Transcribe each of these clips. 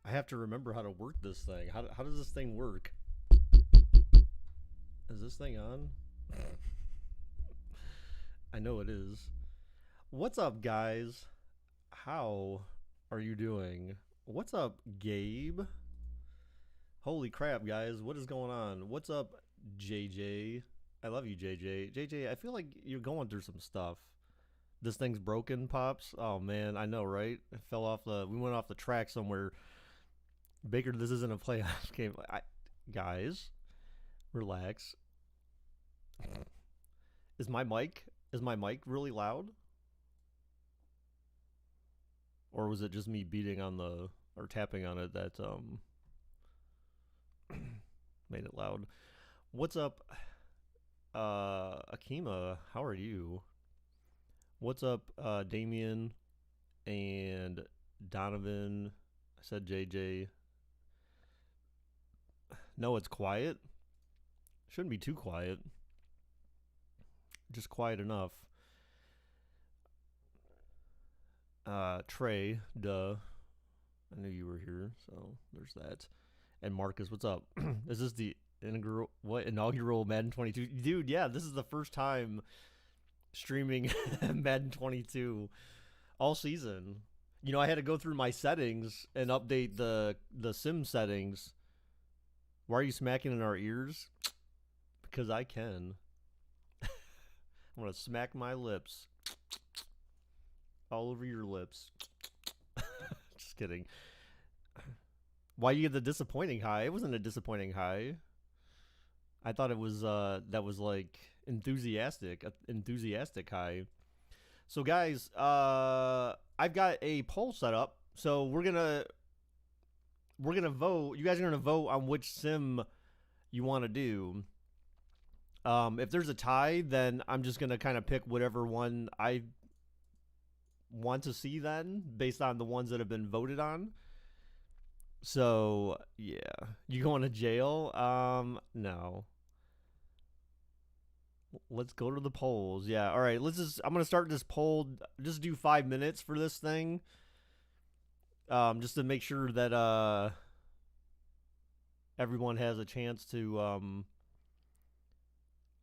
I have to remember how to work this thing. How does this thing work? Is this thing on? I know it is. What's up, guys? How are you doing? What's up, Gabe? Holy crap, guys. What is going on? What's up, JJ? I love you, JJ. JJ, I feel like you're going through some stuff. This thing's broken, Pops. Oh, man. I know, right? It fell off the. We went off the track somewhere. Baker, this isn't a playoff game. Guys, relax. Is my mic really loud? Or was it just me beating on the or tapping on it that made it loud? What's up, Akima? How are you? What's up, Damien and Donovan? I said JJ. No, it's quiet. Shouldn't be too quiet. Just quiet enough. Trey, duh. I knew you were here, so there's that. And Marcus, what's up? Is this the inaugural Madden 22? Dude, yeah, this is the first time streaming Madden 22 all season. You know, I had to go through my settings and update the sim settings. Why are you smacking in our ears? Because I can. I'm gonna smack my lips all over your lips. Just kidding. Why you get the disappointing high? It wasn't a disappointing high. I thought it was that was like enthusiastic high. So guys, I've got a poll set up. So we're gonna vote. You guys are gonna vote on which sim you want to do. If there's a tie, then I'm just gonna kind of pick whatever one I want to see then, based on the ones that have been voted on. So yeah, you going to jail? No. Let's go to the polls. Yeah, all right. I'm gonna start this poll. Just do 5 minutes for this thing. Just to make sure that everyone has a chance to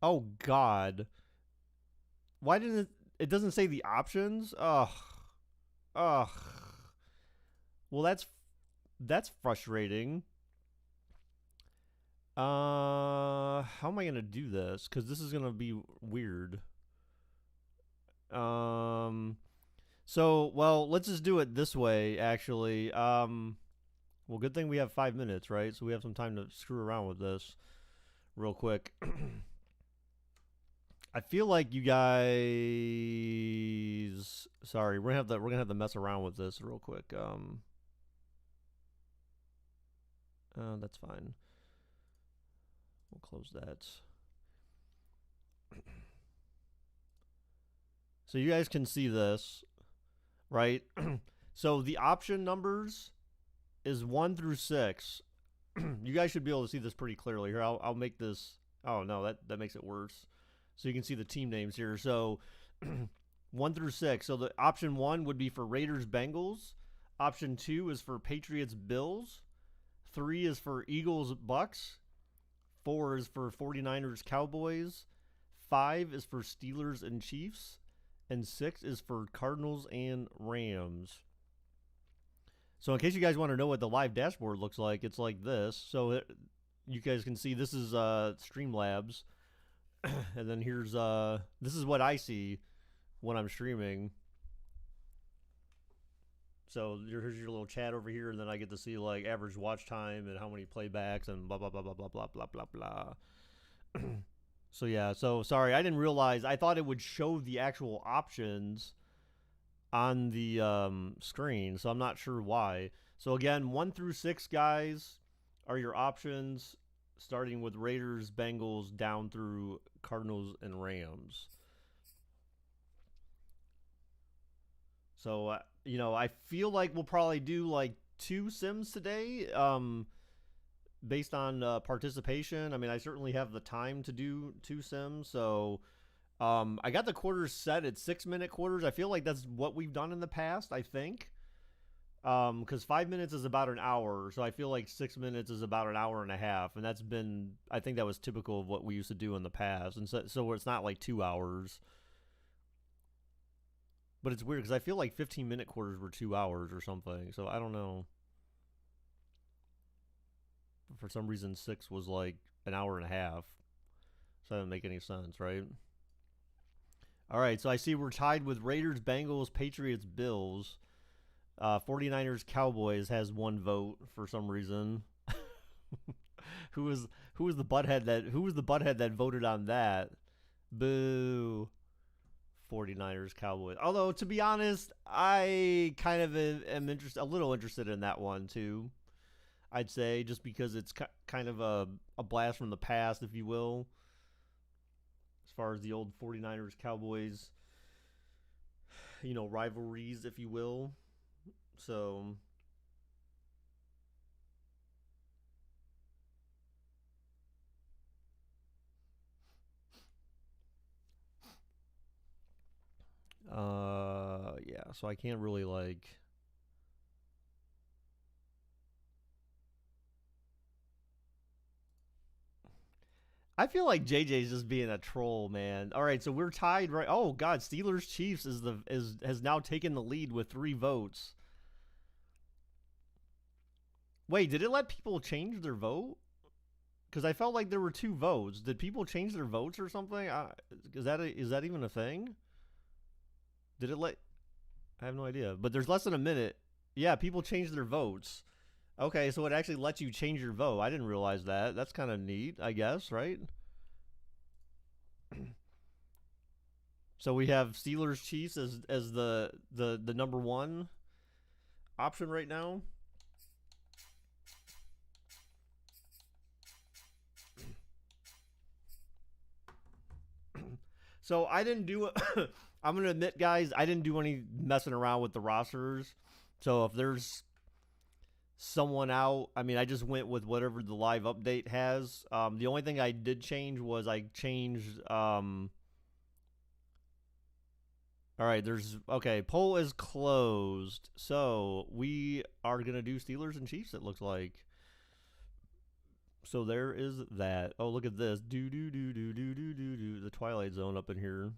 Oh God, why didn't it doesn't say the options? Ugh. Ugh. Well, that's frustrating. How am I gonna do this? Because this is gonna be weird. So well, let's just do it this way. Actually, well, good thing we have 5 minutes, right? So we have some time to screw around with this real quick. I feel like you guys. Sorry, we're gonna have to mess around with this real quick. That's fine. We'll close that. So you guys can see this, right? So the option numbers is 1 through 6. You guys should be able to see this pretty clearly. Here, I'll make this. Oh no, that makes it worse. So you can see the team names here. So 1 through 6. So the option 1 would be for Raiders Bengals. Option 2 is for Patriots Bills. 3 is for Eagles Bucks. 4 is for 49ers Cowboys. 5 is for Steelers and Chiefs. And 6 is for Cardinals and Rams. So in case you guys want to know what the live dashboard looks like, it's like this. So you guys can see this is Streamlabs. And then here's this is what I see when I'm streaming. So here's your little chat over here, and then I get to see like average watch time and how many playbacks and blah blah blah blah blah blah blah blah blah. So yeah, so sorry, I didn't realize. I thought it would show the actual options on the screen, so I'm not sure why. So again, 1 through 6, guys, are your options, starting with Raiders, Bengals, down through Cardinals and Rams. So you know, I feel like we'll probably do like 2 sims today, based on participation. I mean, I certainly have the time to do 2 sims, so I got the quarters set at 6-minute quarters. I feel like that's what we've done in the past, I think. Because 5 minutes is about an hour, so I feel like 6 minutes is about an hour and a half, and that's been, I think that was typical of what we used to do in the past, and so it's not like 2 hours. But it's weird because I feel like 15-minute quarters were 2 hours or something, so I don't know. For some reason, six was like an hour and a half, so that doesn't make any sense, right? All right, so I see we're tied with Raiders, Bengals, Patriots, Bills. 49ers, Cowboys has one vote for some reason. Who was the butthead that voted on that? Boo. 49ers, Cowboys. Although to be honest, I kind of am a little interested in that one too. I'd say just because it's kind of a blast from the past, if you will, as far as the old 49ers, Cowboys, rivalries, if you will. So, yeah. So I can't really like. I feel like JJ's just being a troll, man. All right, so we're tied, right? Oh God, Steelers Chiefs has now taken the lead with 3 votes. Wait, did it let people change their vote? Because I felt like there were 2 votes. Did people change their votes or something? Is that even a thing? Did it let? I have no idea. But there's less than a minute. Yeah, people changed their votes. Okay, so it actually lets you change your vote. I didn't realize that. That's kind of neat, I guess, right? So we have Steelers Chiefs as the number one option right now. So I didn't do it. I'm gonna admit, guys, I didn't do any messing around with the rosters. So if there's someone out, I mean, I just went with whatever the live update has. The only thing I did change was I changed. All right, poll is closed. So we are gonna do Steelers and Chiefs. It looks like. So there is that. Oh, look at this. Do. The Twilight Zone up in here.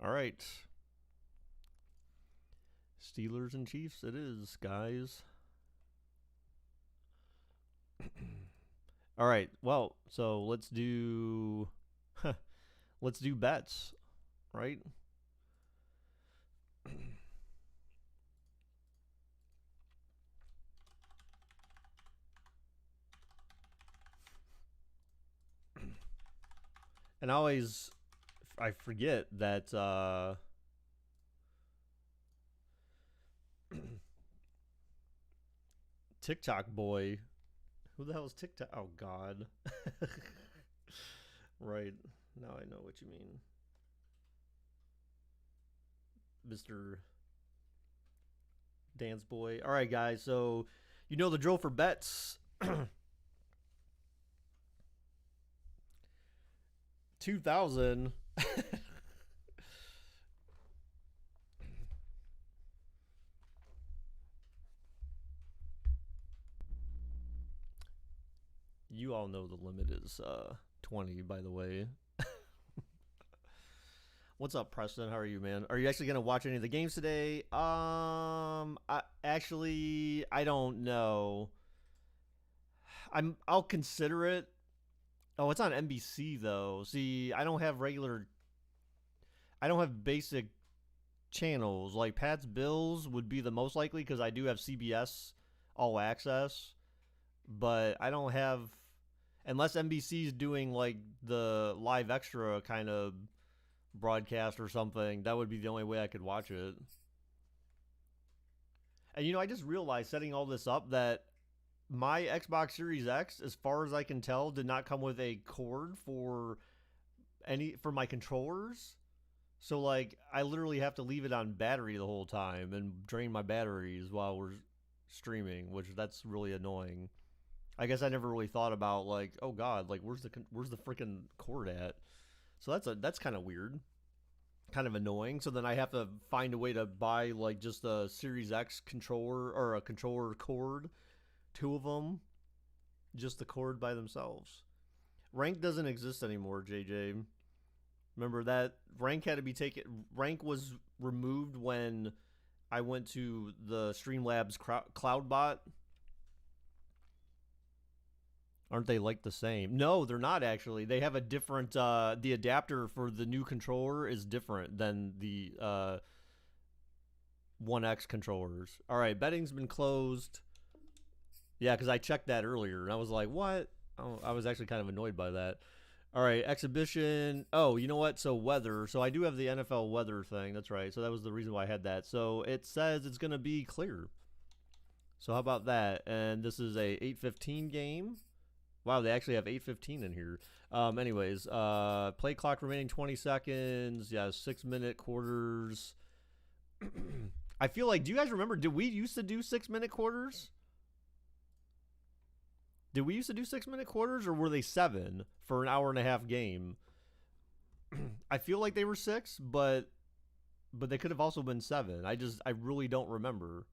All right. Steelers and Chiefs it is, guys. All right. Well, so let's do bets, right? And I forget that TikTok boy. Who the hell is TikTok? Oh God. Right. Now I know what you mean. Mr. Dance Boy. All right, guys. So you know the drill for bets. 2000. You all know the limit is 20, by the way. What's up, Preston? How are you, man? Are you actually gonna watch any of the games today? I don't know. I'll consider it. Oh, it's on NBC though. See, I don't have basic channels. Like Pat's Bills would be the most likely because I do have CBS All Access, but I don't have unless NBC's doing like the live extra kind of broadcast or something. That would be the only way I could watch it. And I just realized setting all this up that my Xbox Series X, as far as I can tell, did not come with a cord for my controllers. So like I literally have to leave it on battery the whole time and drain my batteries while we're streaming, which that's really annoying. I guess I never really thought about like, oh God, like where's the freaking cord at? So that's kind of weird. kind of annoying. So then I have to find a way to buy like just a Series X controller or a controller cord, 2 of them, just the cord by themselves. Rank doesn't exist anymore, JJ. Remember that rank had to be taken. Rank was removed when I went to the Streamlabs CloudBot. Aren't they like the same? No, they're not actually. They have a different. The adapter for the new controller is different than the 1X controllers. All right, betting's been closed. Yeah, because I checked that earlier and I was like, what? Oh, I was actually kind of annoyed by that. All right, exhibition. Oh, you know what? So weather. So I do have the NFL weather thing. That's right. So that was the reason why I had that. So it says it's going to be clear. So how about that? And this is a 8:15 game. Wow, they actually have 8:15 in here. Anyways, play clock remaining 20 seconds. Yeah, 6-minute quarters. I feel like, do you guys remember, did we used to do 6-minute quarters? Did we used to do 6-minute quarters, or were they 7 for an hour-and-a-half game? I feel like they were 6, but they could have also been 7. I really don't remember.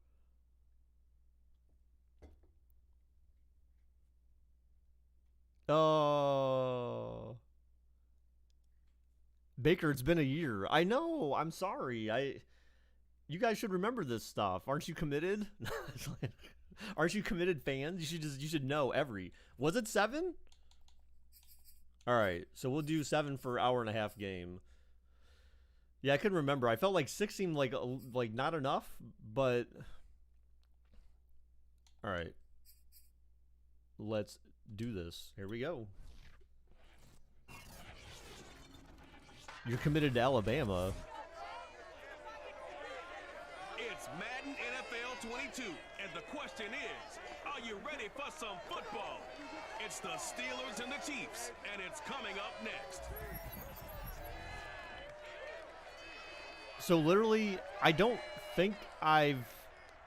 Oh, Baker, it's been a year. I know. I'm sorry. You guys should remember this stuff. Aren't you committed? Aren't you committed fans? You should know every. Was it 7? All right, so we'll do 7 for hour-and-a-half game. Yeah, I couldn't remember. I felt like 6 seemed like not enough, but all right. Let's do this. Here we go. You're committed to Alabama. It's Madden NFL 22, and the question is, are you ready for some football? It's the Steelers and the Chiefs, and it's coming up next. So literally, I don't think I've...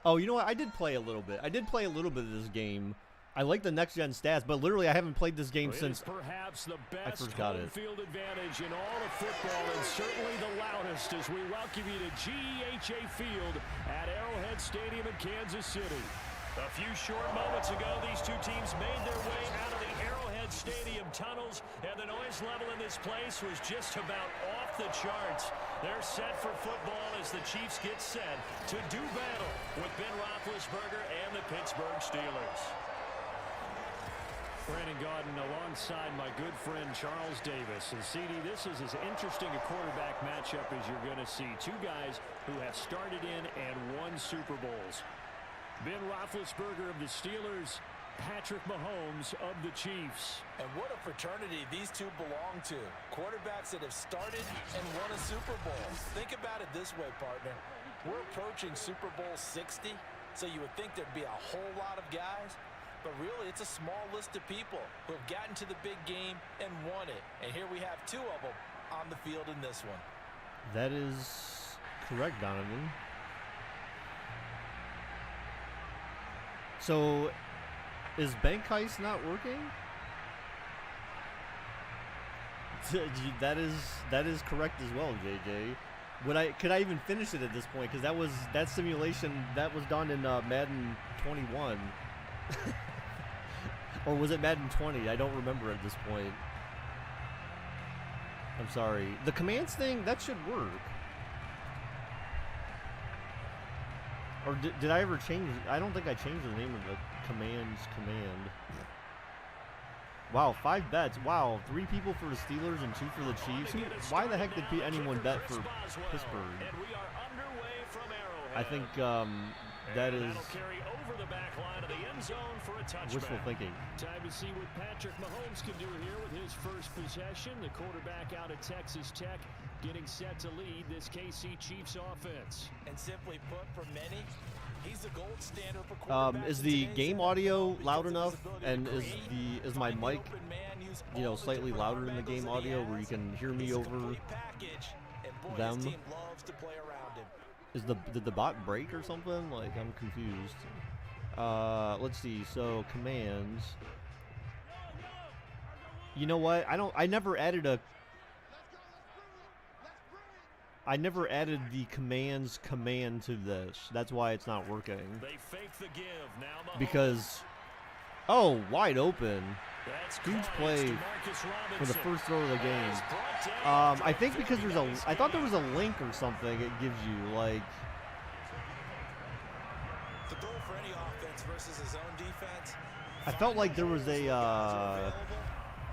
Oh, you know what? I did play a little bit. I did play a little bit of this game. I like the next-gen stats, but literally I haven't played this game since perhaps the I best first got it. field advantage in all of football, and certainly the loudest as we welcome you to GEHA Field at Arrowhead Stadium in Kansas City. A few short moments ago, these two teams made their way out of the Arrowhead Stadium tunnels, and the noise level in this place was just about off the charts. They're set for football as the Chiefs get set to do battle with Ben Roethlisberger and the Pittsburgh Steelers. Brandon Gaudin alongside my good friend Charles Davis. And CD, this is as interesting a quarterback matchup as you're going to see. Two guys who have started in and won Super Bowls. Ben Roethlisberger of the Steelers, Patrick Mahomes of the Chiefs. And what a fraternity these two belong to. Quarterbacks that have started and won a Super Bowl. Think about it this way, partner. We're approaching Super Bowl 60, so you would think there'd be a whole lot of guys. But really, it's a small list of people who have gotten to the big game and won it. And here we have 2 of them on the field in this one. That is correct, Donovan. So, is Bank Heist not working? That is correct as well, JJ. Could I even finish it at this point? Because that simulation that was done in Madden 21. Or was it Madden 20? I don't remember at this point. I'm sorry. The commands thing, that should work. Or did I ever change? I don't think I changed the name of the commands command. Wow, 5 bets. Wow, 3 people for the Steelers and 2 for the Chiefs. Why the heck did anyone bet for Pittsburgh? I think that is wishful thinking. Time to see what Patrick Mahomes can do here with his first possession. The quarterback out of Texas Tech getting set to lead this KC Chiefs offense. And simply put, for many, he's the gold standard for quarterbacks. Is the game audio loud enough? And is my mic, slightly louder than the game audio where you can hear me over them? Did the bot break or something? Like, I'm confused. Let's see. So commands. You know what? I never added a. I never added the commands command to this. That's why it's not working. They fake the give. Now Because, oh, wide open. Huge play for the first throw of the game. I think because there's I thought there was a link or something it gives you, like. The goal for any offense versus his own defense. I felt like there was a,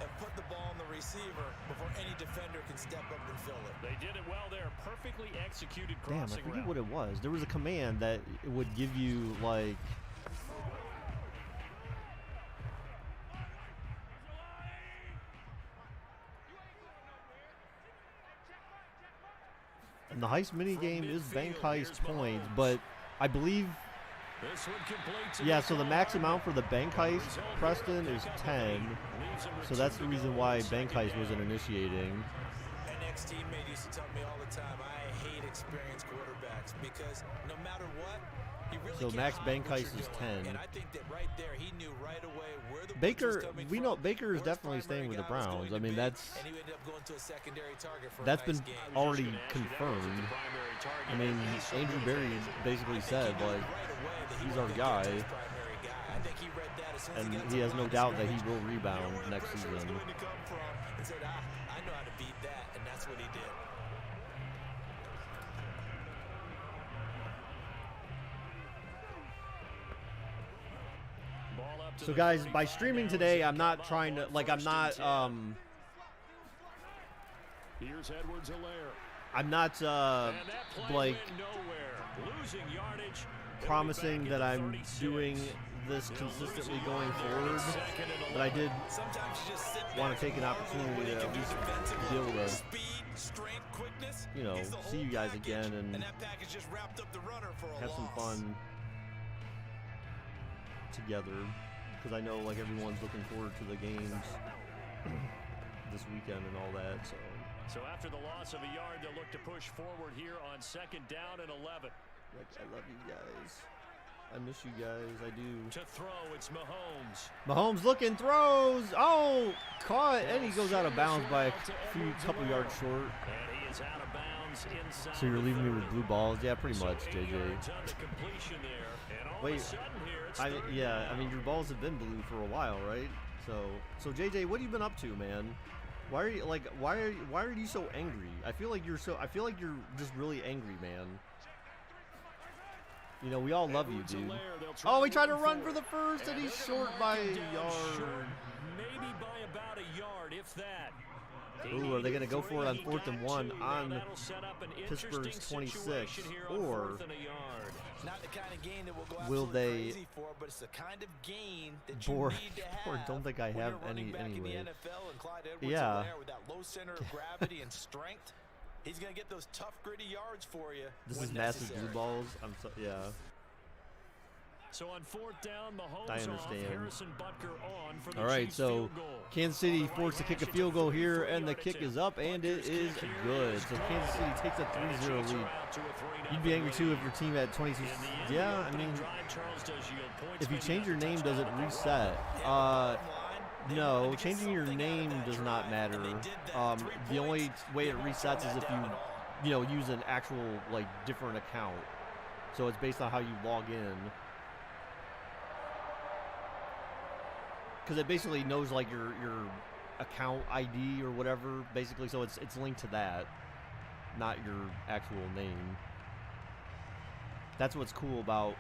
and put the ball on the receiver before any defender can step up and fill it. They did it well there. Perfectly executed damn, I crossing forget route. what it was. There was a command that it would give you, like. And the heist minigame is bank heist points, but I believe. This one complete to Yeah, so the max amount for the bank heist, Preston, is 10. So that's the reason why bank heist wasn't initiating. An ex-teammate used to tell me all the time, I hate experienced quarterbacks because no matter what, you really So can't max hide bank what heist you're is doing. 10. And I think that right there, he knew right away where the blitz Baker, was coming we from, know Baker is where his definitely staying with the primary guy was Browns. going I mean, to be, that's and he ended up going to a secondary target for that's a been nice game. already confirmed. I mean, Andrew Berry basically said, like, he's our guy, and he has no doubt that he will rebound next season. I know how to beat that, and that's what he did. So guys, by streaming today, I'm not trying to, like, I'm not, Here's Edwards-Helaire. I'm not, like, promising that I'm doing this consistently going forward, but I did want to take an opportunity to at least be able to, you know, see you guys again and have some fun together, because I know, like, everyone's looking forward to the games this weekend and all that, so. So after the loss of a yard, they'll look to push forward here on 2nd down and 11. Like, I love you guys. I miss you guys. I do. To throw, it's Mahomes. Mahomes looking, throws. Oh, caught. And he goes out of bounds by a couple yards short. And he is out of bounds inside. So you're leaving me with blue balls? Yeah, pretty much, JJ. Wait, yeah, I mean, your balls have been blue for a while, right? So JJ, what have you been up to, man? Why are you why are you so angry? I feel like you're just really angry, man. You know, we all love you, dude. Oh, he tried to run for the first, and he's short by a yard. Maybe by about a yard, if that. Ooh, are they going to go for it on 4th and 1 on Pittsburgh's 26? Or not the kind of gain that will go will they? crazy for, but it's the kind of gain that Or you need to have don't think I have any anyway. Yeah. With that low center of gravity and strength, he's going to get those tough, gritty yards for you. This is massive blue balls. Yeah. So on 4th down, Mahomes I understand. off, Harrison Butker on for the All right, Chiefs so field goal. Kansas City forced to kick a field goal here, and the kick is up, and it is good. So Kansas City takes a 3-0 lead. You'd be angry too if your team had 22. Yeah, I mean, if you change your name, does it reset? No, changing your name does not matter. The only way it resets is if you know, use an actual, like, different account. So it's based on how you log in. Because it basically knows, like, your account ID or whatever, basically, so it's linked to that, not your actual name. That's what's cool about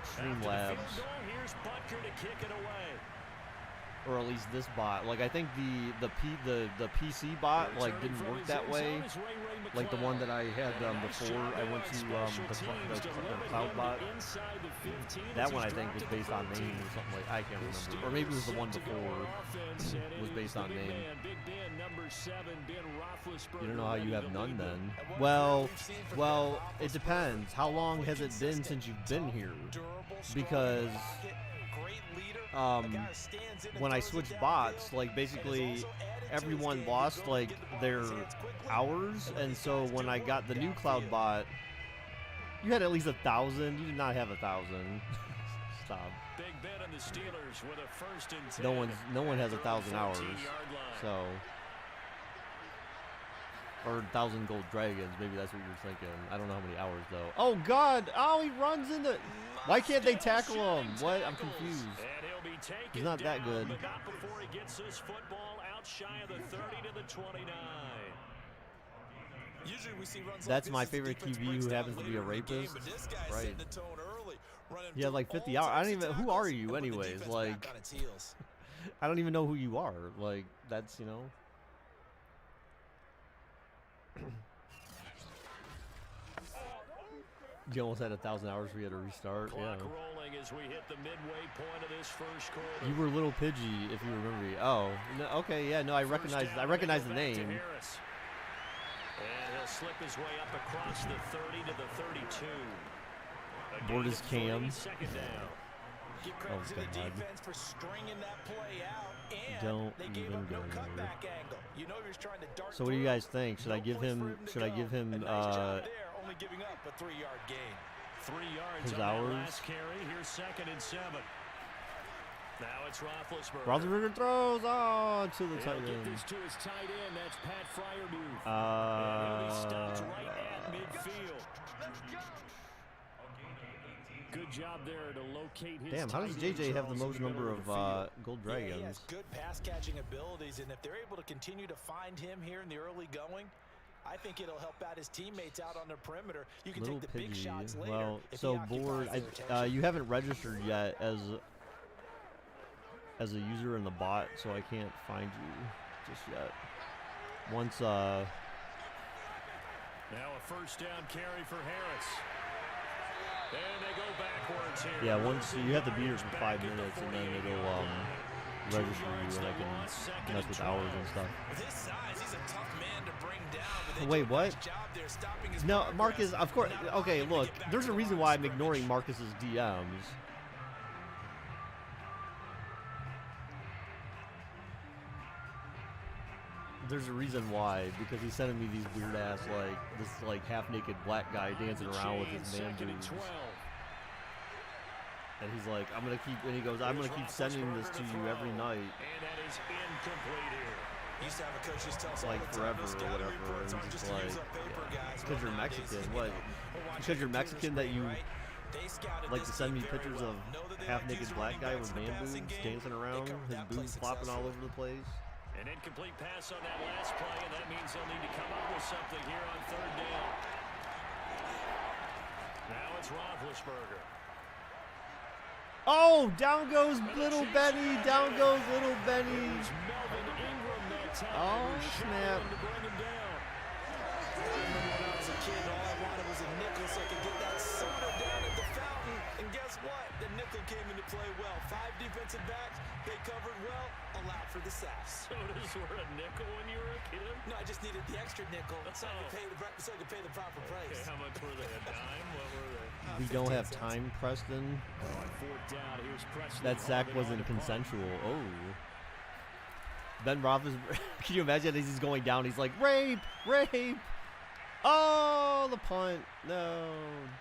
Streamlabs. Here's Butker to kick it away. Or at least this bot. Like, I think the PC bot, like, didn't work that way. Like the one that I had before I went to the cloud bot. That one I think was based on name or something, like, I can't remember. Or maybe it was the one before was based on name. You don't know how you have none then. Well, it depends. How long has it been since you've been here? Because when I switched bots, like, basically everyone lost, like, their hours, and so when I got the new cloud bot, you had at least 1,000. You did not have 1,000. Stop. Big Ben and the Steelers with a 1st and 10. No one has 1,000 hours. So Or 1,000 gold dragons. Maybe that's what you're thinking. I don't know how many hours, though. Oh, God. Oh, he runs into... Why can't they tackle him? What? I'm confused. He's not that good. But not before he gets this football out shy of the 30 to the 29. Usually we see runs That's like my this, favorite the defense QB breaks who down happens to be later a in the game, rapist. but this guy's Right. setting the tone early, running He had like through 50 all hours. I don't types of even... Who are tackles you, and put the anyways? defense Like... back on its heels. I don't even know who you are. Like, that's, you know... You almost had 1,000 hours we had to restart. Clock Yeah. rolling as we hit the midway point of this first quarter. You were Little Pidgey, if you remember me. Oh, no, okay, yeah, no, I recognize the name. And he'll slip his way up across the 30 to the 32. Board is Cam. Second down. Give credit to the God. defense for stringing that play out, and Don't they gave even up no go there. cutback angle. You know he was trying to dart So what do you through. guys think? Should I No give place for him? to Should I go. give him? A nice job there, only giving up a 3-yard gain. 3 yards His on that hours. last carry. Here's 2nd and 7. Now it's Roethlisberger. Roethlisberger throws to the tight He'll get end. this to his tight end. That's Pat Fryermuth. And he'll be stopped right at midfield. Good job there to locate his Damn, how does tight end, JJ have the Charles, most in the number middle of the field. gold Yeah, he has dragons? good pass-catching abilities, and if they're able to continue to find him here in the early going, I think it'll help out his teammates out on the perimeter. You can Little take the big Pidgey. shots later. Well, if so he occupies Board, their attention. you haven't registered yet as a user in the bot, so I can't find you just yet. Once Now a first down carry for Harris. And they go backwards here. yeah, once you have to be here for 5 minutes, and then it'll register you, and I can mess with hours and stuff. With his size, he's a tough man to bring down. But they Wait, do a what? nice job there stopping his No, progress Marcus, of course. and allowing Okay, him to look, get back there's to a the reason line why of I'm ignoring scrimmage. Marcus's DMs. There's a reason why, because he's sending me these weird ass this half-naked black guy dancing around with his man 2nd and boobs. 12. And he's like, I'm gonna keep sending this to you every night, And that is incomplete here. Used to have a coach just tell us all like the time, forever those or scouting whatever. reports And aren't just just to like, use up paper, guys. because you're Nowadays, Mexican, you what? know, we're watching Because you're computer Mexican that screen, you right? They scouted like this to send team me very pictures well. of Know that they like to half-naked use black running guy backs with in the man passing boobs game. dancing They around, covered his that play boobs flopping all over successfully. the place. An incomplete pass on that last play, and that means they'll need to come up with something here on 3rd down. Now it's Roethlisberger. Oh, down goes little Benny. Down goes little Benny. Here's Melvin Ingram that time. Oh, He was snap. shuffling to bring him down. I remember when I was a kid, all I wanted was a nickel so I could get that soda down at the fountain. And guess what? The nickel came into play well. 5 defensive backs, they covered well, allowed for the sacks. Sodas were a nickel when you were a kid? No, I just needed the extra nickel so I could pay the proper Okay, price. how much were they? A dime? What were they? We don't 15 have cents. time, Preston. On 4th down, here's Presley. That sack holding on wasn't to punt. consensual. Oh. Ben Roethlisberger. Can you imagine as he's going down? He's like, rape, rape. Oh, the punt. No,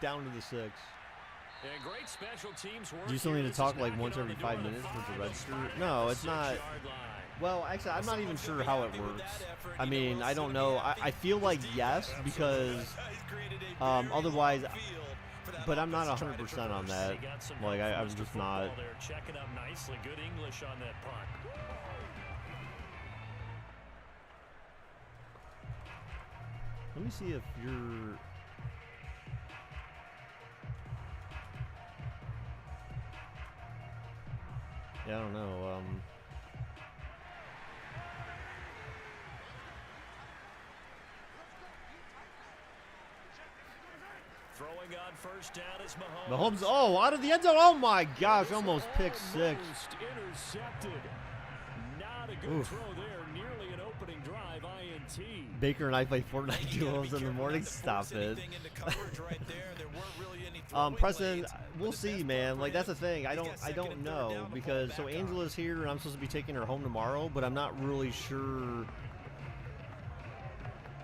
down to the 6. Yeah, great special teams work. Do you still here. need to This talk is like knocking once on every the door 5 of the minutes for it to 5 register? spot No, at it's the not. 6-yard line. Well, actually, I'm not even sure how it works. effort. I mean, I don't know. I feel like yes, because otherwise, but I'm not 100% on that. He got some Like, help from I'm Mr. just not. Football there, checking up nicely. Good English on that punt. Let me see if you're. Yeah, I don't know. Throwing on first down is Mahomes. Mahomes, oh, out of the end zone. Oh my gosh, almost pick 6. Almost intercepted. Not a good Oof. throw there. Nearly an opening drive. INT. Baker and I play Fortnite duos in the morning. Stop it. Preston, we'll see, man. Like, that's the thing. I don't know, because so Angela's here and I'm supposed to be taking her home tomorrow, but I'm not really sure.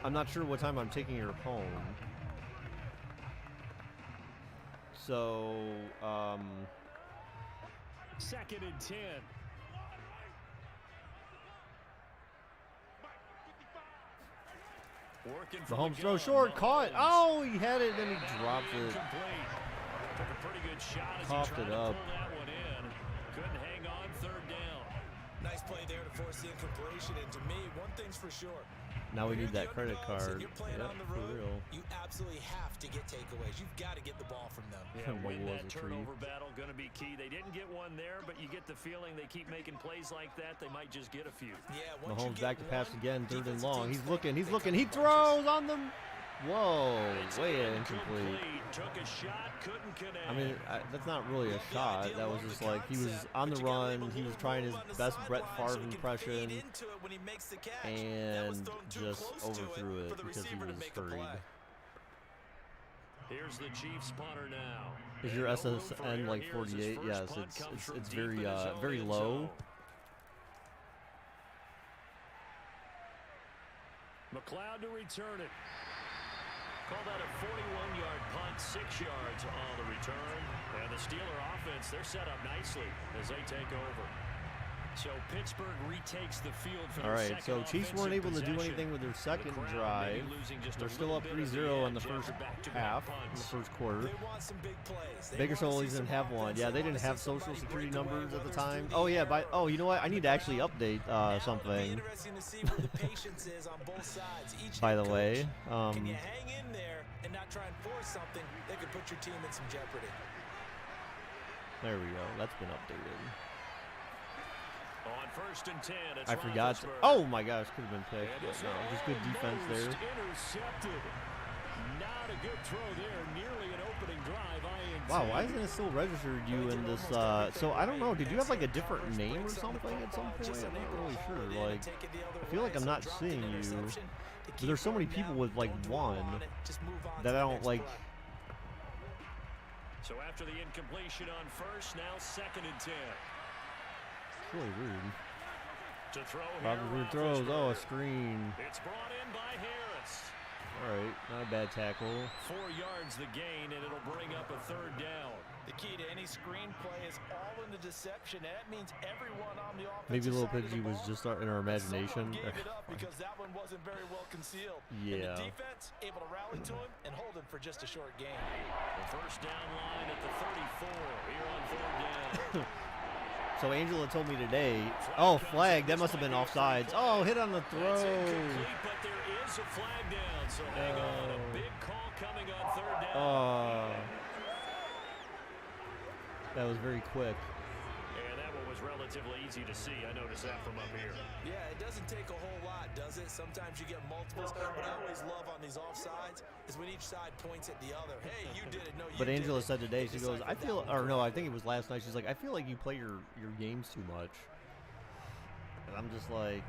I'm not sure what time I'm taking her home. So, 2nd and 10. Working The from home the throw gun, short, caught. Mahomes. Oh, he had it, then he dropped it. Incomplete. Took a pretty good shot as Coughed he tried it to up. pull that one in. Couldn't hang on, third down. Nice play there to force the incompletion. And to me, one thing's for sure. Now we need You're that the credit underdogs and card. You're playing Yep, on the for road. real. You absolutely have to get takeaways. You've got to get the ball from them. Yeah, What win was that a tree? turnover battle going to be key. They didn't get one there, but you get the feeling they keep making plays like that, they might just get a few. Yeah, once you Mahomes get back to pass one, again, third and defensive long. teams He's think looking, he's they looking. cut He the throws punches. on them. Whoa, It's way incomplete. Took a shot, couldn't connect. I mean, that's not really a shot. That was just like he was on the run. He was trying his best Brett Favre impression and just overthrew it because he was hurried. Here's the Chiefs punter now. Is your And no room for SSN error like here as his 48? first Yes, punt comes from it's deep very in his own very end low. zone. McLeod to return it. Call that a 41-yard punt, 6 yards on the return. And the Steeler offense, they're set up nicely as they take over. So Pittsburgh retakes the field for All their right, second so Chiefs weren't offensive able to do possession. anything with their second The crowd drive. maybe losing just a They're still little up bit of 3-0 in the edge first after back-to-back half, in punts. the first quarter. They want some big plays. They Baker wanna see Solis some didn't have one. offense. Yeah, they didn't wanna have see social somebody security break away, numbers at the whether it's time. through Oh the yeah, air oh, you know what? I need to actually update Now it'll be something. interesting to see where the patience is on both sides. Each By head the way, coach, can you hang in there and not try and force something that could put your team in some jeopardy? there we go. That's been updated. On first and 10, it's I forgot. Roethlisberger. Oh my gosh, could have been picked. And But it's no, just good defense there. almost intercepted. Not a good throw there. Nearly an opening drive. INT. Wow, why isn't it still registered you in this? So I don't know. Did you have like a different name or something at some point? I'm not really sure. Like, I feel like I'm not seeing you. But there's so many people with like one that I don't like. So after the incompletion on first, now second and 10. It's really weird. To throw Robert here, throws. Oh, a Roethlisberger. screen. It's brought in by Harris. All right, not a bad tackle. 4 yards the gain, and it'll bring up a third down. The key to any screenplay is all in the deception. And that means everyone on the offensive Maybe Little side of the Pidgey was ball, just in our imagination. someone gave it up because that one wasn't very well concealed. Yeah. And the defense able to rally to him and hold him for just a short game. The first down line at the 34 here on third down. So Angela told me today. Oh, flag. That must have been offsides. Oh, hit on the That's throw. incomplete, but there is a flag down. So hang on. A big call coming on third down. Oh. That was very quick. And that one was relatively easy to see. I noticed that from up here. Yeah, it doesn't take a whole lot, does it? Sometimes you get multiples. What I always love on these offsides is when each side points at the other. Hey, you did it. No, you But did Angela it. said today, They she goes, deciphered I that feel, one or no, I correctly. think it was last night. She's like, I feel like you play your games too much. And I'm just like,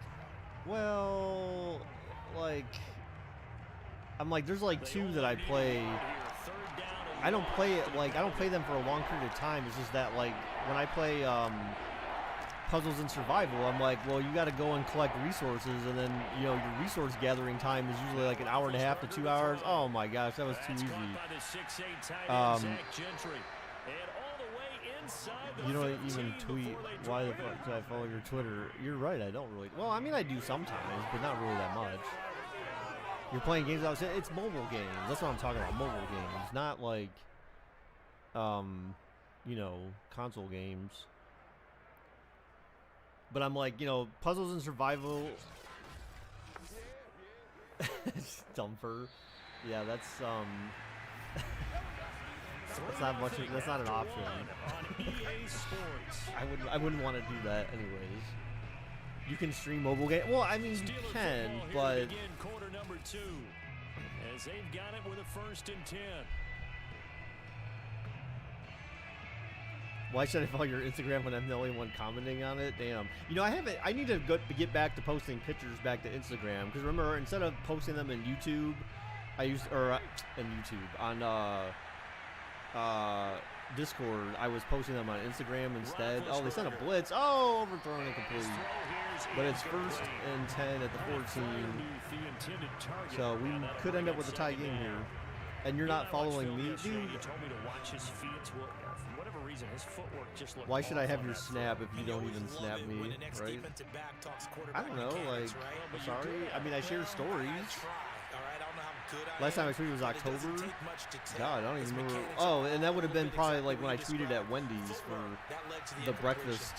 well, like, I'm like, there's like two that I play. I don't play it like I don't play them for a long period of time. It's just that like when I play puzzles and survival, I'm like, well, you got to go and collect resources, and then you know your resource gathering time is usually like an hour and a half to 2 hours. Oh my gosh, that was too easy. You don't even tweet. Why the fuck should I follow your Twitter? You're right, I don't really. Well, I mean, I do sometimes, but not really that much. You're playing games outside. It's mobile games. That's what I'm talking about. Mobile games, not like, you know, console games. But I'm like, you know, puzzles and survival. Dumper. Yeah, that's that's not much. That's not an option. I wouldn't want to do that anyways. You can stream mobile game. Well, I mean, you can, but Quarter number 2, as they've got it with a first and 10. why should I follow your Instagram when I'm the only one commenting on it? Damn. You know, I need to get back to posting pictures back to Instagram, because remember, instead of posting them in YouTube, in YouTube on Discord, I was posting them on Instagram instead. Oh, they sent a blitz. Oh, overthrown and complete. But it's first and 10 at the 14. So we could end up with a tie game here. And you're not following me, dude. You told me to watch his feet. Well, for whatever reason, his footwork just looked Why should I off have on your that snap throw. if you don't even snap me, right? I don't know, like, sorry. I mean, I share stories. right? I don't know how good I Last time I am, tweeted was but it doesn't October. take much to tell. God, I don't His even remember. mechanics Oh, are and that would have been good, probably exactly like when I what you tweeted at described. Wendy's for That led to the incompletion. breakfast,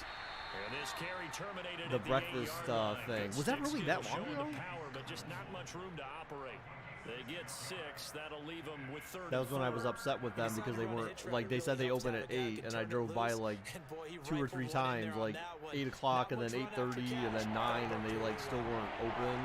And this carry terminated the at the breakfast 8-yard line. thing. Good Was that stick really skill that long showing ago? the power, but just not much room to operate. They get 6. That'll leave them with 3rd. That was when I was upset with them because they weren't, like, they said they open at 8, and I drove by like 2 or 3 times, like 8 o'clock and then 8:30 and then 9, and they like still weren't open.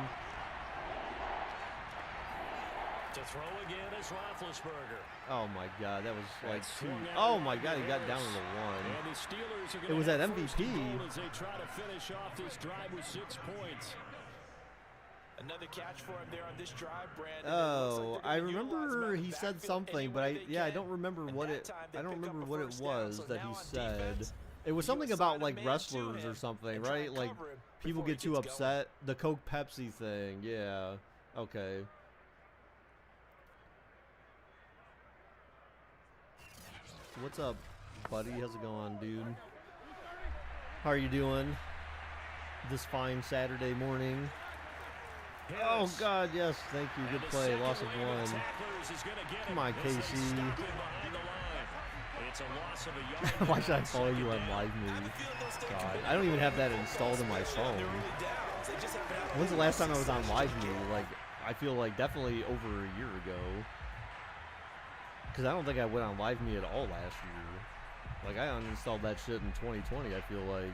To throw again is Roethlisberger. Oh my God, that was like That's 2. swung out Oh around my God, he got down to Harris. the 1. And the Steelers are It gonna was have at first and MVP. goal as they try to finish off this drive with 6 points. Another catch for him there on this drive, Brandon. Oh, I remember he said something, but I don't remember what it. I don't remember what it was that he said. It was something about like wrestlers or something, right? Like people get too upset. The Coke Pepsi thing, yeah. Okay. What's up, buddy? How's it going, dude? How are you doing this fine Saturday morning? Oh God, yes, thank you. Good play. Loss of 1. Come on, KC. Why should I follow you on Live Me? God, I don't even have that installed in my phone. When's the last time I was on Live Me? Like, I feel like definitely over a year ago. Because I don't think I went on Live Me at all last year. Like, I uninstalled that shit in 2020, I feel like.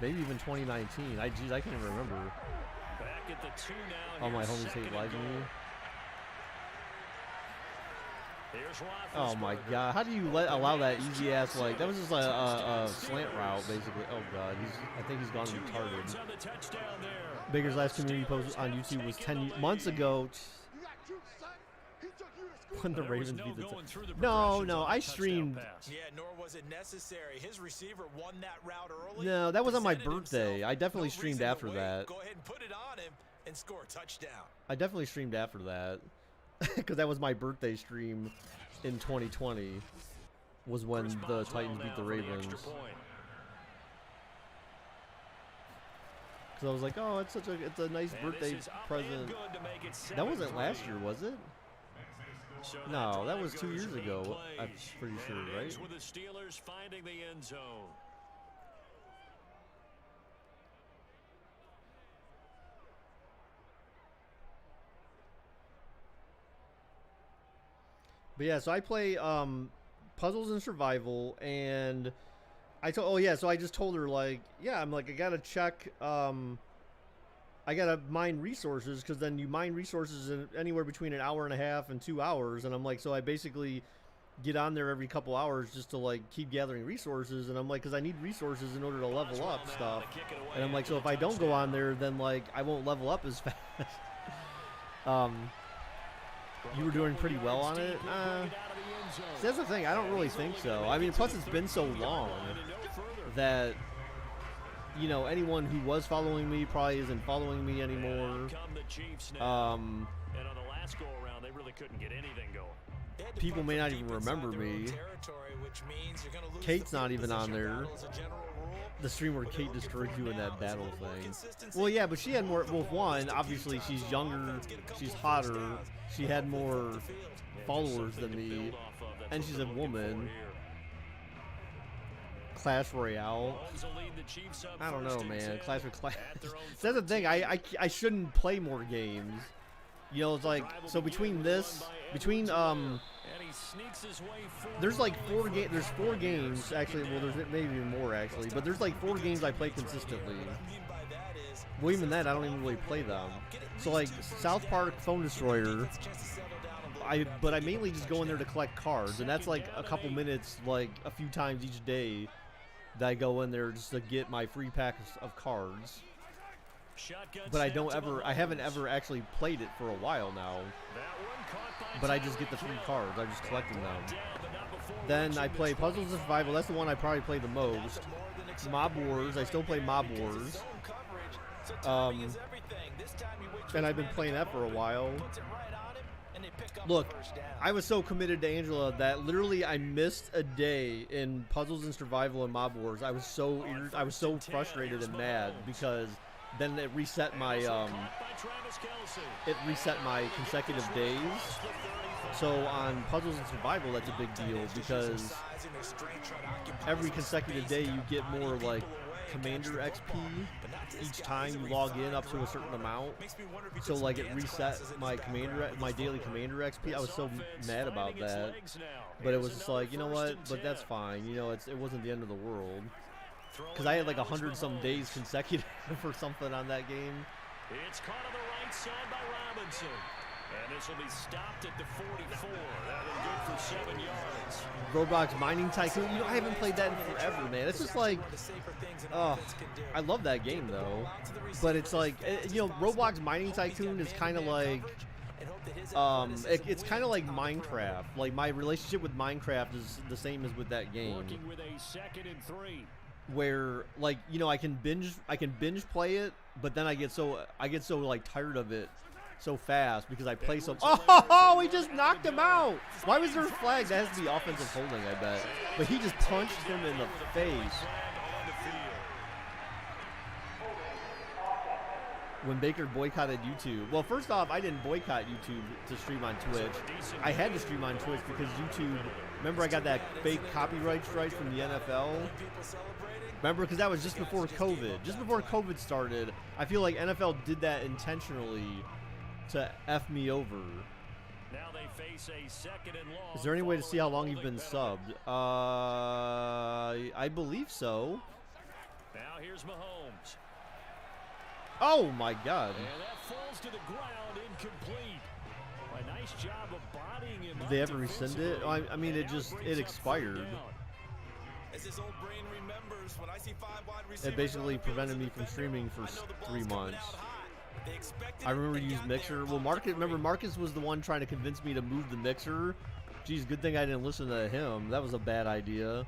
Maybe even 2019. Geez, I can't even remember. Back at the 2 now. All my homies hate Live Me. Oh my God! How do you allow that easy ass, like, that was just a slant route basically? Oh God, I think he's gone retarded. Baker's last community post on YouTube was 10 months ago. When the Ravens beat the No, I streamed. Yeah, nor was it necessary. His receiver won that route early. No, that was on my birthday. I definitely streamed after that. Go ahead and put it on him and score a touchdown. I definitely streamed after that. Because that was my birthday stream in 2020. Was when the Titans beat the Ravens. Because I was like, oh, it's a nice birthday present. That wasn't last year, was it? No, that was 2 years ago. I'm pretty sure, right? With the Steelers finding the end zone. But yeah, so I play Puzzles and Survival, and so I just told her, like, yeah, I'm like, I gotta check, I gotta mine resources, because then you mine resources in anywhere between an hour and a half and 2 hours, and I'm like, so I basically get on there every couple hours just to, like, keep gathering resources, and I'm like, because I need resources in order to level up stuff, and I'm like, so if I don't go on there, then, like, I won't level up as fast. You were doing pretty well on it? That's the thing, I don't really think so. I mean, plus it's been so long that, you know, anyone who was following me probably isn't following me anymore. And on the last go around, they really couldn't get anything going. People may not even remember me. Kate's not even on there. The stream where Kate destroyed you in that battle thing. Well, yeah, but she had more. Well, one, obviously she's younger, she's hotter, she had more followers than me, and she's a woman. Clash Royale. I don't know, man. Clash of Clans. That's the thing. I shouldn't play more games. You know, it's like, so between there's like 4 games. There's 4 games actually. Well, there's maybe even more actually, but there's like 4 games I play consistently. Well, even that I don't even really play them. So like South Park Phone Destroyer. But I mainly just go in there to collect cards, and that's like a couple minutes, like a few times each day, that I go in there just to get my free pack of cards. But I haven't ever actually played it for a while now. But I just get the free cards. I'm just collecting them. Then I play Puzzles and Survival. That's the one I probably play the most. Mob Wars. I still play Mob Wars. And I've been playing that for a while. Look, I was so committed to Angela that literally I missed a day in Puzzles and Survival and Mob Wars. I was so frustrated and mad because then it reset my consecutive days. So on Puzzles and Survival, that's a big deal because every consecutive day you get more like Commander XP each time you log in up to a certain amount. So like it reset my daily Commander XP. I was so mad about that, but it was just like, you know what? But that's fine. You know, it wasn't the end of the world because I had like 100-some days consecutive or something on that game. It's caught on the right side by Robinson. And this will be stopped at the 44. That one good for 7 yards. Roblox Mining Tycoon. You know, I haven't played that in forever, man. It's just like, I love that game though. But it's like, you know, Roblox Mining Tycoon is kind of like, it's kind of like Minecraft. Like my relationship with Minecraft is the same as with that game. Working with a 2nd and 3. Where like, you know, I can binge play it, but then I get so like tired of it so fast because I play so. Oh, he just knocked him out. Why was there a flag? That has to be offensive holding, I bet. But he just punched him in the face. When Baker boycotted YouTube. Well, first off, I didn't boycott YouTube to stream on Twitch. I had to stream on Twitch because YouTube. Remember, I got that fake copyright strike from the NFL. Remember, because that was just before COVID. Just before COVID started. I feel like NFL did that intentionally to F me over. Now they face a 2nd and long. Is there any way to see how long you've been subbed? I believe so. Now here's Mahomes. Oh my God. And that falls to the ground incomplete. A nice job of bodying him. Did they ever rescind it? I mean, it expired. As his old brain remembers, when I see 5 wide receivers, It basically prevented me from streaming for 3 months. I remember you used Mixer. Well, Marcus was the one trying to convince me to move the Mixer. Geez, good thing I didn't listen to him. That was a bad idea.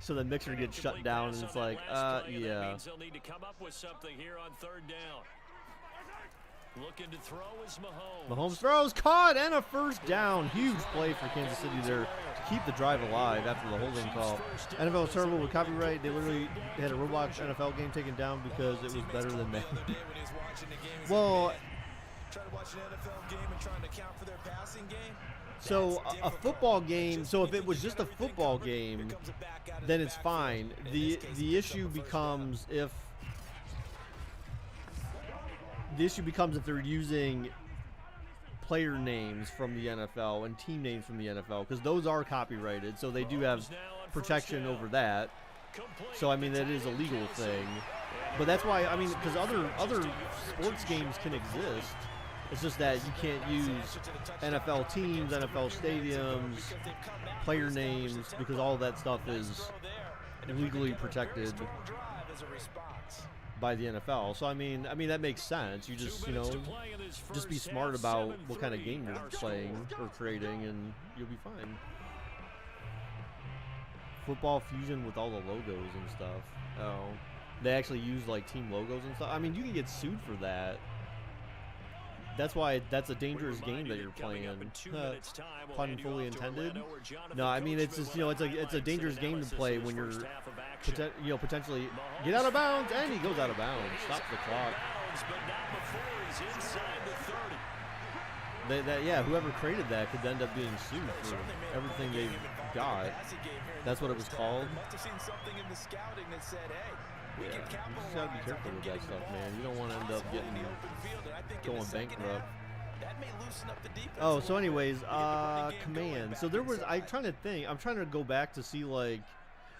So the Mixer gets shut down, and it's like, yeah. They'll need to come up with something here on 3rd down. Looking to throw is Mahomes. Mahomes throws, caught, and a first down. Huge play for Kansas City there to keep the drive alive after the holding call. NFL was terrible with copyright. They literally had a Roblox NFL game taken down because it was better than Madden. Well, so a football game. So if it was just a football game, then it's fine. The issue becomes if. The issue becomes if they're using player names from the NFL and team names from the NFL, because those are copyrighted, so they do have protection over that. So I mean, that is a legal thing. But that's why, I mean, because other sports games can exist. It's just that you can't use NFL teams, NFL stadiums, player names, because all that stuff is legally protected by the NFL. So I mean that makes sense. You just, you know, just be smart about what kind of game you're playing or creating, and you'll be fine. Football Fusion with all the logos and stuff. Oh, they actually use like team logos and stuff. I mean, you can get sued for that. That's why that's a dangerous game that you're playing. Pun fully intended. No, I mean, it's just, you know, it's a dangerous game to play when you're, you know, potentially get out of bounds, and he goes out of bounds. Stop the clock. Yeah, whoever created that could end up being sued for everything they've got. That's what it was called. Yeah, you just gotta be careful with that stuff, man. You don't want to end up going bankrupt. Oh, so anyways, command. So there was, I'm trying to go back to see, like,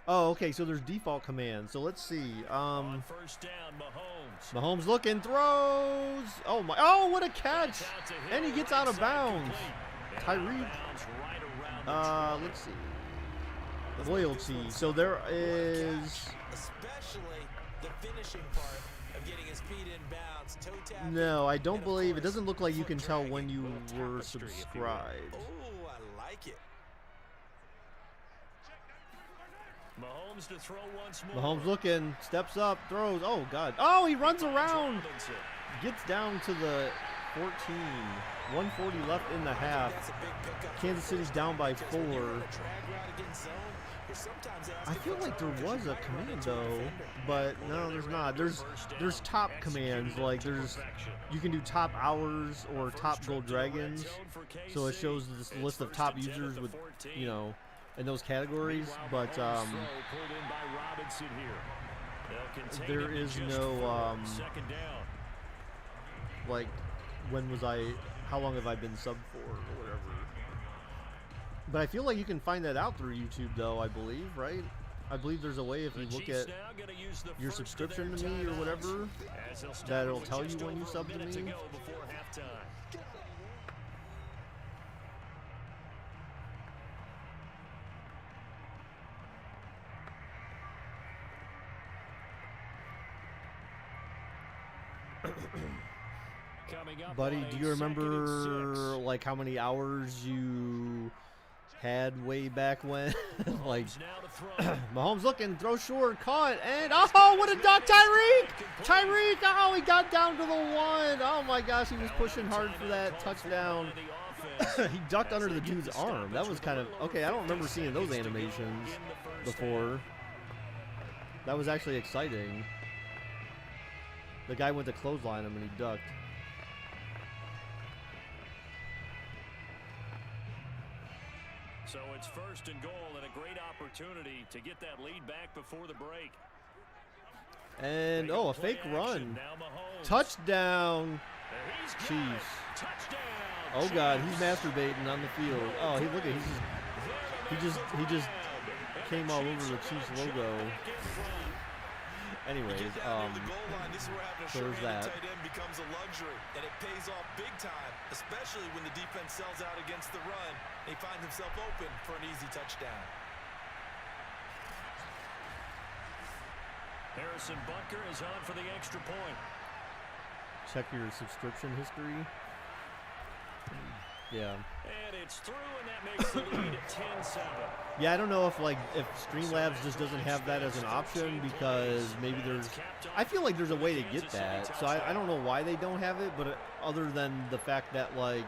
oh, okay, so there's default commands. So let's see. First down, Mahomes looking, throws. Oh my, oh, what a catch! And he gets out of bounds. Tyreek. Let's see. Loyalty. So there is. The finishing part of getting his feet in bounds. Toe tap. No, I don't believe. It doesn't look like you can tell when you were subscribed. Oh, I like it. Mahomes to throw once more. Mahomes looking, steps up, throws. Oh God! Oh, he runs around, gets down to the 14. 140 left in the half. Kansas City's down by 4. I feel like there was a command though, but no, there's not. There's top commands, like you can do top hours or top gold dragons. So it shows this list of top users with, you know, in those categories. But there is no like how long have I been subbed for or whatever. But I feel like you can find that out through YouTube, though, I believe, right? I believe there's a way if you look at your subscription to me or whatever, that it'll tell you when you sub to me. Buddy, do you remember, like, how many hours you had way back when? Like, Mahomes looking, throw short, caught, and oh, what a duck, Tyreek, oh, he got down to the 1. Oh my gosh, he was pushing hard for that touchdown. He ducked under the dude's arm. That was kind of, okay, I don't remember seeing those animations before. That was actually exciting. The guy went to clothesline him and he ducked. So it's 1st and goal and a great opportunity to get that lead back before the break. And, oh, a fake run. Touchdown. Chiefs. Oh, God, he's masturbating on the field. Oh, look at, he just came all over the Chiefs logo. Anyways, so there's that. Tight end becomes a luxury, and it pays off big time, especially when the defense sells out against the run. He finds himself open for an easy touchdown. Harrison Butker is on for the extra point. Check your subscription history. Yeah. And it's through, and that makes the lead 10-7. Yeah, I don't know if Streamlabs just doesn't have that as an option, because maybe I feel like there's a way to get that. So I don't know why they don't have it, but other than the fact that like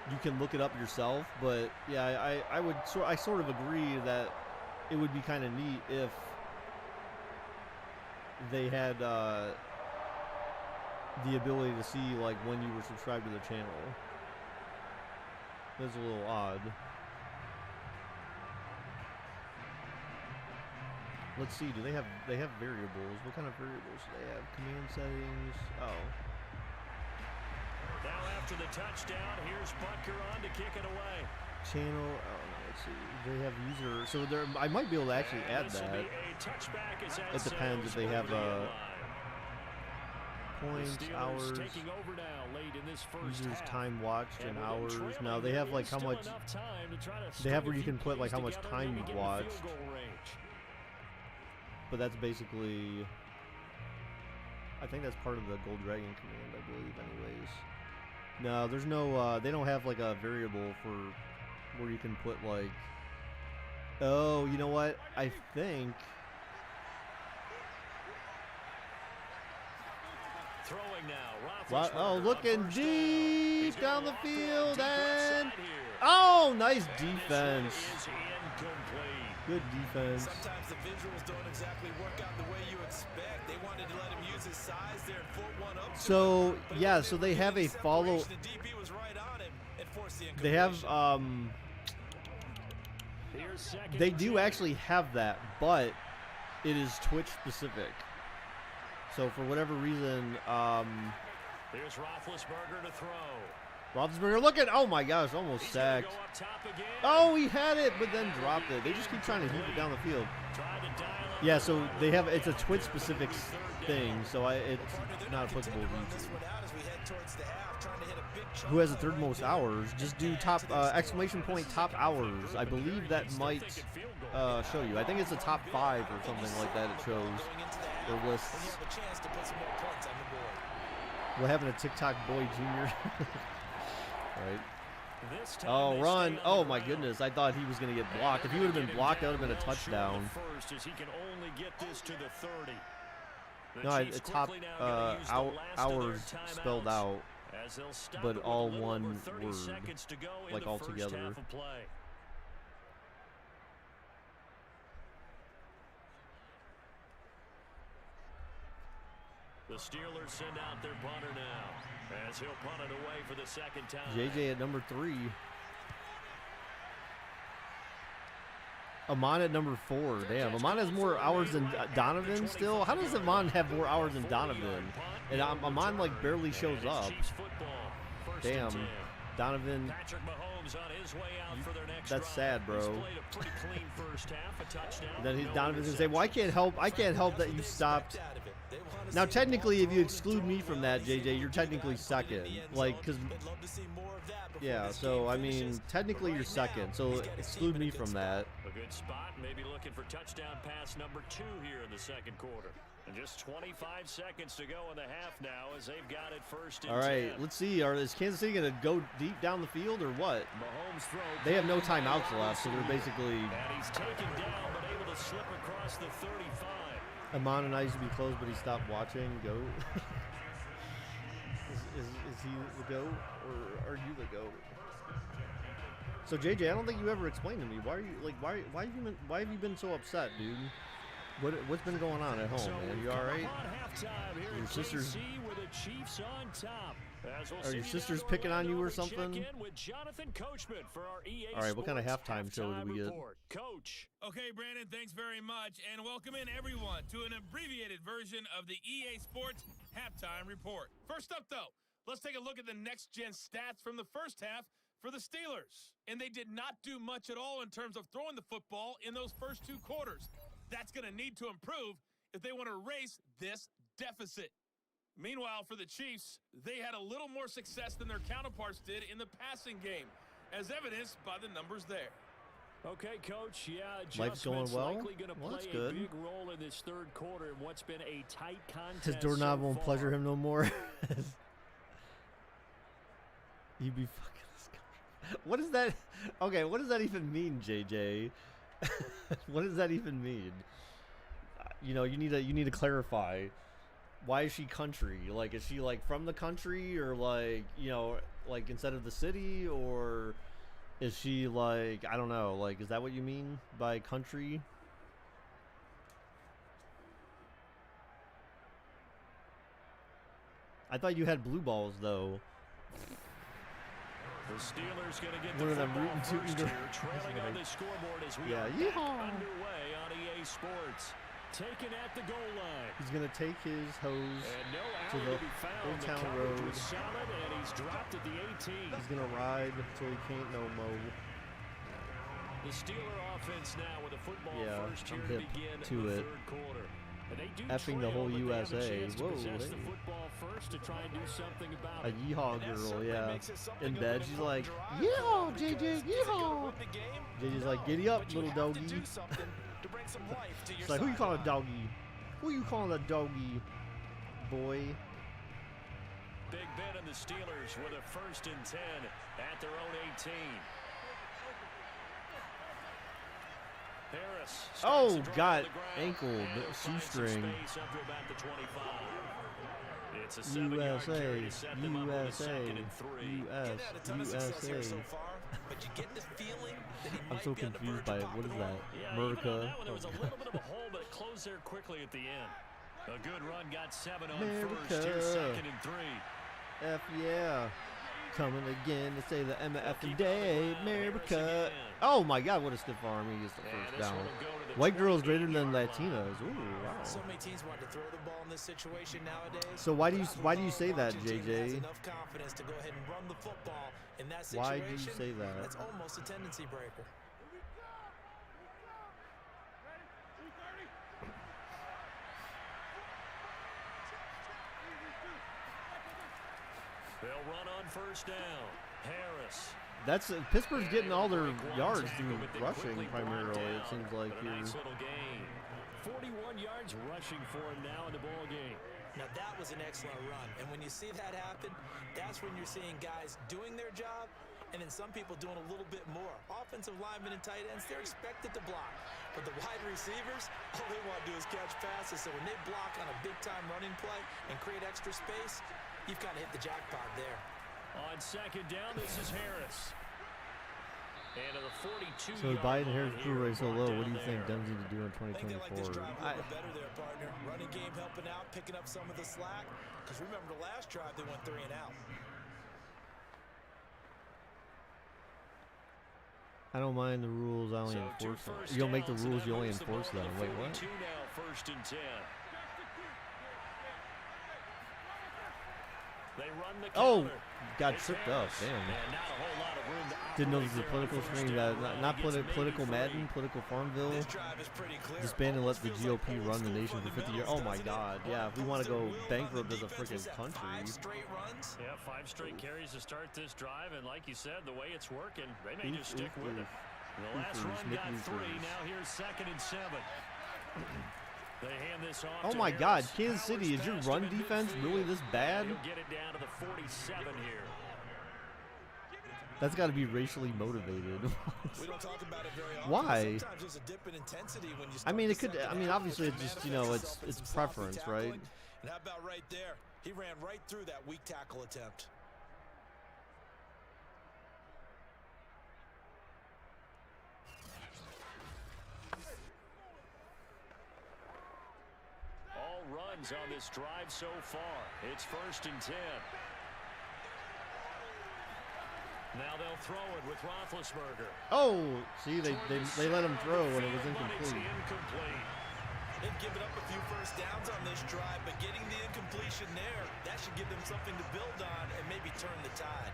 you can look it up yourself. But yeah, I sort of agree that it would be kind of neat if they had the ability to see like when you were subscribed to the channel. That's a little odd. Let's see, do they have variables? What kind of variables do they have? Command settings. Oh. Now after the touchdown, here's Butker on to kick it away. Channel, oh no, let's see. They have user, so there I might be able to actually add that. It depends if they have points, hours, users time watched, and hours. Now they have like how much, they have where you can put like how much time you've watched. But that's basically, I think that's part of the Gold Dragon command, I believe, anyways. No, there's no, they don't have like a variable for where you can put like, oh, you know what? I think. Throwing now. Wow, oh, looking deep down the field, and oh, nice defense. Good defense. Sometimes the visuals don't exactly work out the way you expect. They wanted to let him use his size there and foot one up. So yeah, so they have a follow. They have they do actually have that, but it is Twitch specific. So for whatever reason, there's Roethlisberger to throw. Roethlisberger looking, oh my gosh, almost sacked. Oh, he had it, but then dropped it. They just keep trying to heave it down the field. Yeah, so they have, it's a Twitch specific thing, so it's not applicable to YouTube. Who has the third most hours? Just do top, exclamation point top hours. I believe that might show you. I think it's a top 5 or something like that it shows. Or lists. What happened to TikTok Boy Jr.? Right. Oh, run. Oh, my goodness. I thought he was going to get blocked. If he would have been blocked, that would have been a touchdown. No, it's top hours spelled out, but all one word, like all together. The Steelers send out their punter now, as he'll punt it away for the second time. JJ at number 3. Amon at number 4. Damn, Amon has more hours than Donovan still. How does Amon have more hours than Donovan? And Amon like barely shows up. Damn, Donovan. That's sad, bro. Then Donovan's gonna say, "Well, I can't help that you stopped." Now, technically, if you exclude me from that, JJ, you're technically second. Like, cause yeah. So I mean, technically you're second. So exclude me from that. A good spot, maybe looking for touchdown pass number 2 here in the second quarter. And just 25 seconds to go in the half now as they've got it first and 10. All right, let's see. Is Kansas City going to go deep down the field or what? They have no timeouts left, so they're basically... And he's taken down, but able to slip across the 35. Amon and I used to be close, but he stopped watching. GOAT. is he the GOAT, or are you the GOAT? So, JJ, I don't think you ever explained to me. Why are you, like, why have you been so upset, dude? What's been going on at home, man? You all right? Your sisters? Are your sisters picking on you or something? All right, what kind of halftime show do we get? Coach. Okay, Brandon, thanks very much, and welcome in everyone to an abbreviated version of the EA Sports Halftime Report. First up, though, let's take a look at the next-gen stats from the first half for the Steelers. And they did not do much at all in terms of throwing the football in those first 2 quarters. That's going to need to improve if they want to erase this deficit. Meanwhile, for the Chiefs, they had a little more success than their counterparts did in the passing game, as evidenced by the numbers there. Okay, Coach. Yeah, life's going well. Well, that's good. Big role in this third quarter in what's been a tight contest. His doorknob won't pleasure him no more. You'd be fucking. What is that? Okay, what does that even mean, JJ? What does that even mean? You know, you need to clarify. Why is she country? Like, is she like from the country, or like, you know, like instead of the city, or is she like, I don't know, like, is that what you mean by country? I thought you had blue balls though. The Steelers going to get one the of them rooting first here, trailing on the scoreboard as we are underway on EA Sports. Taken at the goal line. He's going to take his hose to the Old Town Road. Solid, and he's dropped at the 18. He's going to ride until he can't no more. The Steeler offense now with a football first here I'm hip to begin to the it. third quarter. Effing the whole USA. Whoa, the football first to try and do something about a yeehaw girl, yeah. In bed, she's like, yeehaw, JJ, yeehaw. JJ's like, giddy up, little doggy. She's like, who you calling a doggy? Who you calling a doggy, boy? Big bet on the Steelers with a first and 10 at their own 18. Harris. Oh, got ankled shoestring. It's a 7-yard carry to set them up with a second and 3. I'm so confused by it. What is that? Yeah, America. That one, there was a little bit of a hole, but it closed there quickly at the end. A good run, got 7 on first. Here's second and 3. F yeah. Coming again to say the MF and day, America. Oh my God, what a stiff arm. He gets the first down. White girls greater than Latinos. Ooh, wow. So many teams want to throw the ball in this situation nowadays. So why do you say that, JJ? Enough confidence to go ahead and run the football in that situation. Why do you say that? That's almost a tendency breaker. They'll run on first down. Harris. That's Pittsburgh's getting all their yards through rushing primarily. It seems like here. Nice little gain. 41 yards rushing for him now in the ball game. Now that was an excellent run, and when you see that happen, that's when you're seeing guys doing their job, and then some people doing a little bit more. Offensive linemen and tight ends, they're expected to block, but the wide receivers, all they want to do is catch passes. So when they block on a big-time running play and create extra space, you've got to hit the jackpot there. On second down, this is Harris. And to the 42 So with Biden and Harris crew rate so low, what do you think Duns need to do in 2024? Better there, partner. Running game helping out, picking up some of the slack. Because remember the last drive, they went 3 and out. I don't mind the rules, I only enforce them. You don't make the rules, you only enforce them. Wait, what? Now, 1st and 10. They run the Oh, got tripped up. Damn. Didn't know this was a political screen. Not political Madden, political Farmville. Disband and let the GOP run the nation for 50 years. Oh my God. Yeah, if we want to go bankrupt as a freaking country. Yeah, 5 straight carries to start this drive, and like you said, the way it's working, they may just stick with it. The last run got 3. Now here's 2nd and 7. They hand this off. Oh my God, Kansas City, is your run defense really this bad? He'll get it down to the 47 here. That's got to be racially motivated. We don't talk about it very often. Why? Sometimes there's a dip in intensity when you I mean, it could. I mean, obviously, it's just it's preference, right? And how about right there? He ran right through that weak tackle attempt. All runs on this drive so far. It's 1st and 10. Now they'll throw it with Roethlisberger. Oh, see, they let him throw when it was incomplete. They've given up a few first downs on this drive, but getting the incompletion there, that should give them something to build on and maybe turn the tide.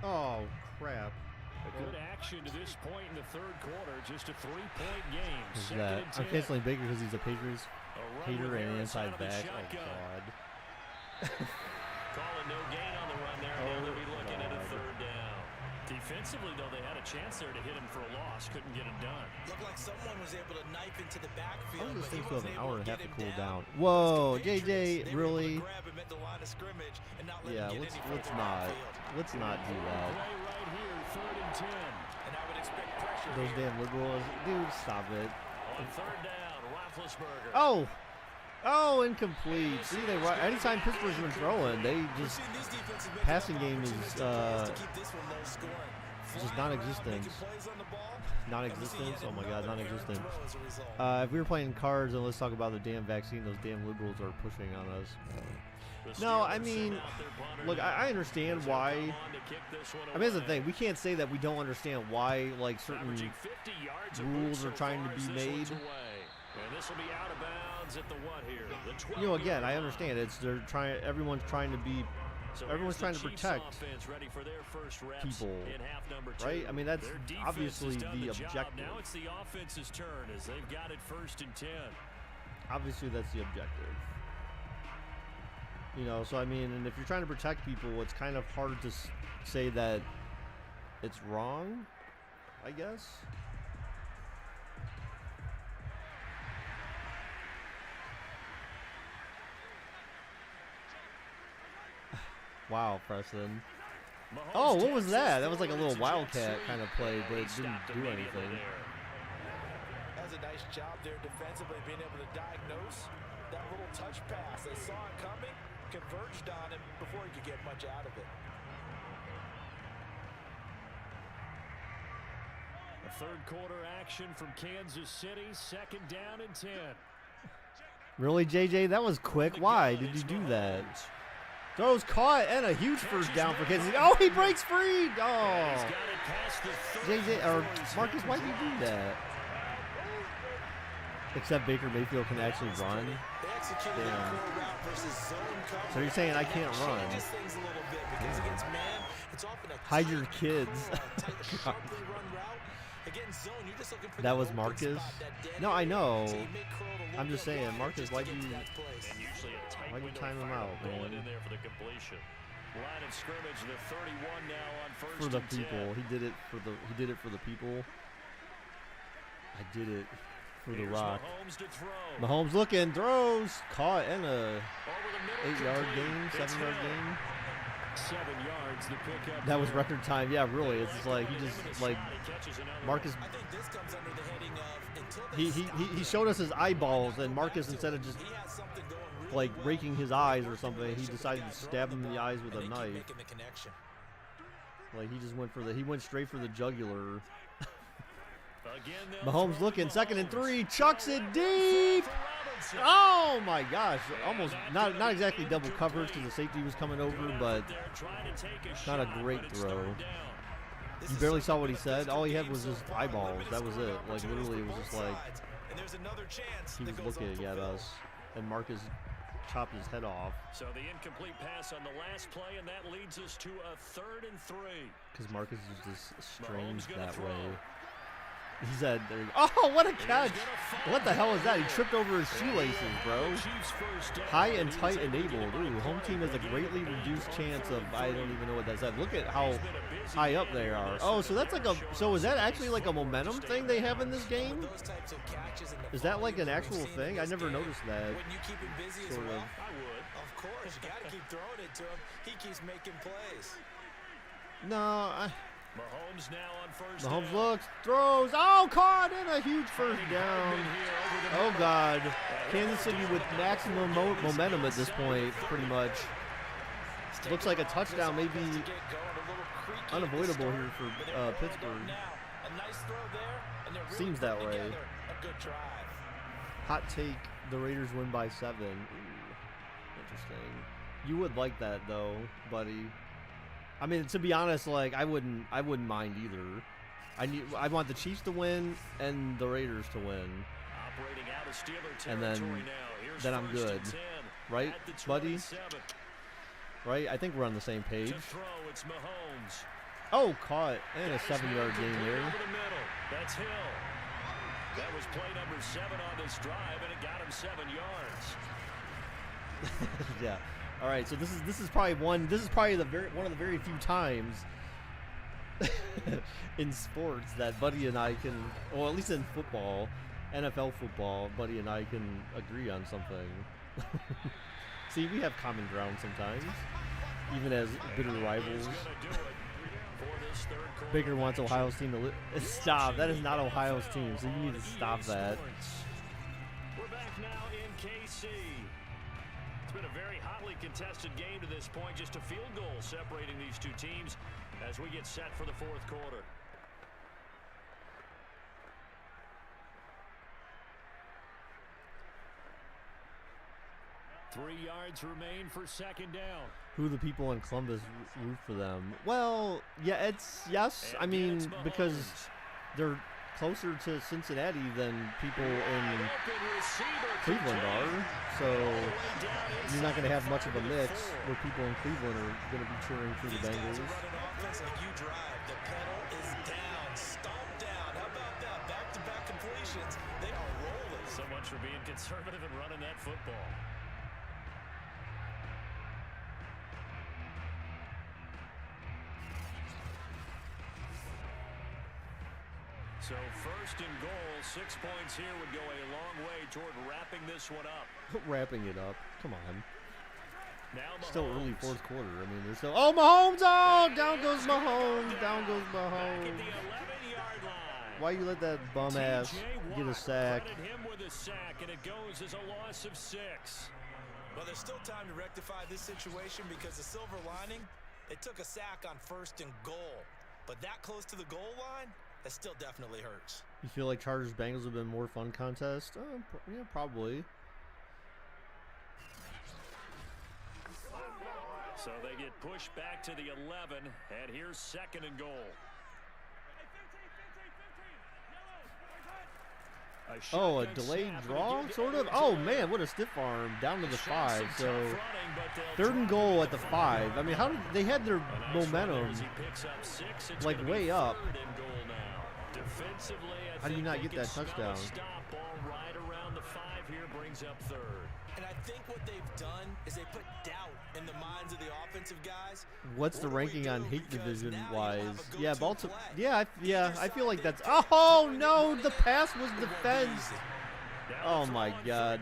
Oh, crap. Good action to this point in the 3rd quarter. Just a 3-point game. Who's that? I'm canceling Baker because he's a Patriots hater and inside back. Oh, God. Calling no gain on the run there. Now they'll be looking at a 3rd down. Defensively, though, they had a chance there to hit him for a loss. Couldn't get it done. Looked like someone was able to knife into the backfield. This thing still has an hour and a half to cool down. Whoa, JJ, really? Yeah, let's not do that. Right here, 3rd and 10. And I would expect pressure. Those damn liberals, dude, stop it. On 3rd down, Roethlisberger. Oh, incomplete. See, anytime Pittsburgh's been throwing, they just passing game is just non-existent. Non-existence. Oh my God, non-existent. If we were playing cards, and let's talk about the damn vaccine, those damn liberals are pushing on us. No, I mean, look, I understand why. I mean, that's the thing. We can't say that we don't understand why, like, certain rules are trying to be made. And this will be out of bounds at the what here? The you know, again, I understand. Everyone's trying to be. Everyone's trying to protect people, right? I mean, that's obviously the objective. Now it's the offense's turn as they've got it 1st and 10. Obviously, that's the objective. You know, so I mean, and if you're trying to protect people, it's kind of hard to say that it's wrong, I guess. Wow, Preston. Oh, what was that? That was like a little Wildcat kind of play, but it didn't do anything. That's a nice job there defensively, being able to diagnose that little touch pass. They saw it coming, converged on him before he could get much out of it. A 3rd quarter action from Kansas City, 2nd down and 10. Really, JJ? That was quick. Why did you do that? Throws caught and a huge first down for Kansas City. Oh, he breaks free. Oh. JJ or Marcus, why did you do that? Except Baker Mayfield can actually run. Damn. So you're saying I can't run? Hide your kids. That was Marcus? No, I know. I'm just saying, Marcus, why'd you time him out, man? In there for the completion. Line of scrimmage, the 31 now on 1st for the and people. 10. He did it for the people. I did it for the Here's rock. Mahomes to throw. Mahomes looking, throws, caught, and a Over the middle, 8-yard complete. gain, It's 7-yard Hill. gain. 7 yards, the pickup. That was there. record time. Yeah, really. It's just like he just like Marcus. I think this comes under the heading of until they He showed us his eyeballs, and Marcus, instead of just he has something going really like well. raking his eyes or something, he decided to stab him in the eyes with a And they keep knife. making the connection. Like he just went straight for the jugular. Again, they'll Mahomes throw looking, to 2nd and Mahomes. 3, chucks it deep. Oh my gosh! Almost not exactly double coverage because the safety was coming over, but not a great throw. You barely saw what he said. All he had was just eyeballs. That was it. Like literally, it was just like And there's another chance he was that goes looking off at the us, and Marcus chopped his head off So the incomplete pass on the last play, and that leads us to a 3rd and 3. because Marcus is just strange Mahomes gonna that throw. way. He said, there you go. "Oh, what a catch! What the hell is that? He tripped over his shoelaces, bro." Chiefs first down, High and he's tight able to enabled. break Ooh, home play team has a with greatly the reduced chance of, I don't even know what that said. Look at how It's been a busy high up game they in are. this Oh, so that's like a, showing so is that some actually like a momentum thing they have in this game? those types of catches and the Is that like an volume that we've actual seen in thing? I this never game, noticed that. Wouldn't you keep him busy as Sort well? of. I would. Of course, you got to keep throwing it to him. He keeps making plays. No, Mahomes now on first Mahomes down. looks, throws, oh, caught, and a huge first down. Here over the Oh, middle. God. Kansas City with maximum momentum at this point, pretty much. Looks like a touchdown, maybe Get going, a little creaky at the unavoidable start, here for but they're rolling it up Pittsburgh. now. A nice throw there, and they're really Seems that putting way. together a good drive. Hot take, the Raiders win by 7. Ooh, interesting. You would like that, though, buddy. I mean, to be honest, like I wouldn't mind either. I want the Chiefs to win and the Raiders to win, Operating out of Steeler and then territory now. Here's then I'm first good, and 10 right, at the buddy? 27. Right? I think we're on the same page. To throw, it's Mahomes. Oh, caught, and a That is 7-yard complete gain there. Over the middle. That's Hill. That was play number 7 on this drive, and it got him 7 yards. Yeah. All right. So this is probably one of the very few times in sports that Buddy and I can, or at least in football, NFL football, Buddy and I can agree on something. See, we have common ground sometimes, even as bitter rivals. He's gonna do it for this third quarter. Baker wants Ohio's team to stop. That is not Ohio's team, so you need to stop that. We're back now in KC. It's been a very hotly contested game to this point. Just a field goal separating these two teams as we get set for the fourth quarter. Three yards remain for second down. Who the people in Columbus root for them? Well, yeah, it's yes. I And mean, it's because Mahomes. they're closer to Cincinnati than people in Open receiver Cleveland are. So all the way down you're not going to have much of a inside mix the 4. where people in Cleveland are going to be cheering for the These guys Bengals. are running offense like you drive. The pedal is down, stomped down. How about that? Back-to-back completions. They are rolling. So much for being conservative and running that football. So first and goal, 6 points here would go a long way toward wrapping this one up. Wrapping it up. Come on. Now Still early Mahomes. fourth quarter. I mean, there's still. Oh, Mahomes! Oh, down goes Mahomes. Down goes Back at Mahomes. the 11-yard line. Why you let that bum ass TJ get a Watt sack? credited him with a sack, and it goes as a loss of 6. Well, there's still time to rectify this situation because the silver lining, they took a sack on first and goal. But that close to the goal line, that still definitely hurts. You feel like Chargers Bengals have been more fun contest? Yeah, probably. So they get pushed back to the 11, and here's second and goal. Oh, a shotgun delayed snap, and draw, again, sort of? it's Oh, a- man, what a stiff arm. Down to the shows 5. some So, tough running, but they'll third and drop goal it at the to 5. I mean, how did they had their A nice run there momentum as he picks up 6. It's like gonna be way up. third and goal now. Defensively, I How do you think not they get can that smell a touchdown? Stop ball right around the 5 here, brings up 3rd. And I think what they've done is they put doubt in the minds of the offensive guys. What's the What do we ranking on do? hate Because division now you don't have a wise? go-to Yeah, Baltimore. play. Yeah, I feel like that's. Oh no, the pass was defense. Oh my God.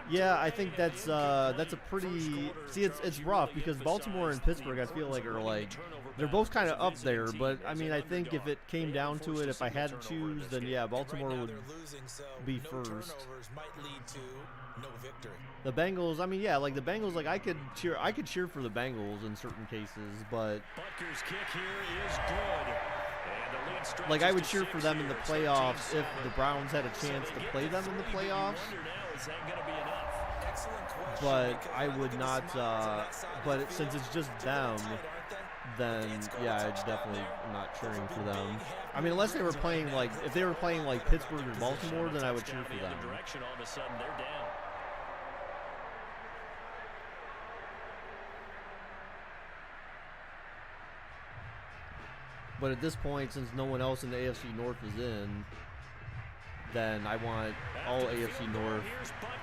Yeah, I think that's a pretty. See, it's rough because Baltimore and Pittsburgh, I feel like, are like, they're both kind of up there. But I mean, I think if it came down to it, if I had to choose, then yeah, Baltimore would be first. The Bengals, I mean, yeah, like the Bengals, like I could cheer for the Bengals in certain cases, but Butker's kick here is good. And the lead stretches like I would to cheer for 6 them in the here. playoffs 13-7. if the Browns had a chance to play them in the playoffs. Is that going to be enough? But I would not. But since it's just them, then yeah, I definitely am not cheering for them. I mean, unless they were playing like if they were playing like Pittsburgh or Baltimore, then I would cheer for them. All of a sudden, they're down. But at this point, since no one else in the AFC North is in, then I want all AFC North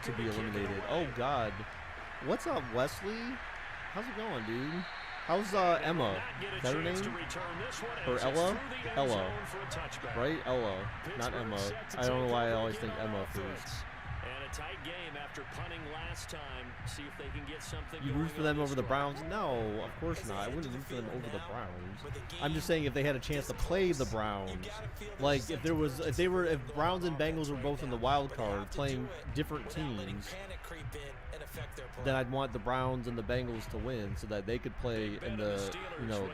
to be eliminated. Oh God, what's up, Wesley? How's it going, dude? How's Emma? Is that her name? Or Ella? Ella, right? Ella, not Emma. I don't know why I always think Emma first. And a tight game after punting last time. See if they can get something. You root for them over the Browns? No, of course not. I wouldn't root for them over the Browns. I'm just saying if they had a chance to play the Browns, like if Browns and Bengals were both in the wild card playing different teams, then I'd want the Browns and the Bengals to win so that they could play in the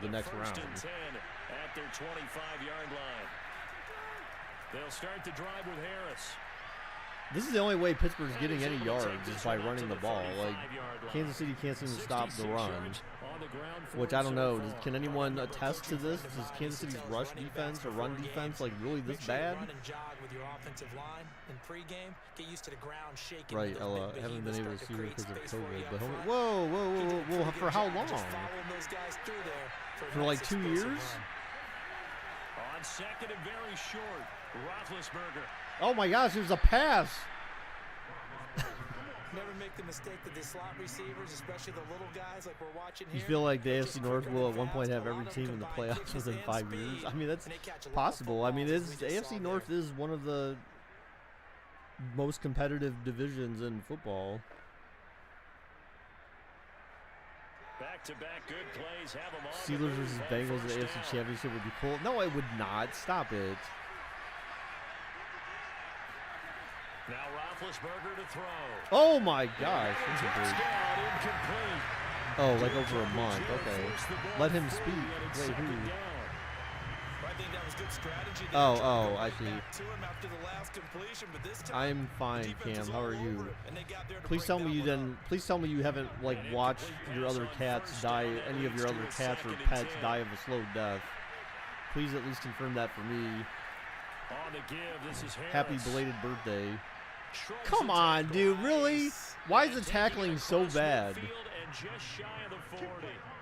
the next round. At their 25-yard line. They'll start the drive with Harris. This is the only way Pittsburgh's getting any yards is by running the ball. Like Kansas City can't seem to stop the run, which I don't know. Can anyone attest to this? Is Kansas City's rush defense or run defense like really this bad? Right, Ella. I haven't been able to see her because of COVID. But whoa! For how long? For like 2 years? On second and very short, Roethlisberger. Oh my gosh, it was a pass. Never make the mistake that the slot receivers, especially the little guys like we're watching here. You feel like the AFC North will at one point have every team in the playoffs within 5 years? I mean, that's possible. I mean, the AFC North is one of the most competitive divisions in football. Back-to-back good plays have them on. Steelers versus Bengals in the AFC Championship would be cool. No, it would not. Stop it. Now Roethlisberger to throw. Oh my gosh. Touchdown, incomplete. Oh, like over a month. Okay. Let him speak. Wait, who? I think that was good strategy. Oh, I see. I'm fine, Cam. How are you? Please tell me you haven't like watched your other cats die. Any of your other cats or pets die of a slow death. Please at least confirm that for me. On the give, this is Harris. Happy belated birthday. Come on, dude. Really? Why is the tackling so bad?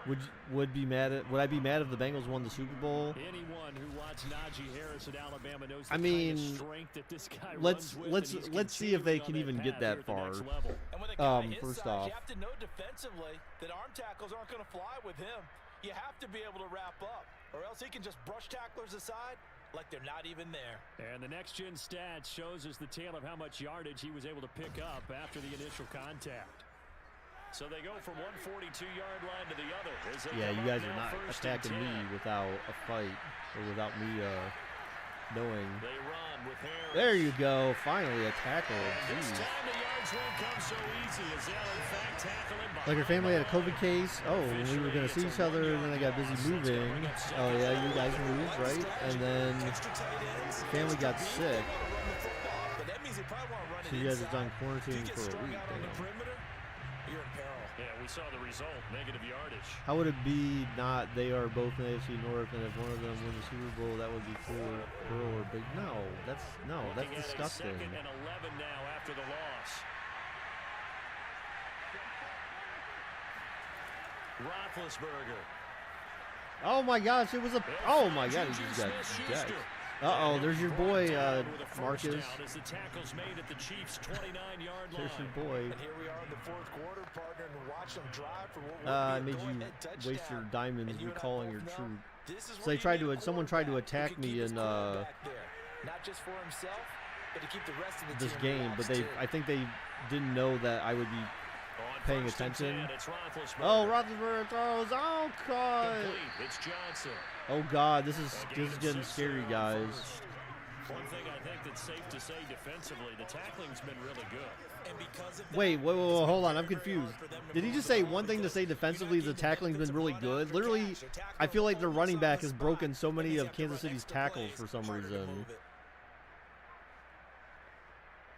Would I be mad if the Bengals won the Super Bowl? Anyone who watched Najee Harris at Alabama knows the I mean, kind of strength that this guy let's runs with, and let's see if they can even get that far. First off, you have to know defensively that arm tackles aren't going to fly with him. You have to be able to wrap up, or else he can just brush tacklers aside like they're not even there. And the next-gen stats shows us the tale of how much yardage he was able to pick up after the initial contact. So they go from 142-yard line to the other. Yeah, you guys are not attacking me without a fight or without me knowing. They run with Harris. There you go. Finally a tackle. This Jeez. time the yards won't come so easy as they'll in fact tackle him. Like her family had a COVID case. Oh, and we were going to see each other, and then they got busy moving. Oh, yeah, you guys moved, right? And then family got sick. So you guys are done quarantining for a week. You're in peril. Yeah, we saw the result, negative yardage. How would it be not they are both in the AFC North, and if one of them wins the Super Bowl, that would be cool, Pearl or big? No, that's disgusting. Second and 11 now after the loss. Roethlisberger. Oh my gosh, it was a. Oh my God, he just got jacked. Uh-oh, there's your boy, Marcus. As the tackle's made at the Chiefs' 29-yard line. There's your boy. And here we are in the fourth quarter, partner, and watch them drive for what will I be a made you go-ahead touchdown. waste your diamonds And you and I recalling both your know troop. this is So where they tried you need to, a someone tried to quarterback who attack can me keep his in quarterback there. Not just for himself, but to keep the rest of the this team game, but relaxed, too. I think they didn't know that I would be On paying first and attention. 10, it's Roethlisberger. Oh, Roethlisberger throws. Oh, God. Complete. It's Johnson. Oh, God. This is getting scary, guys. One thing I think that's safe to say defensively, the tackling's been really good. And because of that, Wait, hold on. I'm confused. Did he just say one thing to say defensively? The tackling's been really good. Literally, I feel like their running back has broken so many of Kansas City's tackles for some reason.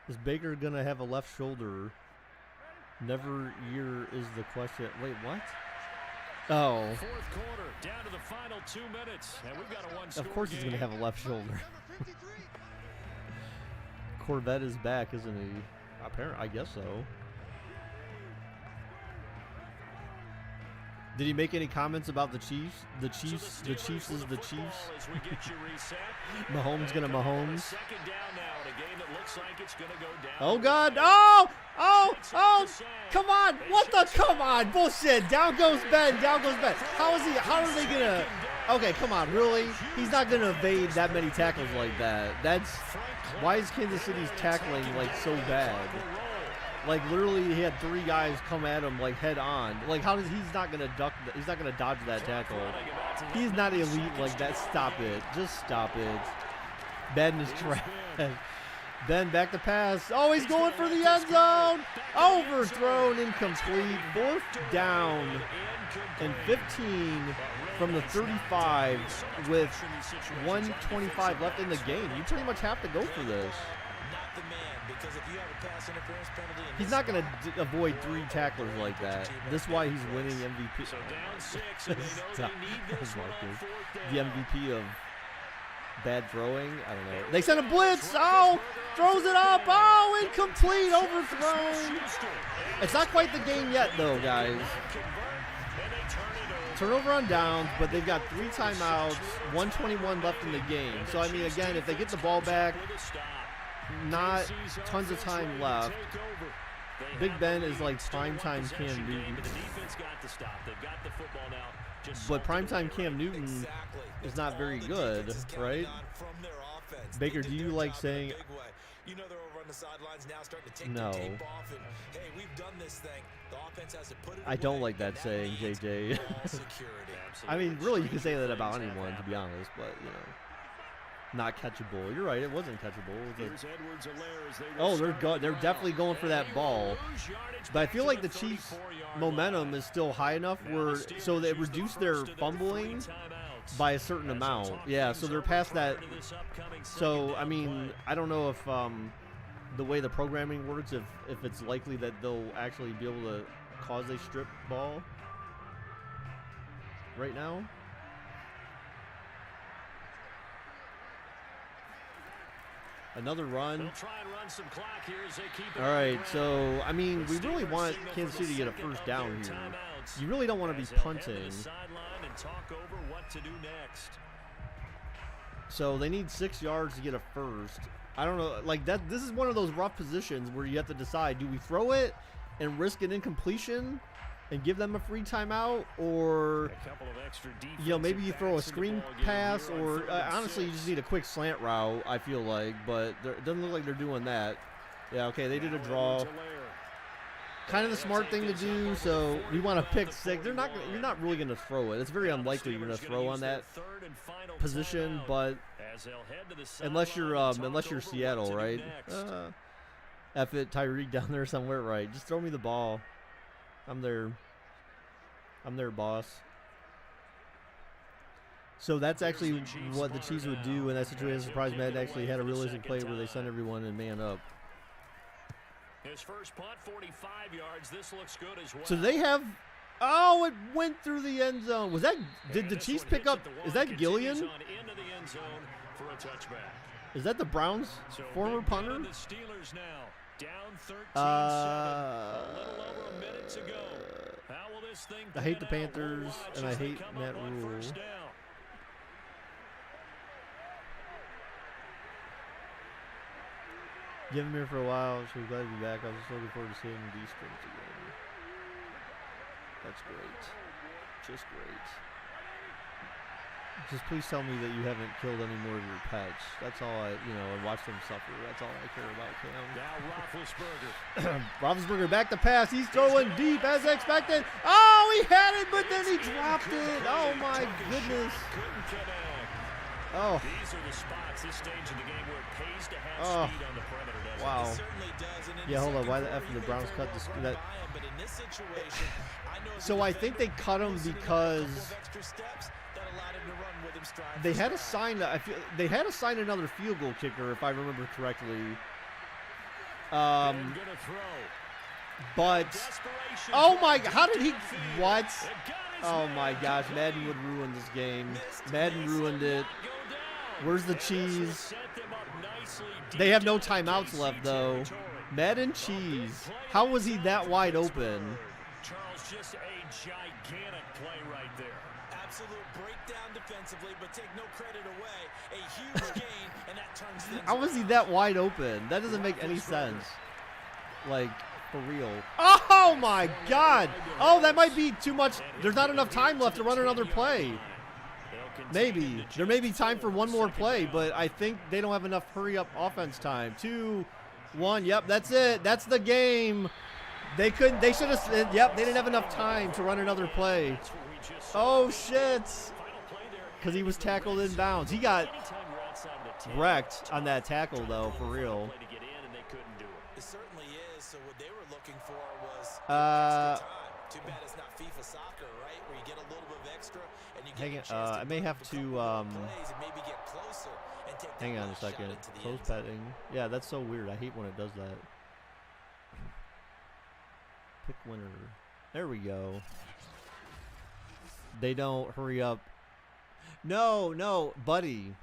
Is Baker gonna have a left shoulder? Never year is the question. Wait, what? Oh. Fourth quarter, down to the final 2 minutes, and we've got a one-score Of course he's gonna have a left shoulder. Corvette is back, isn't he? Apparently, I guess so. Did he make any comments about the Chiefs? The Chiefs is the Chiefs. Mahomes gonna Mahomes. Second down now in a game that looks like it's gonna go down. Oh God! Oh! Come on! What the? Come on! Bullshit! Down goes Ben. Down goes Ben. How is he? How are they gonna? Okay, come on. Really? He's not gonna evade that many tackles like that. That's why is Kansas City's tackling like so bad? Like literally, he had 3 guys come at him like head on. Like how does he's not gonna duck? He's not gonna dodge that tackle. He's not elite like that. Stop it. Just stop it. Ben is trash. Ben back to pass. Oh, he's going for the end zone. Overthrown, incomplete. 4th down and 15 from the 35 with 1:25 left in the game. You pretty much have to go for this. Not the man, because if you have a pass interference penalty, He's not going to avoid 3 tacklers like that. That's why he's winning MVP. So down 6, and they know they need this one on 4th The down. MVP of bad throwing. I don't know. They sent a blitz. Oh, throws it up. Oh, incomplete. Overthrown. It's not quite the game yet, though, guys. Turnover on downs, but they've got 3 timeouts, 1:21 left in the game. So, I mean, again, if they get the ball back, not tons of time left. Big Ben is like primetime Cam Newton. But primetime Cam Newton is not very good, right? Baker, do you like saying... You know they're over on the sidelines now starting to take No. the tape off and, hey, we've done this thing. The offense has to put it I don't away, like that and saying, means JJ. ball security. I mean, really, you can say that about anyone, to be honest, but, you know, not catchable. You're right, it wasn't catchable. It was they're definitely going for that ball. But I feel like the Chiefs' momentum is still high enough where, so they reduced their fumbling by a certain amount. Yeah, so they're past that. So, I mean, I don't know if the way the programming works, if it's likely that they'll actually be able to cause a strip ball right now. Another run. All right, so, I mean, we really want Kansas City to get a first down here. You really don't want to be punting. So they need 6 yards to get a first. I don't know, like that. This is one of those rough positions where you have to decide: do we throw it and risk an incompletion and give them a free timeout, or you know, maybe you throw a screen pass, or honestly, you just need a quick slant route. I feel like, but it doesn't look like they're doing that. Yeah, okay, they did a draw. Kind of the smart thing to do. So we want to pick 6. You're not really going to throw it. It's very unlikely you're going to throw on that position, but unless you're Seattle, right? F it, Tyreek down there somewhere, right? Just throw me the ball. I'm there, boss. So that's actually what the Chiefs would do in that situation. Surprised Madden actually had a realistic play where they sent everyone in man up. His first punt, 45 yards. This looks good as well. So they have. Oh, it went through the end zone. Was that? Did the Chiefs pick up? Is that Gillian? Is that the Browns' former punter? The Steelers now down 13-7. A little over a minute to go. How will this thing I hate the pan out? Panthers and I hate Matt Rule. Give him here for a while. So we're glad to be back. I was just looking forward to seeing these scrims again. That's great. Just great. Just please tell me that you haven't killed any more of your pets. That's all and watch them suffer. That's all I care about, Cam. Now Roethlisberger. Roethlisberger back to pass. He's throwing deep as expected. Oh, he had it, but then he dropped it. Oh, my goodness. Couldn't connect. Oh. These are the spots this stage of the game where it pays to have speed on the perimeter, doesn't it? Wow. It certainly does. And in Yeah, the hold on. Why the second F did the quarter, Browns cut this? but in this situation, I know So I think they cut him because they had to sign. They had to sign another field goal kicker, if I remember correctly. But oh my! How did he? What? Oh my gosh! Madden would ruin this game. Madden ruined it. Where's the cheese? They have no timeouts left though. Madden cheese. How was he that wide open? Charles, just a gigantic play right there. Absolute breakdown defensively, but take no credit away. A huge gain, and that turns things How was he around. that wide open? That doesn't make any sense. Like, for real. Oh my God! Oh, that might be too much. There's not enough time left to run another play. Maybe. There may be time for one more play, but I think they don't have enough hurry-up offense time. 2, 1. Yep, that's it. That's the game. They couldn't. They should have. Yep, they didn't have enough time to run another play. Oh shit! Because he was tackled in bounds. He got wrecked on that tackle, though, for real. It certainly is. So what they were looking for was Uh, extra time. Too bad it's not FIFA soccer, right? Where you get a little bit of extra and you get Hang a on, chance to I may make have a to, couple of plays and maybe get closer and take that hang on a last shot second. into the Close end zone. petting. Yeah, that's so weird. I hate when it does that. Pick winner. There we go. They don't hurry up. No, buddy.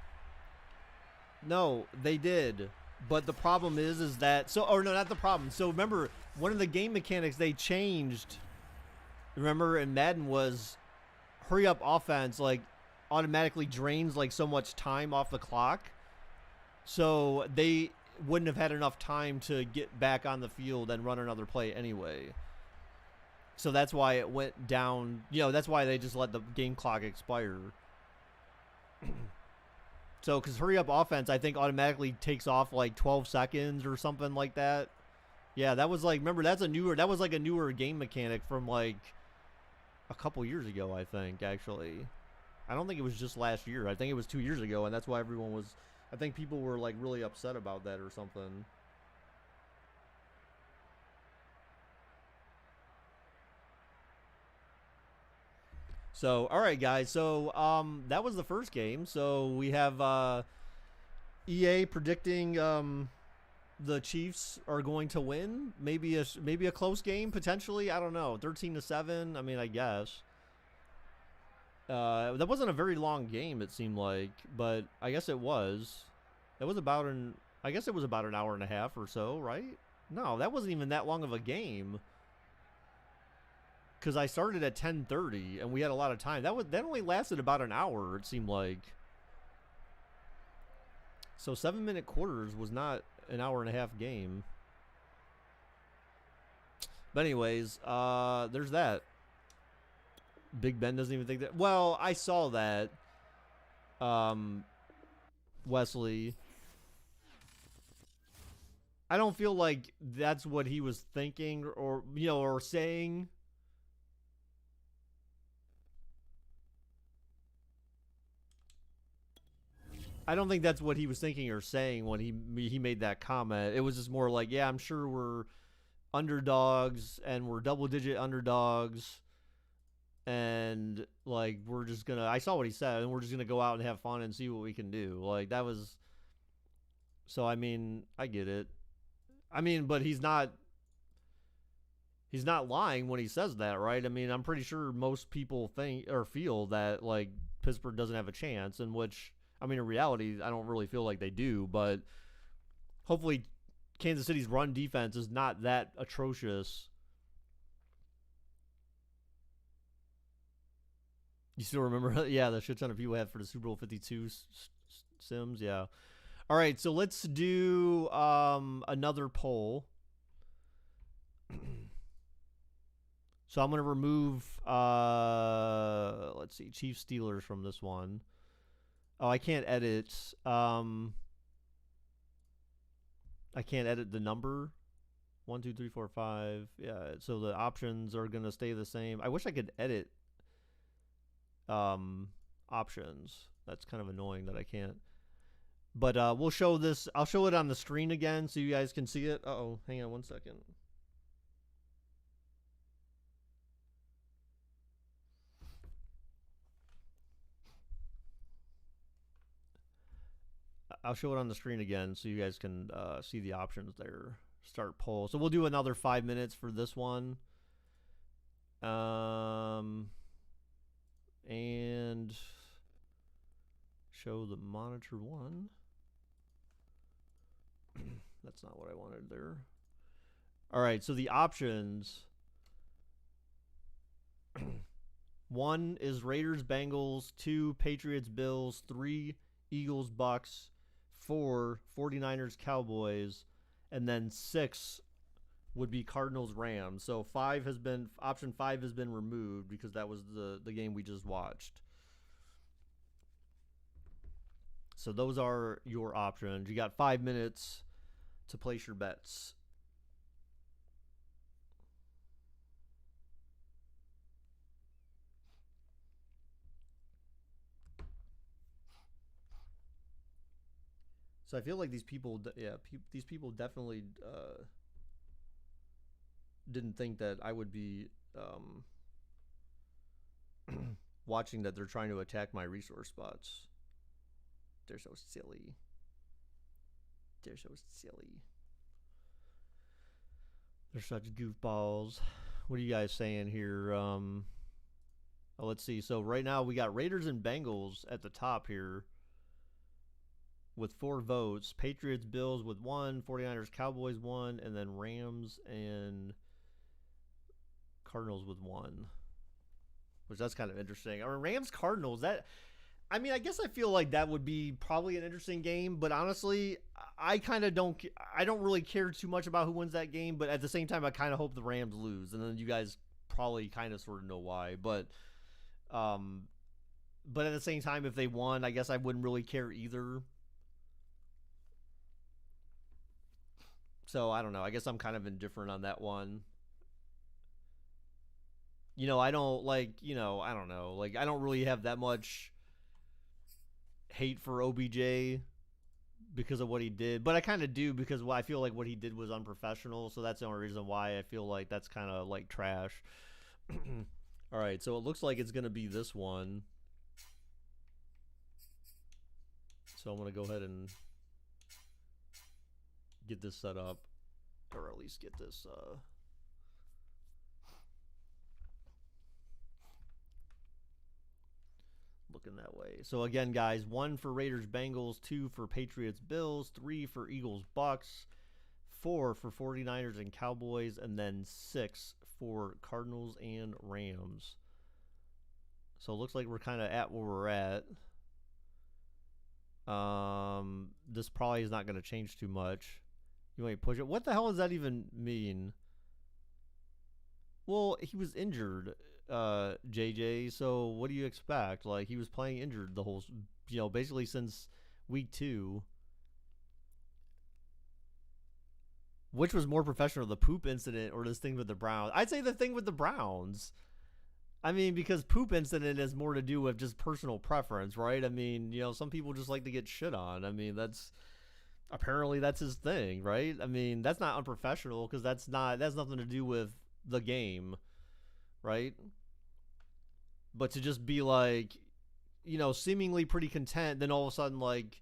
No, they did. But the problem is that not the problem. So remember, one of the game mechanics they changed, remember in Madden, was hurry up offense like automatically drains like so much time off the clock. So they wouldn't have had enough time to get back on the field and run another play anyway. So that's why it went down. That's why they just let the game clock expire. So, because hurry up offense, I think automatically takes off like 12 seconds or something like that. Yeah, that was like, remember, that was like a newer game mechanic from like a couple years ago, I think, actually. I don't think it was just last year. I think it was 2 years ago, and that's why I think people were like really upset about that or something. So, all right, guys. So, that was the first game. So we have EA predicting the Chiefs are going to win. Maybe a close game potentially. I don't know. 13-7. I mean, I guess. That wasn't a very long game. It seemed like, but I guess it was. It was about I guess it was about an hour and a half or so, right? No, that wasn't even that long of a game. Because I started at 10:30 and we had a lot of time. That only lasted about an hour, it seemed like. So 7-minute quarters was not an hour and a half game. But anyways, there's that. Big Ben doesn't even think that. Well, I saw that. Wesley. I don't feel like that's what he was thinking or saying. I don't think that's what he was thinking or saying when he made that comment. It was just more like, yeah, I'm sure we're underdogs and we're double-digit underdogs, and like we're just gonna. I saw what he said, and we're just gonna go out and have fun and see what we can do. Like that was. So I mean, I get it. I mean, but he's not lying when he says that, right? I mean, I'm pretty sure most people think or feel that like Pittsburgh doesn't have a chance, in which. I mean, in reality, I don't really feel like they do, but hopefully Kansas City's run defense is not that atrocious. You still remember? Yeah, the shit ton of people had for the Super Bowl 52 Sims, yeah. All All right, so let's do another poll. So I'm going to remove, let's see, Chiefs Steelers from this one. Oh, I can't edit. I can't edit the number. 1, 2, 3, 4, 5. Yeah, so the options are going to stay the same. I wish I could edit options. That's kind of annoying that I can't. But we'll show this. I'll show it on the screen again so you guys can see it. Uh-oh, hang on one second. I'll show it on the screen again so you guys can see the options there. Start poll. So we'll do another 5 minutes for this one. And show the monitor one. That's not what I wanted there. All right, so the options. 1 is Raiders, Bengals. 2, Patriots, Bills. 3, Eagles, Bucks. 4, 49ers, Cowboys. And then 6 would be Cardinals, Rams. So option 5 has been removed because that was the game we just watched. So those are your options. You got 5 minutes to place your bets. So I feel like these people, these people definitely didn't think that I would be watching that they're trying to attack my resource spots. They're so silly. They're so silly. They're such goofballs. What are you guys saying here? Let's see. So right now we got Raiders and Bengals at the top here with 4 votes. Patriots, Bills with 1. 49ers, Cowboys 1. And then Rams and Cardinals with 1. Which that's kind of interesting. Or Rams, Cardinals, I guess I feel like that would be probably an interesting game, but honestly, I don't really care too much about who wins that game, but at the same time, I kind of hope the Rams lose, and then you guys probably kind of sort of know why, but at the same time, if they won, I guess I wouldn't really care either. So, I don't know. I guess I'm kind of indifferent on that one. I don't I don't know. Like, I don't really have that much hate for OBJ because of what he did, but I kind of do because I feel like what he did was unprofessional, so that's the only reason why I feel like that's kind of like trash. All right, so it looks like it's going to be this one. So I'm going to go ahead and get this set up, or at least get this looking that way. So again, guys, 1 for Raiders, Bengals, 2 for Patriots, Bills, 3 for Eagles, Bucks, 4 for 49ers and Cowboys, and then 6 for Cardinals and Rams. So it looks like we're kind of at where we're at. This probably is not going to change too much. You want to push it? What the hell does that even mean? Well, he was injured, JJ, so what do you expect? Like, he was playing injured the whole, basically since week 2. Which was more professional, the poop incident or this thing with the Browns? I'd say the thing with the Browns. I mean, because poop incident has more to do with just personal preference, right? I mean, some people just like to get shit on. I mean, apparently that's his thing, right? I mean, that's not unprofessional because that's nothing to do with the game, right? But to just be like, seemingly pretty content, then all of a sudden, like,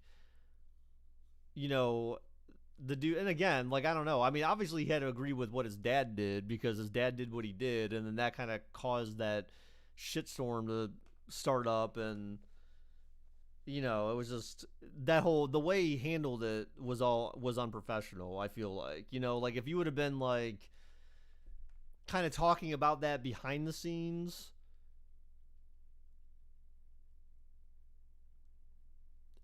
the dude, and again, like, I don't know. I mean, obviously he had to agree with what his dad did because his dad did what he did, and then that kind of caused that shitstorm to start up, and it was just the way he handled it was unprofessional. I feel like, like if you would have been like kind of talking about that behind the scenes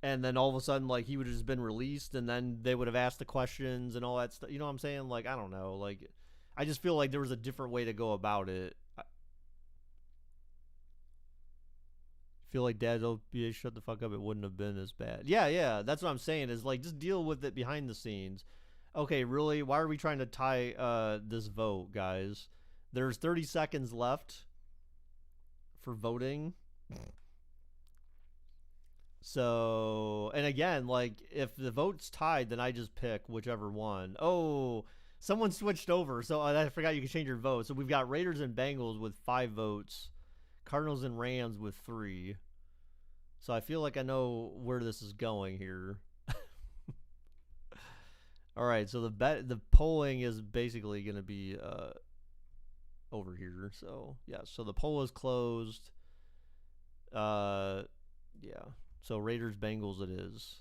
and then all of a sudden, like, he would have just been released, and then they would have asked the questions and all that stuff. You know what I'm saying? Like, I don't know. Like, I just feel like there was a different way to go about it. I feel like Dad's OBA shut the fuck up. It wouldn't have been as bad. Yeah. That's what I'm saying. Is like, just deal with it behind the scenes. Okay, really? Why are we trying to tie this vote, guys? There's 30 seconds left for voting. So, and again, like, if the vote's tied, then I just pick whichever one. Oh, someone switched over. So I forgot you can change your vote. So we've got Raiders and Bengals with 5 votes. Cardinals and Rams with 3. So I feel like I know where this is going here. All right, so the polling is basically going to be over here. So, yeah, so the poll is closed. Yeah. So Raiders Bengals it is.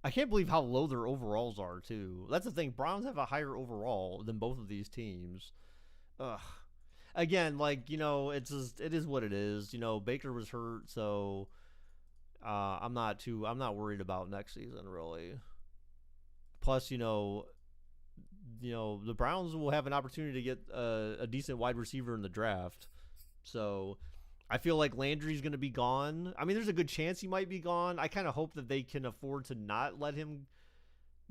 I can't believe how low their overalls are too. That's the thing. Browns have a higher overall than both of these teams. Ugh. Again, like, you know, it is what it is. You know, Baker was hurt, so I'm not worried about next season really. Plus, you know, the Browns will have an opportunity to get a decent wide receiver in the draft. So I feel like Landry's going to be gone. I mean, there's a good chance he might be gone. I kind of hope that they can afford to not let him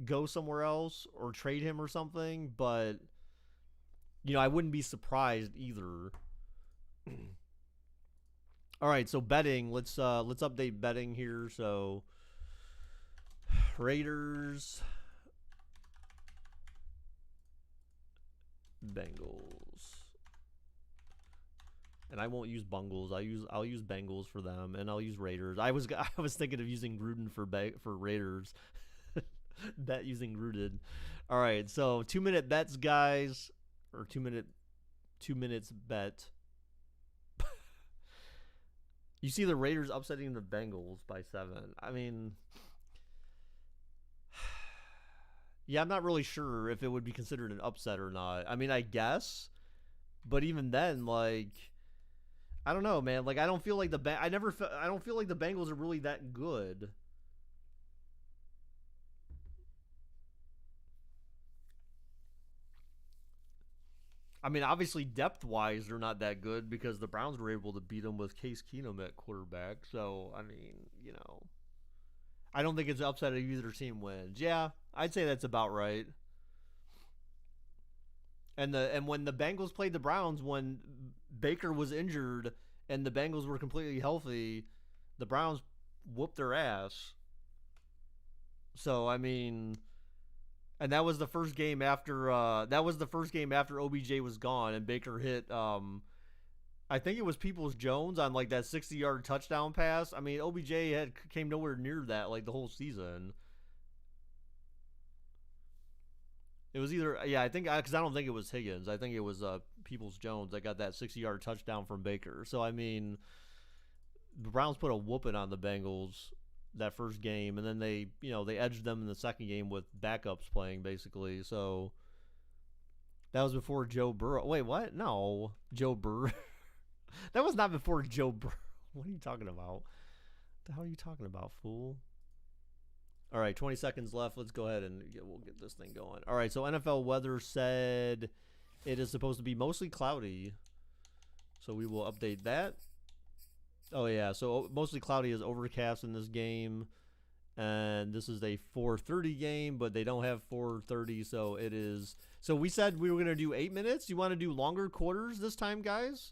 go somewhere else or trade him or something. But, you know, I wouldn't be surprised either. All right, so betting. Let's update betting here. So Raiders, Bengals. And I won't use Bungles. I'll use Bengals for them, and I'll use Raiders. I was thinking of using Gruden for Raiders. Bet using Gruden. All right, so 2-minute bets, guys, or 2 minutes bet. You see the Raiders upsetting the Bengals by 7. I mean, yeah, I'm not really sure if it would be considered an upset or not. I mean, I guess, but even then, like, I don't know, man. Like, I don't feel like I don't feel like the Bengals are really that good. I mean, obviously, depth-wise, they're not that good because the Browns were able to beat them with Case Keenum at quarterback. So, I mean, you know, I don't think it's upset if either team wins. Yeah, I'd say that's about right. And when the Bengals played the Browns, when Baker was injured and the Bengals were completely healthy, the Browns whooped their ass. So, I mean, and that was the first game after OBJ was gone and Baker hit I think it was Peoples-Jones on like that 60-yard touchdown pass. I mean, OBJ came nowhere near that like the whole season. It was either, yeah, I think, because I don't think it was Higgins. I think it was Peoples-Jones that got that 60-yard touchdown from Baker. So, I mean, the Browns put a whooping on the Bengals that first game, and then they edged them in the second game with backups playing, basically. So, that was before Joe Burrow. Wait, what? No, Joe Burrow. That was not before Joe Burrow. What are you talking about? The hell are you talking about, fool? All right, 20 seconds left. Let's go ahead and we'll get this thing going. All right, so NFL weather said it is supposed to be mostly cloudy. So we will update that. Oh, yeah, so mostly cloudy is overcast in this game. And this is a 4:30 game, but they don't have 4:30, so it is. So we said we were going to do 8 minutes. You want to do longer quarters this time, guys?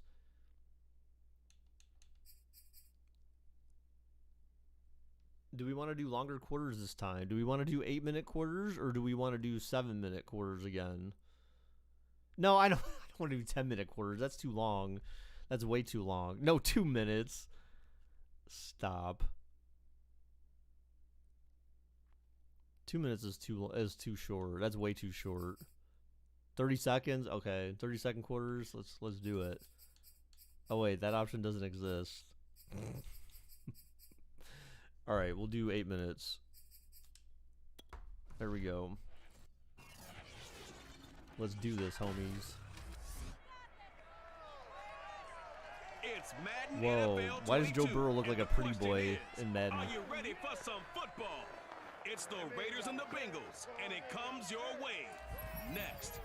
Do we want to do longer quarters this time? Do we want to do 8-minute quarters, or do we want to do 7-minute quarters again? No, I don't want to do 10-minute quarters. That's too long. That's way too long. No, 2 minutes. Stop. 2 minutes is too short. That's way too short. 30 seconds? Okay, 30-second quarters. Let's do it. Oh wait, that option doesn't exist. All right, we'll do 8 minutes. There we go. Let's do this, homies. It's Madden Whoa, NFL 22, why does Joe Burrow look like and a the pretty question boy is, in Madden? Are you ready for some football? It's the Raiders and the Bengals, and it comes your way next.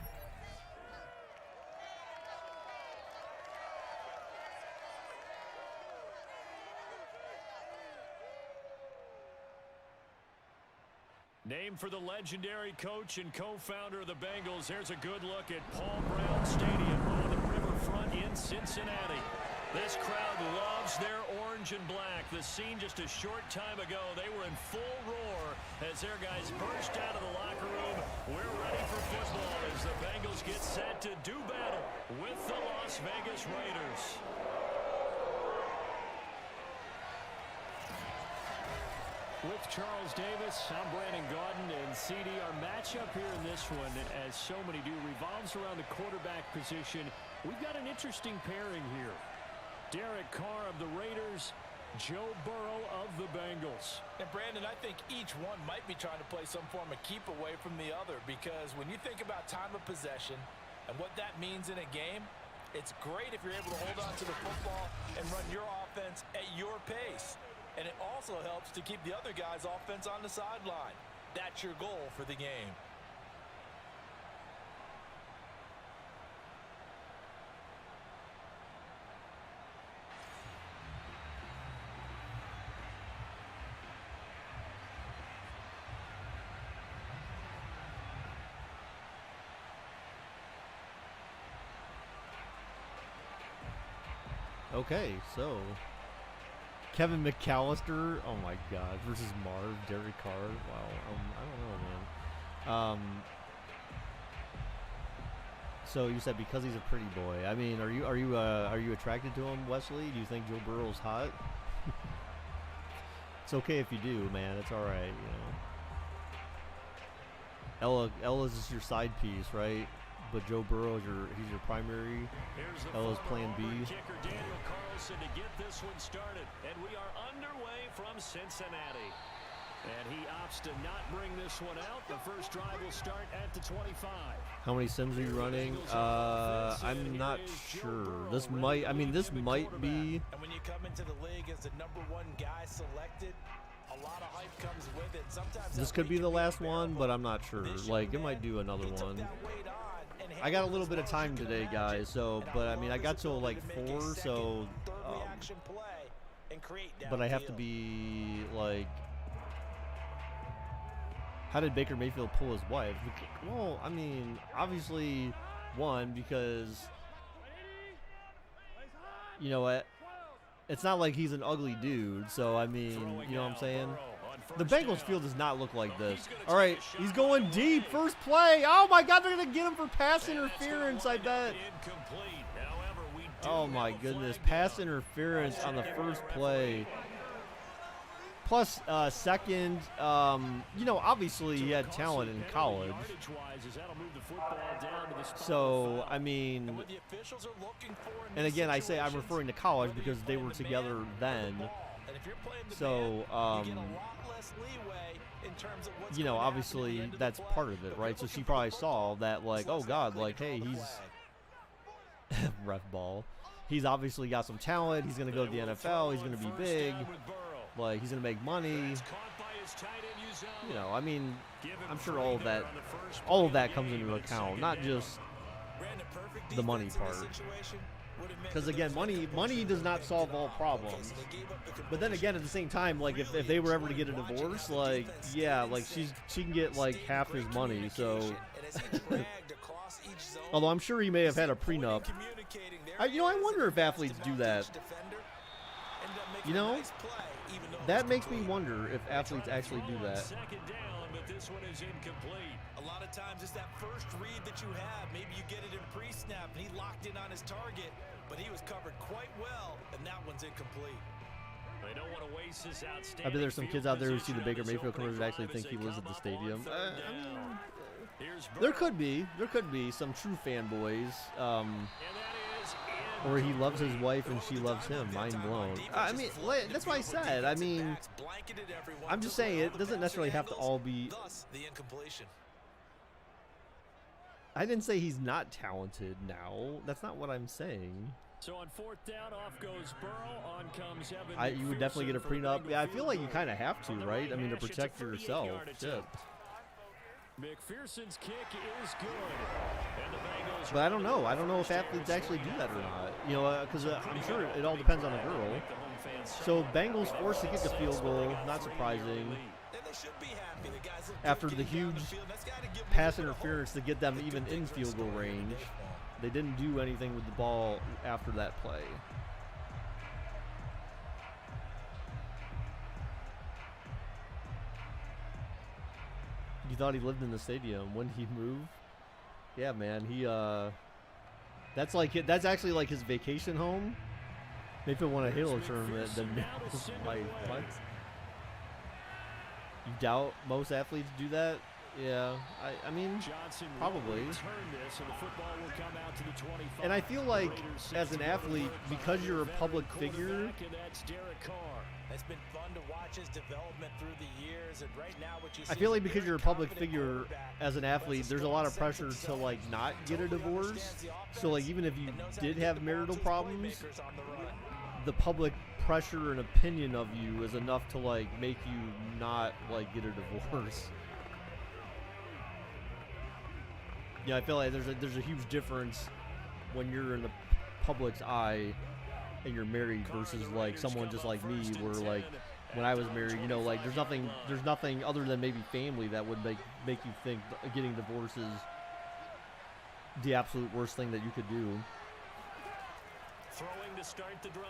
Named for the legendary coach and co-founder of the Bengals, here's a good look at Paul Brown Stadium on the riverfront in Cincinnati. This crowd loves their orange and black. The scene just a short time ago, they were in full roar as their guys burst out of the locker room. We're ready for football as the Bengals get set to do battle with the Las Vegas Raiders. With Charles Davis, I'm Brandon Gaudin, and CD, our matchup here in this one, as so many do, revolves around the quarterback position. We've got an interesting pairing here. Derek Carr of the Raiders, Joe Burrow of the Bengals. And Brandon, I think each one might be trying to play some form of keep away from the other, because when you think about time of possession and what that means in a game, it's great if you're able to hold on to the football and run your offense at your pace. And it also helps to keep the other guy's offense on the sideline. That's your goal for the game. Okay, so Kevin McAllister, oh my God, versus Marv, Derek Carr. Wow, I don't know, man. So you said because he's a pretty boy. I mean, are you attracted to him, Wesley? Do you think Joe Burrow's hot? It's okay if you do, man. It's all right, you know. Ella's just your side piece, right? But Joe Burrow is he's your primary. Ella's plan B. Kicker Daniel Carlson to get this one started, and we are underway from Cincinnati. And he opts to not bring this one out. The first drive will start at the 25. How many sims are you running? I'm not sure. This might be. And when you come into the league as the #1 guy selected, a lot of hype comes with it. Sometimes This could be the last one, but I'm not sure. Like, it might do another one. I got a little bit of time today, guys, so, but I mean, I got till like 4, so, but I have to be, like, how did Baker Mayfield pull his wife? Well, I mean, obviously, one, because, you know what, it's not like he's an ugly dude, so, I mean, you know what I'm saying? The Bengals field does not look like this. All right, he's going deep. First play. Oh, my God, they're going to get him for pass interference, I bet. Oh, my goodness. Pass interference on the first play. Plus, second, you know, obviously he had talent in college. So, I mean, and again, I say I'm referring to college because they were together then. So, you know, obviously that's part of it, right? So she probably saw that, like, oh God, like, hey, he's ref ball. He's obviously got some talent. He's gonna go to the NFL. He's gonna be big. Like, he's gonna make money. You know, I mean, I'm sure all of that comes into account, not just the money part. Because again, money does not solve all problems. But then again, at the same time, like if they were ever to get a divorce, like yeah, like she can get like half his money. So, although I'm sure he may have had a prenup. You know, I wonder if athletes do that. You know, that makes me wonder if athletes actually do that. A lot of times it's that first read that you have. Maybe you get it in pre-snap and he locked in on his target, but he was covered quite well, and that one's incomplete. They don't want to waste this outstanding. I bet there's some kids out there who see the Baker Mayfield commercial that actually think he lives at the stadium. There could be some true fanboys. Or he loves his wife and she loves him. Mind blown. I mean, that's what I said. I mean, I'm just saying it doesn't necessarily have to all be. I didn't say he's not talented now. That's not what I'm saying. So on 4th down, off goes Burrow, on comes Evan You would definitely get a McPherson for the prenup. Yeah, I Bengal feel like you field kind of have to, goal. right? I mean, to Hash, it's a protect yourself. 38-yard Shit. attempt. McPherson's kick is good. And the Bengals But I don't know. I don't know if athletes actually do that or not. You know, because I'm sure it all depends on the girl. So Bengals forced to get the field goal. Not surprising. After the huge pass interference to get them even in field goal range, they didn't do anything with the ball after that play. You thought he lived in the stadium. When he moved? Yeah, man. That's actually like his vacation home. Maybe won a Halo tournament, then like what? You doubt most athletes do that? Yeah, I mean, probably. And I feel like as an athlete, because you're a public figure, it's been fun to watch his development through the years, and right now what you see, I feel like because you're a public figure as an athlete, there's a lot of pressure to like not get a divorce. So like even if you did have marital problems, the public pressure and opinion of you is enough to like make you not like get a divorce. Yeah, I feel like there's a huge difference when you're in the public's eye and you're married versus like someone just like me, where like when I was married, you know, like there's nothing other than maybe family that would make you think getting divorced is the absolute worst thing that you could do. Throwing to start the drive.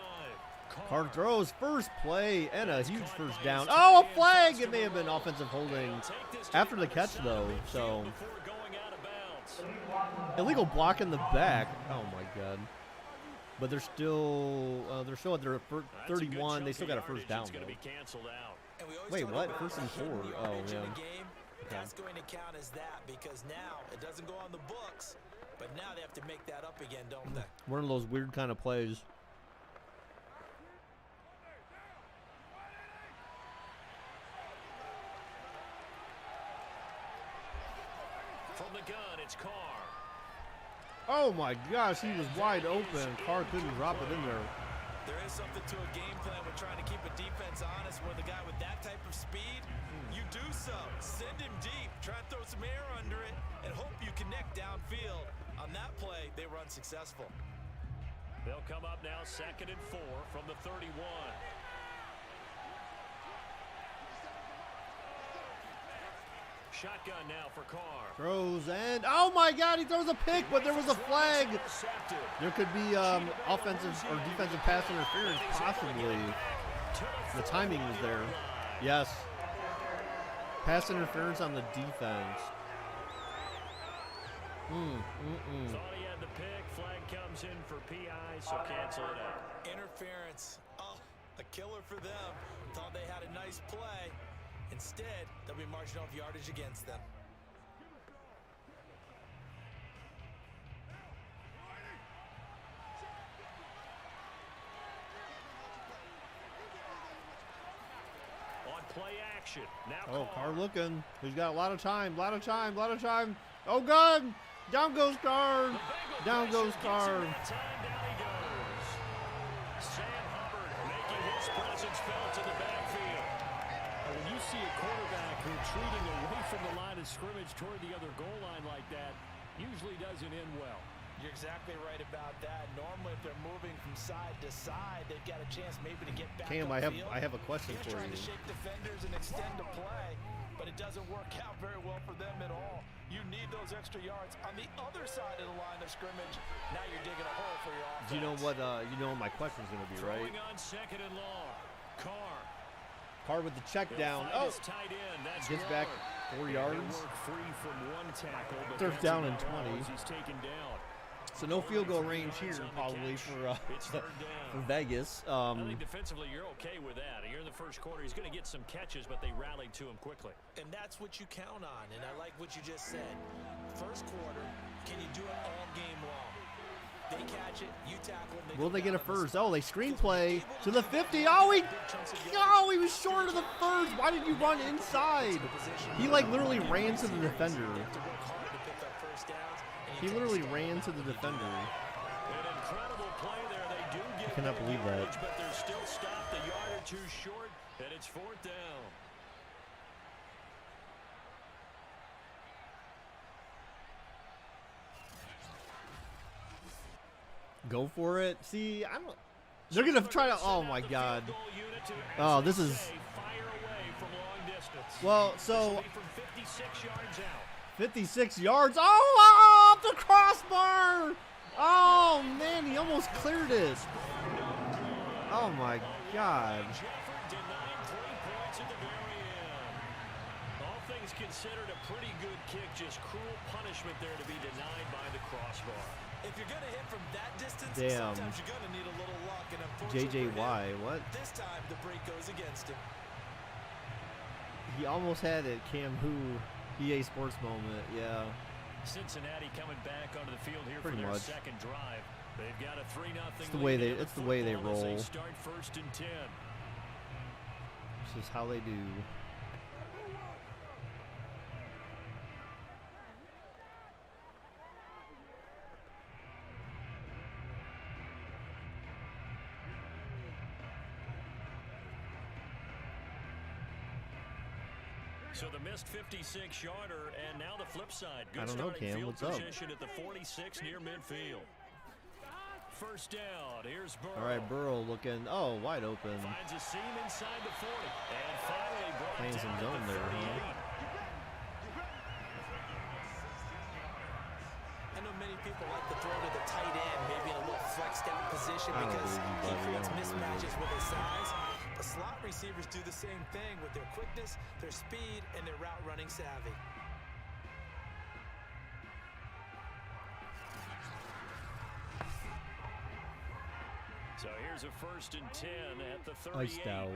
Carr throws, first play, and a huge first down. Oh, a flag! It may have been offensive holding after the catch, though. So illegal block in the back. Oh my God! But they're still at their 31. They still got a first down. Wait, what? First and 4. Oh yeah. That's going to count as that because now it doesn't go on the books, but now they have to make that up again, don't they? One of those weird kind of plays. From the gun, it's Carr. Oh my gosh, he was wide open. Carr couldn't drop it in there. There is something to a game plan with trying to keep a defense honest with a guy with that type of speed. You do so. Send him deep. Try and throw some air under it and hope you connect downfield. On that play, they were unsuccessful. They'll come up now 2nd and 4 from the 31. Shotgun now for Carr. Throws and oh my God, he throws a pick, but there was a flag. There could be offensive or defensive pass interference, possibly. The timing was there. Yes. Pass interference on the defense. Thought he had the pick. Flag comes in for PI, so cancel it out. Interference. Oh, a killer for them. Thought they had a nice play. Instead, they'll be marching off yardage against them. On play action. Now Oh, Carr looking. He's got a lot of time. Oh God! Down goes Carr. Down goes Carr. Sam Hubbard making his presence felt in the backfield. When you see a quarterback retreating away from the line of scrimmage toward the other goal line like that, usually doesn't end well. You're exactly right about that. Normally, if they're moving from side to side, they've got a chance maybe to get back Cam, I have a question for trying you. to shake defenders and extend the play, but it doesn't work out very well for them at all. You need those extra yards on the other side of the line of scrimmage. Now you're digging a hole for your offense. Do you know what my question's going to be, right? Throwing on 2nd and long. Carr with the check down. Oh, Tight end. That's gets back 4 yards. Free from one tackle, but 3rd down and 20. he's taken down. So no field goal range here probably for Vegas. I think defensively you're okay with that. You're in the first quarter. He's going to get some catches, but they rallied to him quickly. And that's what you count on, and I like what you just said. First quarter, can you do it all game long? They catch it, you tackle them. Will they get a first? Oh, they screenplay to the 50. Oh, he was short of the first. Why did you run inside? He like literally ran to the defender. He literally ran to the defender. An incredible play there cannot believe that. But they're still stopped a yard or two short, and it's 4th down. Go for it. See, I'm. They're gonna try to. Oh my God. Oh, this is. Well, so 56 yards. Oh, off the crossbar. Oh man, he almost cleared it. Oh my God. All things considered, a pretty good kick. Just cruel punishment there to be denied by the crossbar. If you're going to hit from that distance, damn. sometimes you're going to need a little luck. And unfortunately, JJY, what? This time, the break goes against him. He almost had it, Cam Who, EA Sports moment, yeah. Cincinnati coming back onto the field here Pretty for their much. second drive. They've got a 3-0 It's the way they. It's the way they roll. They start 1st and 10. This is how they do. So the missed 56-yarder, and now the flip side. Good I don't know, starting Cam. field What's up? position at the 46 near midfield. 1st down. Here's Burrow. All right, Burrow looking. Oh, wide open. Finds a seam inside the 40. And finally brought Playing some down zone at the there, 38. huh? I know many people like to throw to the tight end, maybe in a little flexed out position I don't because believe you, he buddy. creates I don't believe mismatches it. with his size. But slot receivers do the same thing with their quickness, their speed, and their route running savvy. So here's a 1st and 10 at the 38. Iced out.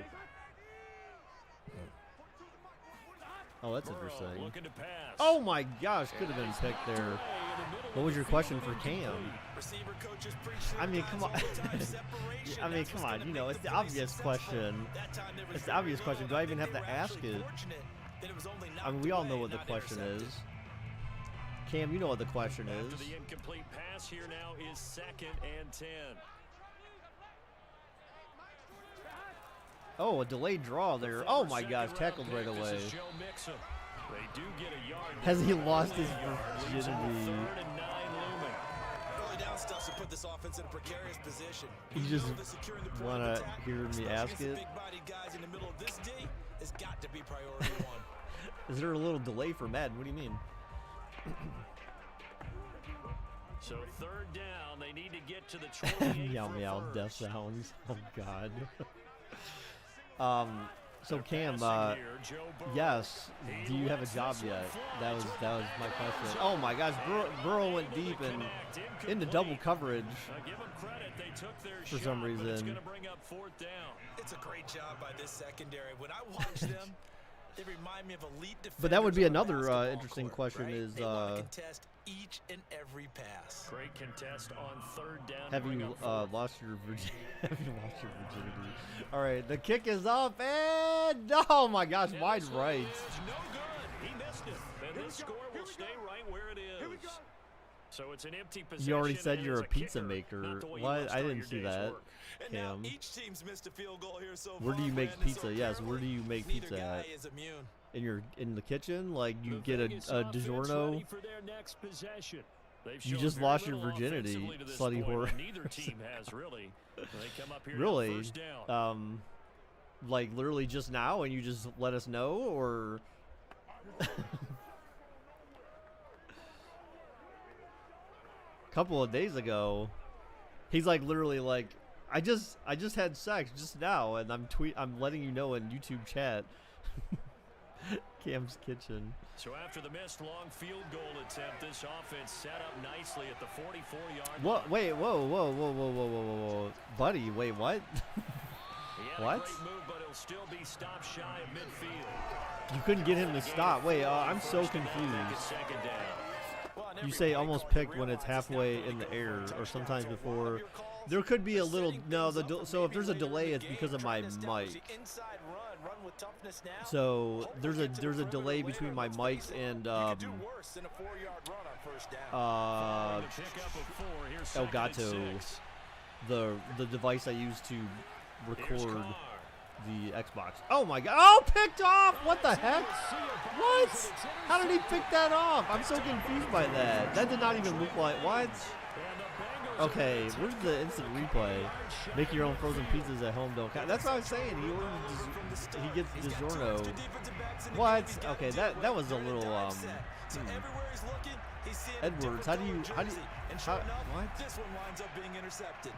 Oh, that's Burrow interesting. looking to pass. Oh my gosh, could have been picked there. What was your question for Cam? Receiver coaches preach short I mean, come on. time separation. I mean, That's come what's on. gonna You know, make it's the them really obvious successful. question. That time there was It's the obvious very question. Do little. I even have think to they were ask actually it? fortunate that it was only I mean, we knocked all know away, what the not question intercepted. is. Cam, you know what the question is. After the incomplete pass, here now is 2nd and 10. Oh, a delayed draw there. Oh my gosh, tackled right away. This is Joe Mixon. They do get a yard. Has he lost his Leaves them virginity? 3rd and 9 looming. Early down stuff to put this offense in a precarious position. You We just know that securing the point want of to attack, hear me especially ask against the it? big-bodied guys in the middle of this D has got to be priority one. Is there a little delay for Madden? What do you mean? So 3rd down, they need to get to the 28 Meow for meow, first. death sounds. Oh god. So Cam, Passing here, Joe Burrow. yes. Do you have a job yet? That was my question. Oh my gosh, Burrow went deep and into double coverage. Give them credit, they took their For shot, some but it's reason. going to bring up 4th down. It's a great job by this secondary. When I watch them, they remind me of elite defenders. But that would be on a another basketball interesting court, question right? is, They want to contest each and every pass. Great contest on 3rd down. have bring you up 4th. lost your virginity? Have you lost your virginity? All right, the kick is up and oh my gosh, And wide this one right. is no good. He missed it. And this score will stay right where it is. So it's an empty possession. You already said and you're it's a pizza kicker, maker. not the way you What? wanna I start didn't your see day's that. work. And now Cam. each team's missed a field goal here so Where do far, you make Brandon, pizza? so Yes, where do apparently you make neither pizza guy at? is immune. In the kitchen? Like you The get Vegas a offense DiGiorno? ready for their next possession. They've You shown just very lost your little virginity, offensively to this slutty point, whore. and neither team has really. They come up here Really? now, 1st down. Like literally just now, and you just let us know, or? Couple of days ago, he's like literally like, I just had sex just now, and I'm letting you know in YouTube chat. Cam's kitchen. So after the missed long field goal attempt, this offense set up nicely at the 44-yard What? line. Wait, whoa, buddy. Wait, what? He had What? a great move, but he'll still be stopped shy of midfield. You couldn't get him to stop. Wait, I'm so First and they'll make it confused. 2nd down. Well, on You every say play almost call, you picked when it's realize not halfway really in the going for a air, or touchdown. sometimes So one before. of your calls, There could be a they're little setting no. things up So for if there's a maybe later delay, in it's the because game, of my trying to establish mic. the inside run with toughness now. So Hope there's we a get to the there's a perimeter delay later, between my let's mic face it. and You could do worse than a 4-yard run on 1st down. Following the pickup of 4, here's 2nd and Elgato. 6. the device I use to record the Xbox. Oh my god! Oh, picked off! What the heck? What? How did he pick that off? I'm so confused by that. That did not even look like what? Okay, where's the instant replay? Make your own frozen pizzas at home, don't count. That's what I was saying. He gets DiGiorno. What? Okay, that was a little Edwards, how what? This one winds up being intercepted.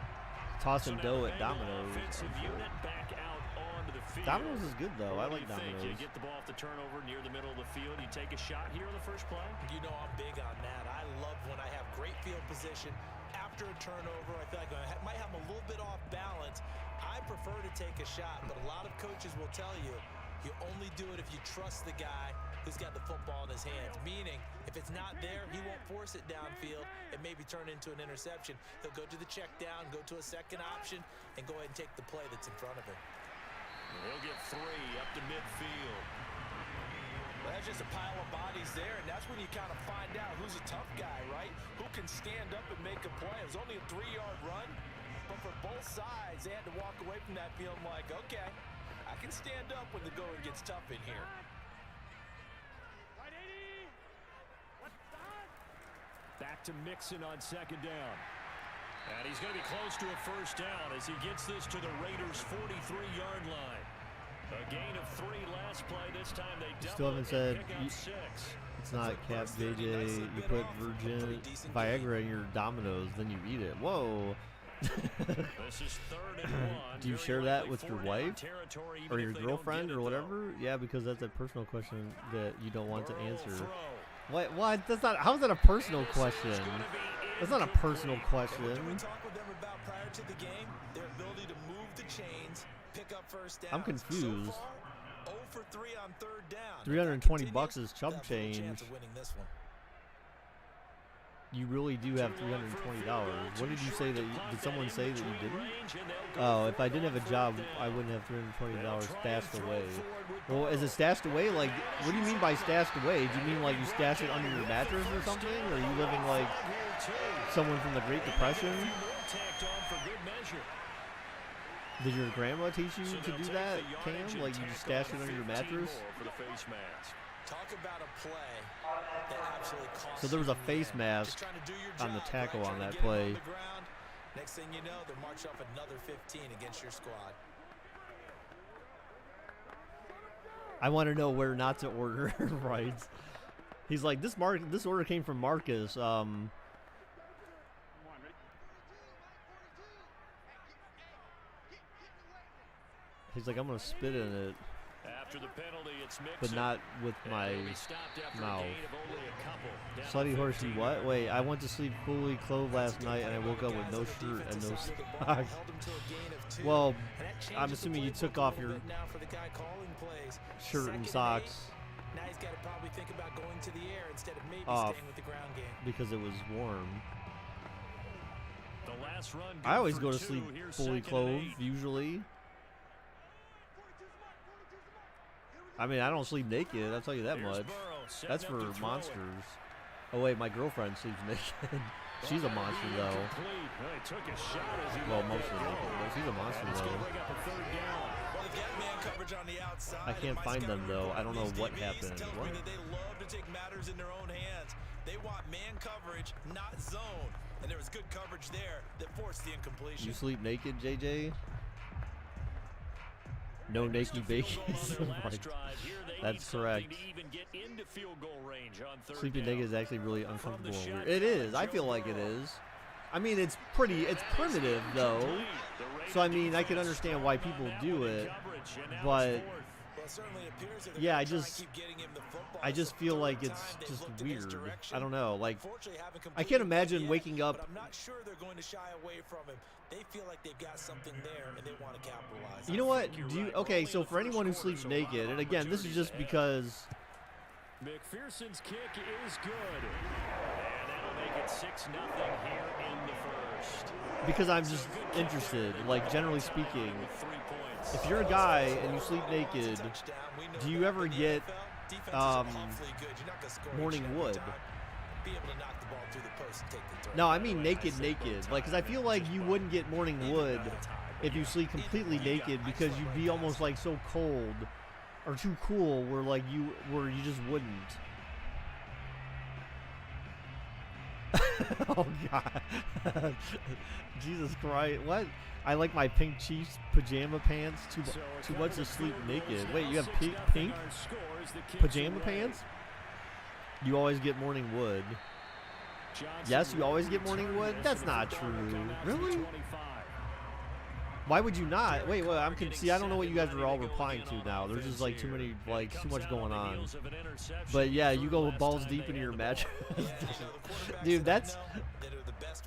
Tossing dough at Domino's. Domino's is good though. I like Domino's. You get the ball off the turnover near the middle of the field. You take a shot here in the first play. You know I'm big on that. I love when I have great field position after a turnover. I feel like I might have a little bit off balance. I prefer to take a shot, but a lot of coaches will tell you you only do it if you trust the guy who's got the football in his hands. Meaning, if it's not there, he won't force it downfield and maybe turn into an interception. He'll go to the check down, go to a second option, and go ahead and take the play that's in front of him. He'll get 3 up to midfield. Well, that's just a pile of bodies there, and that's when you kind of find out who's a tough guy, right? Who can stand up and make a play. It was only a 3-yard run, but for both sides, they had to walk away from that feeling like, okay, I can stand up when the going gets tough in here. Back to Mixon on second down. And he's going to be close to a first down as he gets this to the Raiders' 43-yard line. A gain of 3 last play. This time they double. Still haven't said six. it's not Cap JJ. You put Virgin Viagra in your Domino's, then you eat it. Whoa. This is 3rd and 1. Do you share that with your wife or your girlfriend or whatever? Yeah, because that's a personal question that you don't want to answer. What? That's not. How is that a personal question? That's not a personal question. We talked with them about prior to the game, their ability to move the chains, pick up first down. I'm confused. So far, 0 for 3 on 3rd down. $320 is chump change. Chance of winning this one. You really do have $320. What did you say that? Did someone say that you didn't? Oh, if I didn't have a job, I wouldn't have $320 stashed away. Well, is it stashed away? Like, what do you mean by stashed away? Do you mean like you stash it under your mattress or something? Or are you living like someone from the Great Depression? Did your grandma teach you to do that, Cam? Like you just stash it under your mattress? Talk about a play that absolutely cost. So there was a face mask on the tackle on that play. Next thing you know, they're marching off another 15 against your squad. I want to know where not to order. Right? He's like, this order came from Marcus. He's like, I'm gonna spit in it. After the penalty, it's but not with my mouth. Slutty horse, you what? Wait, I went to sleep fully clothed last night and I woke up with no shirt and no socks. Well, I'm assuming you took off your shirt and socks off because it was warm. I always go to sleep fully clothed, usually. I mean, I don't sleep naked, I'll tell you that much. That's for monsters. Oh, wait, my girlfriend sleeps naked. She's a monster, though. Well, mostly naked, but she's a monster, though. I can't find them, though. I don't know what happened. What? They love to take matters in their own hands. They want man coverage, not zone. And there was good coverage there that forced the incompletion. You sleep naked, JJ? No naked babies. Right. That's correct. Sleeping naked is actually really uncomfortable and weird. It is. I feel like it is. I mean, it's primitive, though. So, I mean, I can understand why people do it. But, yeah, I just feel like it's just weird. I don't know. Like, I can't imagine waking up. I'm not sure they're going to shy away from him. They feel like they've got something there and they want to capitalize. You know what? Okay, so for anyone who sleeps naked, and again, this is just because McPherson's kick is good. And that'll make it 6-0 here in the first. Because I'm just interested, like generally speaking, if you're a guy and you sleep naked, do you ever get morning wood? be able to knock the ball through the post and take the throw. No, I mean naked. Like, because I feel like you wouldn't get morning wood if you sleep completely naked, because you'd be almost like so cold or too cool where you just wouldn't. Oh God. Jesus Christ. What? I like my pink Chiefs pajama pants. Too much to sleep naked. Wait, you have pink pajama pants? You always get morning wood. Yes, you always get morning wood? That's not true. Really? Why would you not? Wait, I'm see. I don't know what you guys are all replying to now. There's just like too much going on. But yeah, you go balls deep into your mattress, dude. That's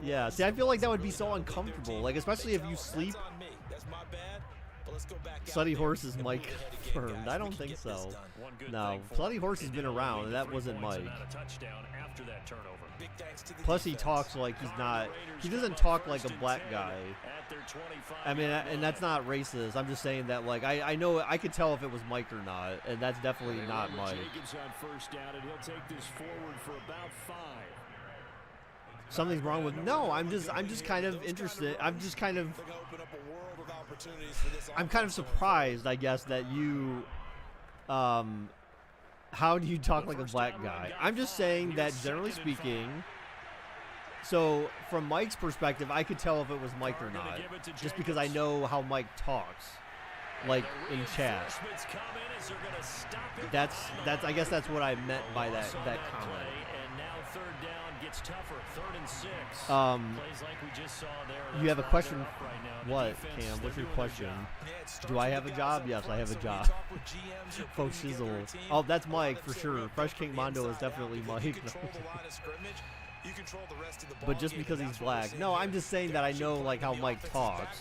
yeah. See, I feel like that would be so uncomfortable. Like, especially if you sleep. Slutty Horse is Mike confirmed. I don't think so. No, Slutty Horse has been around, and that wasn't Mike. Plus, he talks like he's not. He doesn't talk like a black guy. I mean, and that's not racist. I'm just saying that, like, I know I could tell if it was Mike or not, and that's definitely not Mike. Something's wrong with no. I'm just kind of interested. I'm kind of surprised, I guess, that you. How do you talk like a black guy? I'm just saying that, generally speaking. So, from Mike's perspective, I could tell if it was Mike or not, just because I know how Mike talks, like in chat. That's. I guess that's what I meant by that comment. You have a question? What, Cam? What's your question? Do I have a job? Yes, I have a job. Folks Shizzle. Oh, that's Mike for sure. Fresh King Mondo is definitely Mike. But just because he's black. No, I'm just saying that I know like how Mike talks.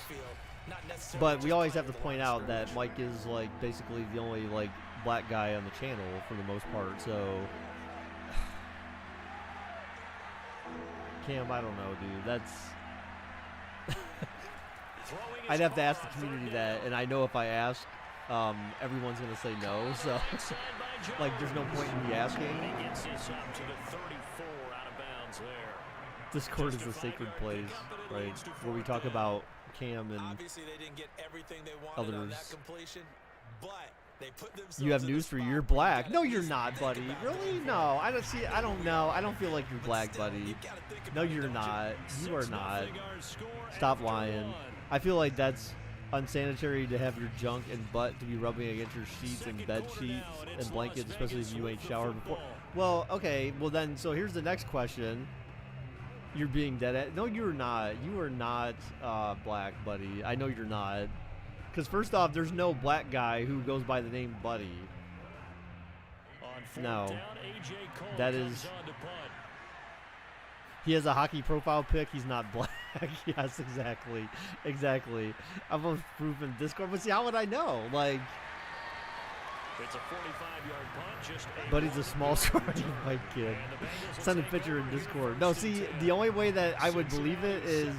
But we always have to point out that Mike is like basically the only like black guy on the channel for the most part. So Cam, I don't know, dude. That's I'd have to ask the community that, and I know if I ask, everyone's gonna say no. So like, there's no point in me asking. Discord is a sacred place, right? Where we talk about Cam and others. You have news for you. You're black. No, you're not, buddy. Really? No, I don't see. I don't know. I don't feel like you're black, buddy. No, you're not. You are not. Stop lying. I feel like that's unsanitary to have your junk and butt to be rubbing against your sheets and bed sheets and blankets, especially if you ain't showered before. Well, okay. Well, then, so here's the next question. You're being dead at. No, you're not. You are not black, buddy. I know you're not. Because first off, there's no black guy who goes by the name Buddy. No. That is. He has a hockey profile pic. He's not black. Yes, exactly. Exactly. I'm both proof in Discord. But see, how would I know? Like. It's a 45-yard punt, just but he's a small scrawny white kid. Send a picture in Discord. No, see, the only way that I would believe it is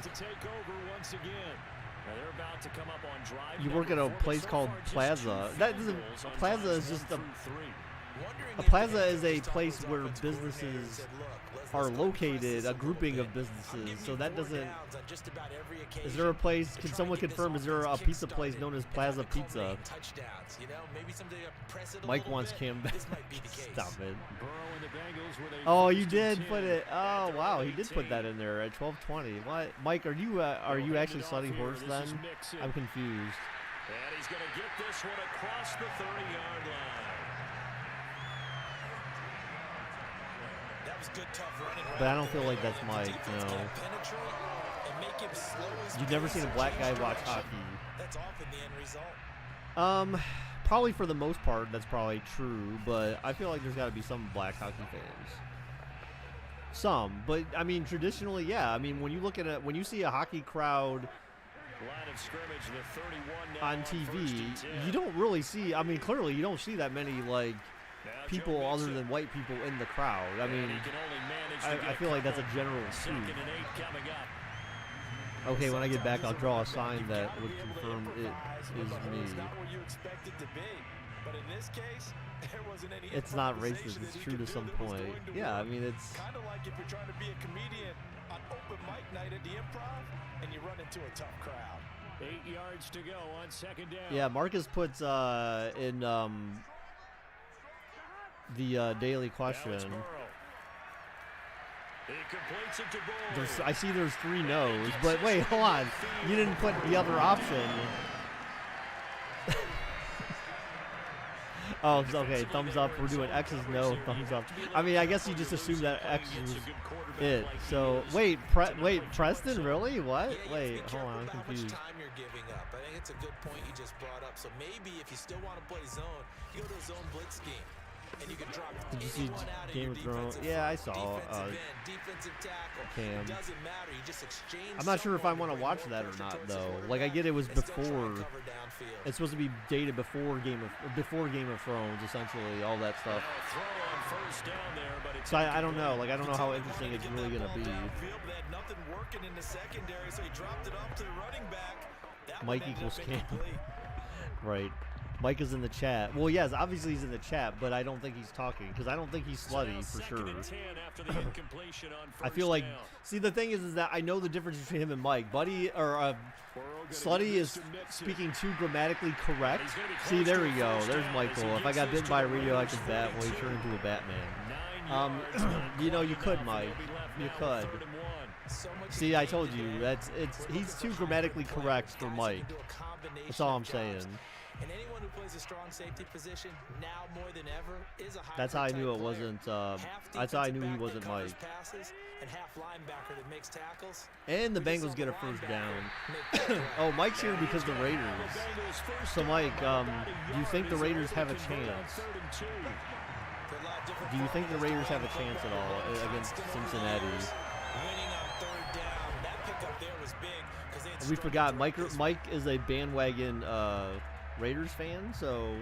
you work at a place called Plaza. That is Plaza is just a plaza is a place where businesses are located, a grouping of businesses. So that doesn't. Is there a place? Can someone confirm? Is there a pizza place known as Plaza Pizza? Mike wants Cam back. Stop it. Oh, you did put it. Oh, wow, he did put that in there at 12:20. What, Mike? Are you actually Slutty Horse then? I'm confused. And he's going to get this one across the 30-yard line. But I don't feel like that's Mike, no. You've never seen a black guy watch hockey. Probably for the most part, that's probably true, but I feel like there's got to be some black hockey fans. Some, but I mean, traditionally, yeah. I mean, when you look at it, when you see a hockey crowd on TV, you don't really see, I mean, clearly you don't see that many, like, people other than white people in the crowd. I mean, I feel like that's a general truth. Okay, when I get back, I'll draw a sign that would confirm it is me. But in this case, there wasn't any. It's not racist. It's true to some point. Yeah, I mean, it's kind of like if you're trying to be a comedian on open mic night at the Improv and you run into a tough crowd. 8 yards to go on second down. yeah. Marcus puts in the daily question. He completes it to Boyd. I see there's 3 no's, but wait, hold on. You didn't put the other option. Oh, okay. Thumbs up. We're doing X's no. Thumbs up. I mean, I guess you just assumed that X is it. So wait, Preston, really? What? Wait, hold on. I'm confused. Time you're giving up. I think it's a good point you just brought up. So maybe if you still want to play zone, you go to a zone blitz scheme. And you can drop Did you see Game of Thrones? Yeah, I saw defensive tackle. Cam. It doesn't matter. You just exchange. I'm not sure if I want to watch that or not, though. Like, I get it was before. It's supposed to be dated before Game of Thrones, essentially, all that stuff. So I don't know. Like, I don't know how interesting it's really gonna be. Nothing working in the secondary, so he dropped it up to the running back. Mike equals Cam. Right. Mike is in the chat. Well, yes, obviously he's in the chat, but I don't think he's talking because I don't think he's slutty for sure. I feel like, see, the thing is that I know the difference between him and Mike. Buddy or slutty is speaking too grammatically correct. See, there we go. There's Michael. If I got bitten by a radioactive bat, well, he turned into a Batman. You know, you could, Mike. You could. See, I told you he's too grammatically correct for Mike. That's all I'm saying. And anyone who plays a strong safety position now more than ever is a high. That's how I knew it wasn't. That's how I knew he wasn't Mike. And half linebacker that makes tackles. And the Bengals get a first down. Oh, Mike's here because the Raiders. So, Mike, do you think the Raiders have a chance? Do you think the Raiders have a chance at all against Cincinnati? Winning on third down. That pickup there was big. We forgot Mike is a bandwagon Raiders fan, so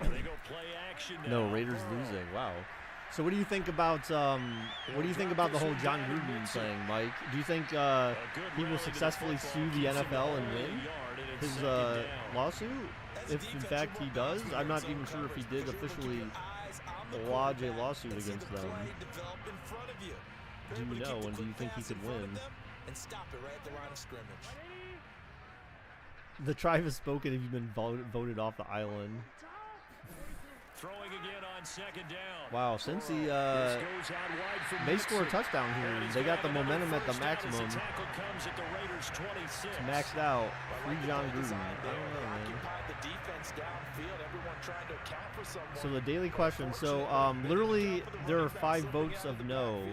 They go play action now. no, Raiders losing. Wow. So what do you think about the whole John Gruden thing, Mike? Do you think he will successfully sue the NFL and win his lawsuit? If in fact he does, I'm not even sure if he did officially lodge a lawsuit against them. Do you know, and do you think he could win? The tribe has spoken. Have you been voted off the island? Throwing again on second down. Wow, since he may score a touchdown here. They got the momentum at the maximum. It's maxed out. Free John Gruden. I don't know, man. So the daily question. So literally there are 5 votes of no,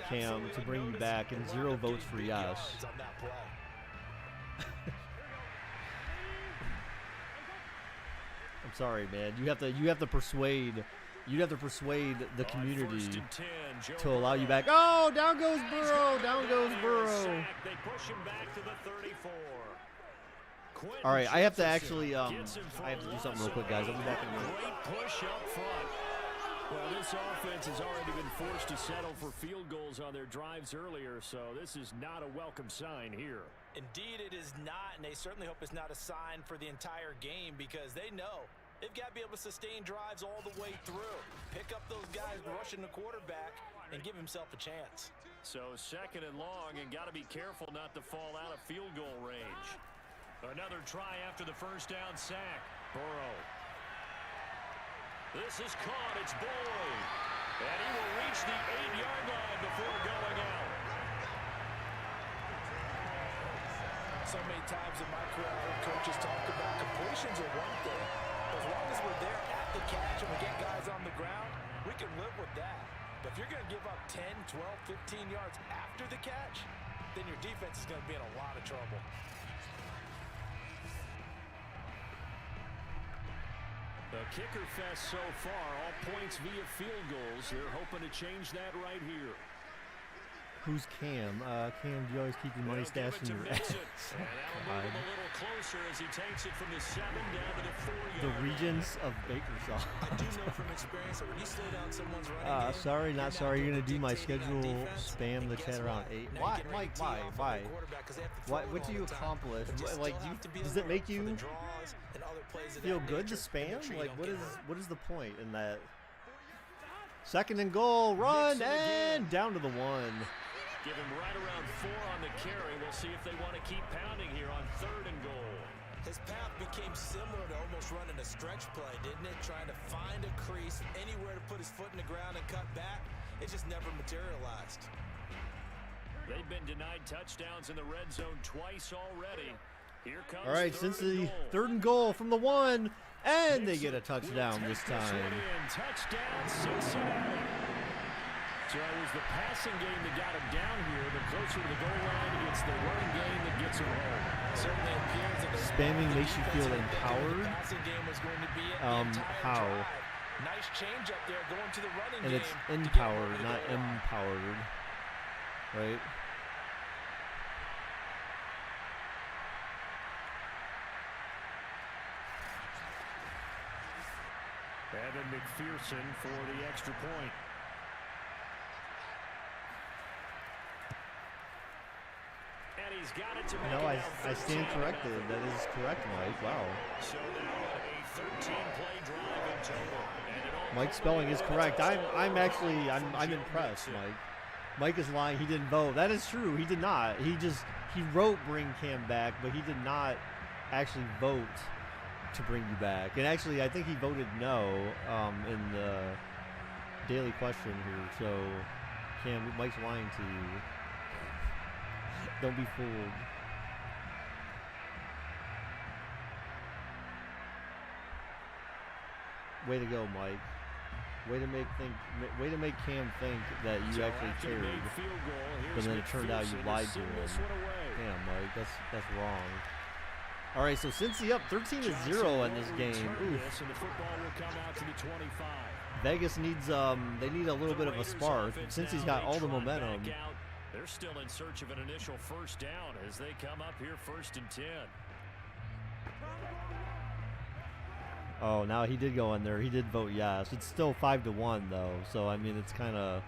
Cam, to bring you back, and 0 votes for yes. I'm sorry, man. You have to persuade the community to allow you back. Oh, down goes Burrow. Down goes Burrow. They push him back to the 34. All right, I have to actually I have to do something real quick, guys. I'll be back in a minute. Great push up front. Well, this offense has already been forced to settle for field goals on their drives earlier, so this is not a welcome sign here. Indeed, it is not, and they certainly hope it's not a sign for the entire game because they know they've got to be able to sustain drives all the way through. Pick up those guys rushing the quarterback and give himself a chance. So second and long, and got to be careful not to fall out of field goal range. Another try after the first down sack. Burrow. This is caught. It's Boyd. And he will reach the 8-yard line before going out. So many times in my career, I've heard coaches talk about completions are one thing. As long as we're there at the catch and we get guys on the ground, we can live with that. But if you're going to give up 10, 12, 15 yards after the catch, then your defense is going to be in a lot of trouble. The kicker fest so far, all points via field goals. They're hoping to change that right here. Who's Cam? Cam, do you always keep your money stashed in your ass? And that'll move him a little closer as he takes it from the 7 down to the 4-yard The line. Regents of Bakersfield. I do know from experience that when you slow down someone's running game, Sorry, you're not sorry. You're gonna gonna do my dictate on schedule, defense, spam the and chat guess around what? 8. Now Why, you get ready Mike? to tee off on Why? the quarterback 'cause they have to What? throw What it do all you the time. accomplish? But you still Like, have to be does it make alert for the you draws and other plays of feel that good to nature, and make spam? sure you Like, don't get what is the point in that? Second and goal, run Mix it again. and down to the 1. Give him right around 4 on the carry. We'll see if they want to keep pounding here on 3rd and goal. His path became similar to almost running a stretch play, didn't it? Trying to find a crease, anywhere to put his foot in the ground and cut back. It just never materialized. They've been denied touchdowns in the red zone twice already. Here comes All right, 3rd Cincy, and goal. 3rd and goal from the 1, and they get a touchdown Will this take one time. in. Touchdown, Cincinnati. So it was the passing game that got him down here, but closer to the goal line, it's the running game that gets him home. Certainly appears that Spamming makes you feel empowered. the passing game was going to be it the entire How? drive. Nice change up there going to the running And game. it's to get him over empowered, the not goal line. empowered. Right? Evan McPherson for the extra point. And he's got it to make No, it I now stand 13-0. corrected. That is correct, Mike. Wow. So now a 13-play drive in total. And it all Mike's spelling is correct. I'm actually I'm impressed, Mike. Mike is lying. He didn't vote. That is true. He did not. He wrote bring Cam back, but he did not actually vote to bring you back. And actually, I think he voted no in the daily question here. So, Cam, Mike's lying to you. Don't be fooled. Way to go, Mike. Way to make Cam think that you So actually after the cared. made field goal, But here's then it turned out you McPherson lied to send him. this one away. Damn, Mike, that's wrong. All right, so Cincy up 13-0 in this game. Return Oof. this, and the football will come out to the 25. Vegas needs they need a little bit of a spark. Cincy's got all the momentum. They're still in search of an initial first down as they come up here 1st and 10. Oh, now he did go in there. He did vote yes. It's still 5-1 though, so I mean it's kind of.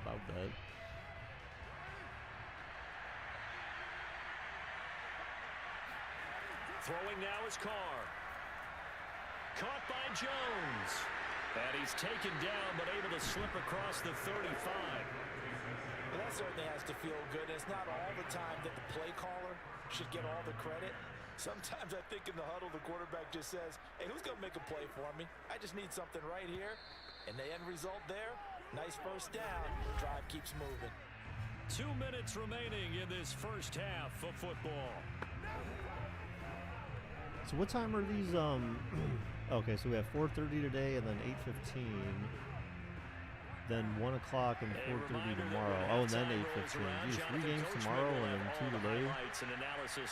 About that. Throwing now is Carr. Caught by Jones. And he's taken down, but able to slip across the 35. Well, that certainly has to feel good. It's not all the time that the play caller should get all the credit. Sometimes I think in the huddle, the quarterback just says, hey, who's going to make a play for me? I just need something right here. And the end result there, nice first down. Drive keeps moving. 2 minutes remaining in this first half of football. So what time are these? Okay, so we have 4:30 today, and then 8:15, then 1 o'clock and 4:30 tomorrow. Oh, and then 8:15. Geez, 3 games tomorrow, and then 2 today,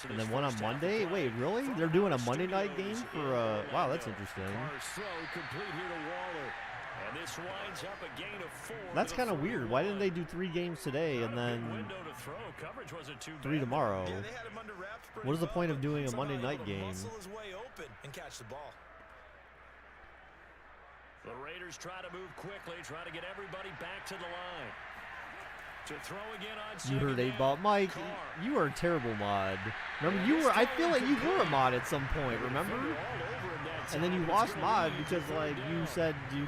and then 1 on Monday. Wait, really? They're doing a Monday night game for? Wow, that's interesting. Carr's throw complete here to Waller. And this winds up a gain of 4. That's kind of weird. Why didn't they do 3 games today and then window to throw? Coverage wasn't too 3 bad. tomorrow? Yeah, they had him under wraps pretty What is the well, point of but doing a somehow Monday night able to game? muscle his way open and catch the ball. The Raiders try to move quickly, try to get everybody back to the line. To throw again on You heard 8 ball, Mike. Carr. You are a terrible mod. Remember, you were. I feel like you were a mod at some point. Remember? And then you lost mod because like you said you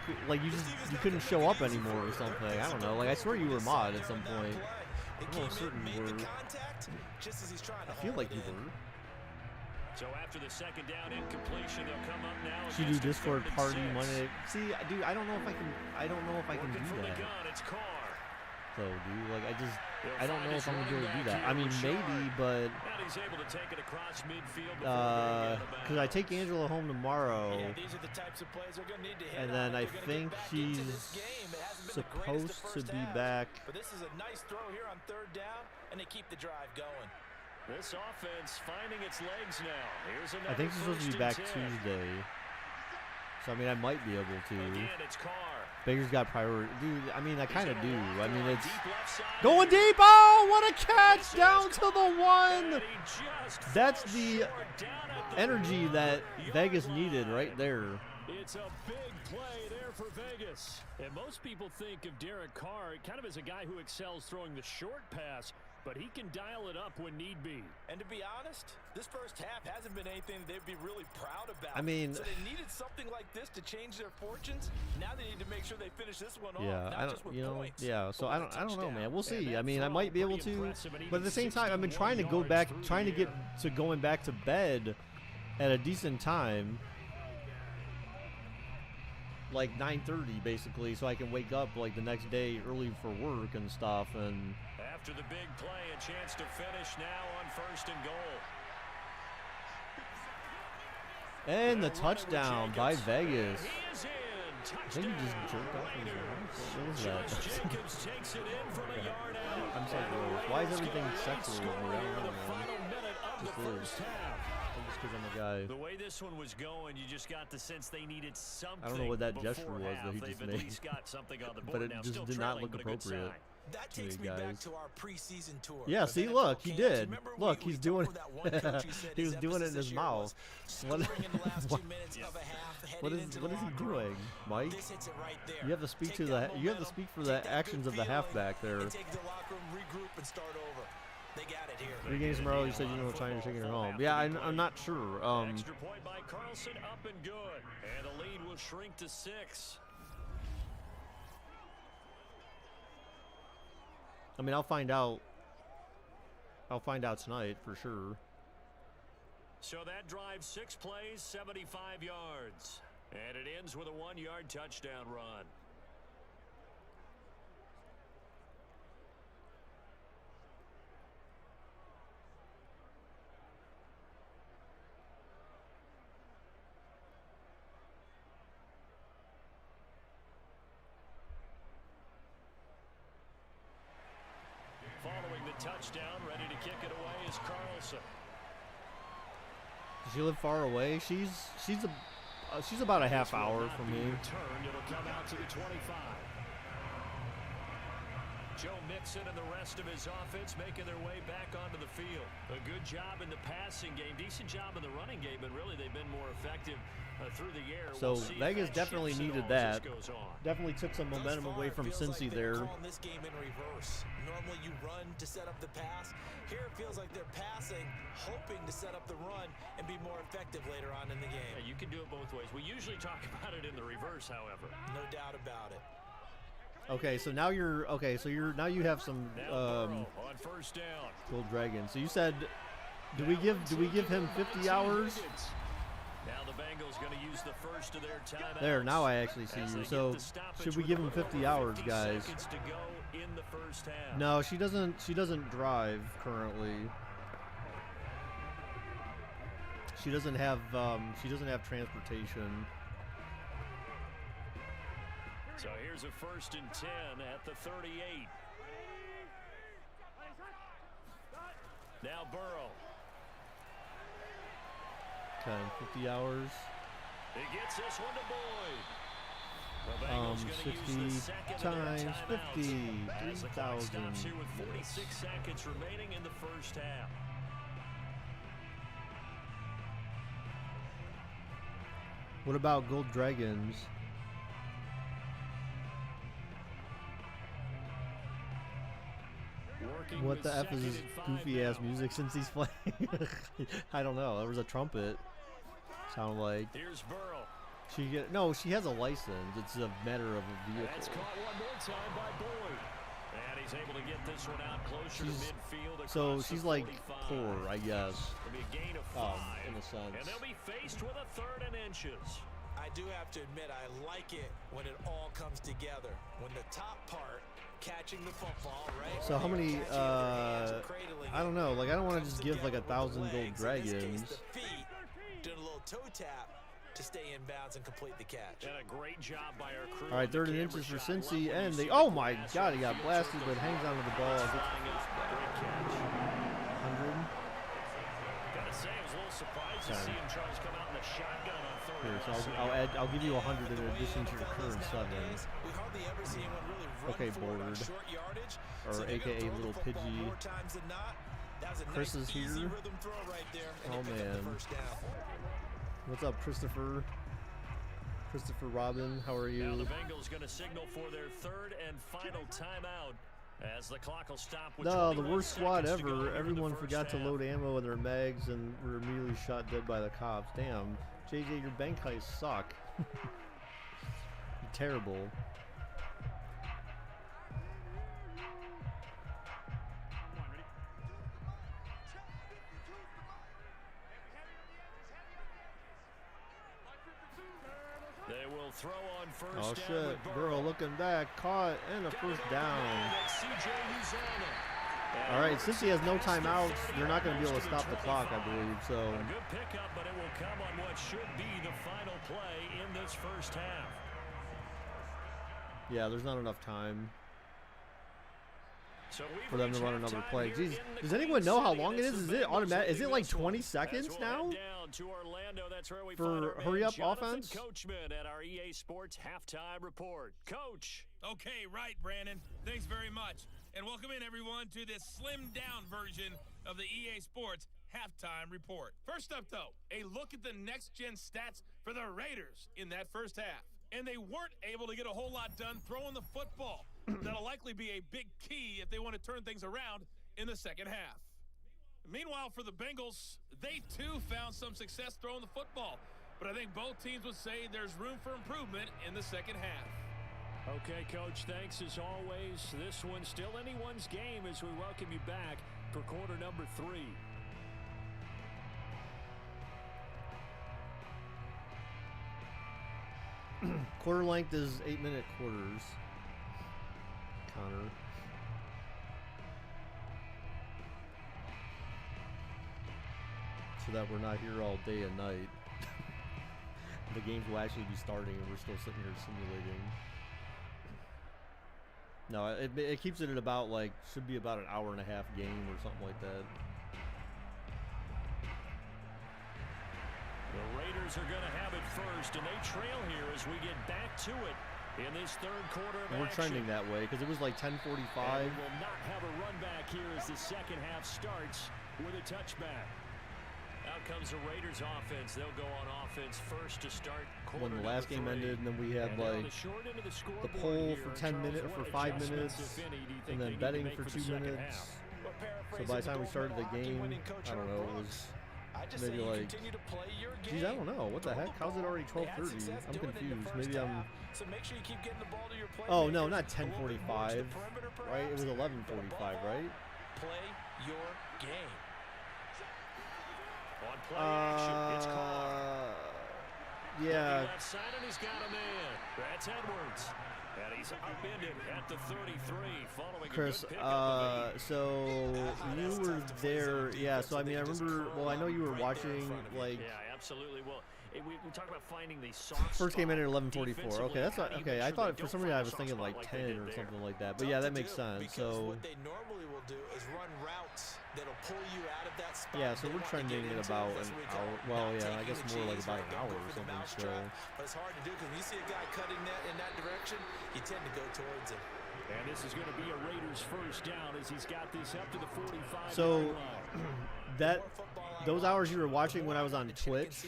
couldn't show up anymore or something. I don't know. Like I swear you were mod at some point. I'm almost certain you were. I feel like you were. So after the second down incompletion, they'll come up now. Should do against a Discord 3rd and party 6. Monday. See, dude, I don't know if I can. I don't know if I can Working do from the that. gun, it's Carr. Though, dude, like They'll I don't find know his if I'm gonna be able to running do back that. I here, mean, Rashard. maybe, but And he's able to take it across midfield before getting out of because I bounds. take Angela home tomorrow. Yeah, these are the types of plays they're going to need to hit And on then if I they're gonna think get back into she's this game. It hasn't been the greatest of supposed to first be halves, back. But this is a nice throw here on 3rd down, and they keep the drive going. This offense finding its legs now. Here's another I think she's supposed to be 1st and back 10. Tuesday. So, I mean, I might be able to. Again, it's Carr. Baker's got priority. Dude, I mean, I kind of do. I mean, it's Deep left side. going deep. Oh, what a catch down to the one. That's the energy that Vegas needed right there. It's a big play there for Vegas. And most people think of Derek Carr kind of as a guy who excels throwing the short pass, but he can dial it up when need be. And to be honest, this first half hasn't been anything they'd be really proud about. I mean, so they needed something like this to change their fortunes. Now they need to make sure they finish this one yeah, off, not just with points. Yeah, so I don't know, man. We'll see. I mean, I throw might be able to, but at the same time, I've been trying to go back, trying to get to going back to bed at a decent time, like 9:30 basically, so I can wake up like the next day early for work and stuff. And After the big play, a chance to finish now on 1st and goal. And the touchdown by Vegas. He is in. I think he just jerked off his What was that? Jacobs takes it in from a yard out. I'm so gross. Why is everything sexual with me? I don't know, man. Final minute of the Just first half. Just because I'm a guy. The way this one was going, you just got the sense they needed something. I don't know what that before gesture was that he half. just They've made. At least got something on the board But it now. just Still did not trailing, look but a good appropriate. sign. That to takes you me back guys. to our preseason tour. Yeah, of see, NFL look, he camps. did. Remember Look, we he's talked doing about that one coach who said he was his doing it in emphasis his this year mouth. was scoring in the last 2 minutes of a half, What heading is into what the is he locker room. doing, Mike? This hits it right there. You have to speak Take to that the you have to momentum, speak for take the that actions good of the feeling, halfback there. and take the locker room, regroup, and start over. They got it here. 3 games in a row, you said you know trying to take it home. Yeah, I'm not sure. Extra point by Carlson, up and good. And the lead will shrink to 6. I mean, I'll find out. I'll find out tonight for sure. So that drive, 6 plays, 75 yards. And it ends with a 1-yard touchdown run. Following the touchdown, ready to kick it away is Carlson. Does she live far away? She's about a half hour from me. Returned, it'll come out to the 25. Joe Mixon and the rest of his offense making their way back onto the field. A good job in the passing game, decent job in the running game, but really they've been more effective through the air. So Vegas definitely needed that. Definitely took some momentum away from Cincy there. This game in reverse. Normally you run to set up the pass. Here it feels like they're passing, hoping to set up the run and be more effective later on in the game. Yeah, you can do it both ways. We usually talk about it in the reverse, however. No doubt about it. Okay, so now you have some on 1st down. Gold Dragon. So you said, do we give him 50 hours? Now the Bengals going to use the first of their timeouts. There, now I actually see you. So should we give him 50 hours, guys? To go in the first half. No, she doesn't drive currently. She doesn't have transportation. So here's a 1st and 10 at the 38. Now Burrow. Okay, 50 hours. He gets this one to Boyd. The Bengals gonna 60 use the second of their times timeouts 50, as the clock 3,000. stops here with 46 seconds remaining in the first half. What about Gold Dragons? What the F is this goofy ass music since he's playing? I don't know. There was a trumpet. Sound like. Here's Burrow. She has a license. It's a matter of a vehicle. That's caught one more time by Boyd. And he's able to get this one out closer to midfield. So she's like poor, I guess. It'll be a gain of 5. In a sense. And they'll be faced with a 3rd and inches. I do have to admit, I like it when it all comes together. When the top part, catching the football, right? So how many, I don't know, like I don't want to just give like 1,000 Gold Dragons. In this case, the feet, doing a little toe tap to stay in bounds and complete the catch. And a great job by our crew. All right, 3rd and inches for Cincy, and they, oh my God, he got blasted, but hangs onto the ball. 100. Gotta say, it was a little surprised to see him try to come out in the shotgun on third. Here, so I'll give you 100 in addition to your current 7. Okay, board. Or AKA Little Pidgey. Chris is here. Oh man. What's up, Christopher? Christopher Robin, how are you? Now the Bengals going to signal for their third and final timeout as the clock will stop with No, the worst squad ever. Everyone forgot to load ammo in their mags and were immediately shot dead by the cops. Damn. JJ, your bank heists suck. You're terrible. They will throw on first Oh down shit, with Burrow looking back, caught, and a first down. Alright, since he has no timeouts, they're not going to be able to stop the clock, I believe, so. A good pickup, but it will come on what should be the final play in this first half. Yeah, there's not enough time So for them to run another play. Jeez, does anyone know how long it is? Is it automatic? Is it like 20 seconds now? For hurry up offense? Coachman at our EA Sports halftime report. Coach. Okay, right, Brandon. Thanks very much. And welcome in, everyone, to this slimmed-down version of the EA Sports halftime report. First up, though, a look at the next-gen stats for the Raiders in that first half. And they weren't able to get a whole lot done throwing the football. That'll likely be a big key if they want to turn things around in the second half. Meanwhile, for the Bengals, they too found some success throwing the football. But I think both teams would say there's room for improvement in the second half. Okay, Coach, thanks as always. This one's still anyone's game as we welcome you back for quarter number 3. Quarter length is 8-minute quarters. Connor. So that we're not here all day and night. The games will actually be starting and we're still sitting here simulating. No, it keeps it at about like, should be about an hour-and-a-half game or something like that. The Raiders are going to have it first, and they trail here as we get back to it in this third quarter of We're action. trending that way because it was like 10:45. And we will not have a run back here as the second half starts with a touchback. Out comes the Raiders offense. They'll go on offense first to start quarter When the last game ended, and then we had like the poll for 10 minutes, for 5 minutes, and then betting for 2 minutes. So by the time we started the game, I don't know, it was maybe like, geez, I don't know, what the heck? How's it already 12:30? I'm confused. Maybe I'm. Oh no, not 10:45, right? It was 11:45, right? Play your game. On play action, it's caught. Yeah. Left side, and he's got a man. That's Edwards. And he's upended at the 33 following Chris, a good pickup of 8. so you were there, yeah, so I mean, I remember, well, I know you were watching, like, Yeah, absolutely. Well, we talk about finding the soft first game ended at 11:44. defensively. Okay, that's not, How do you okay, make I sure thought, they for some don't reason, I find was a thinking soft like spot like 10 they or did something there. like that, but yeah, that makes sense, so, What they normally will do is run routes that'll pull you out of that spot. yeah, so they we're want to trending get at into about as an we hour, go. well, Not yeah, I taking guess the more like cheese, about right? an Don't hour go or for the something, so. mousetrap, but it's hard to do because when you see a guy cutting that in that direction, you tend to go towards it. And this is going to be a Raiders first down as he's got this up to the 45. So, those hours you were watching when I was on Twitch,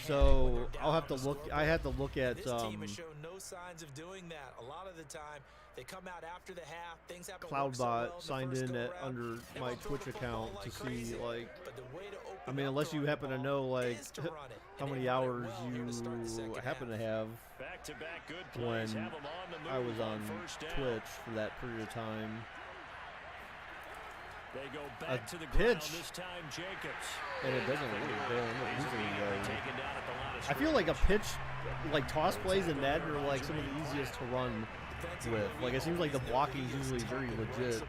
so I'll have to look, I had to look at, This team has shown no signs of doing that. A lot of the time, they come out after the half, things haven't worked so well CloudBot signed first in at, go-around. under They my wanna throw Twitch the football account to like see, crazy, like, but the way to open I mean, up unless you throwing happen the to know, ball like, is to run it. how And many they run it hours well here to start the second happen to half. have Back-to-back good when plays. Have him on the move I was on first down. Twitch for that period of time. They go back to the pitch. ground this time, Jacobs. And it doesn't really, they don't end up losing any yards. Taken down at the line of I feel like a scrimmage. pitch, like toss plays in Madden are like some of the easiest to run with. Like it seems like the blocking is usually very legit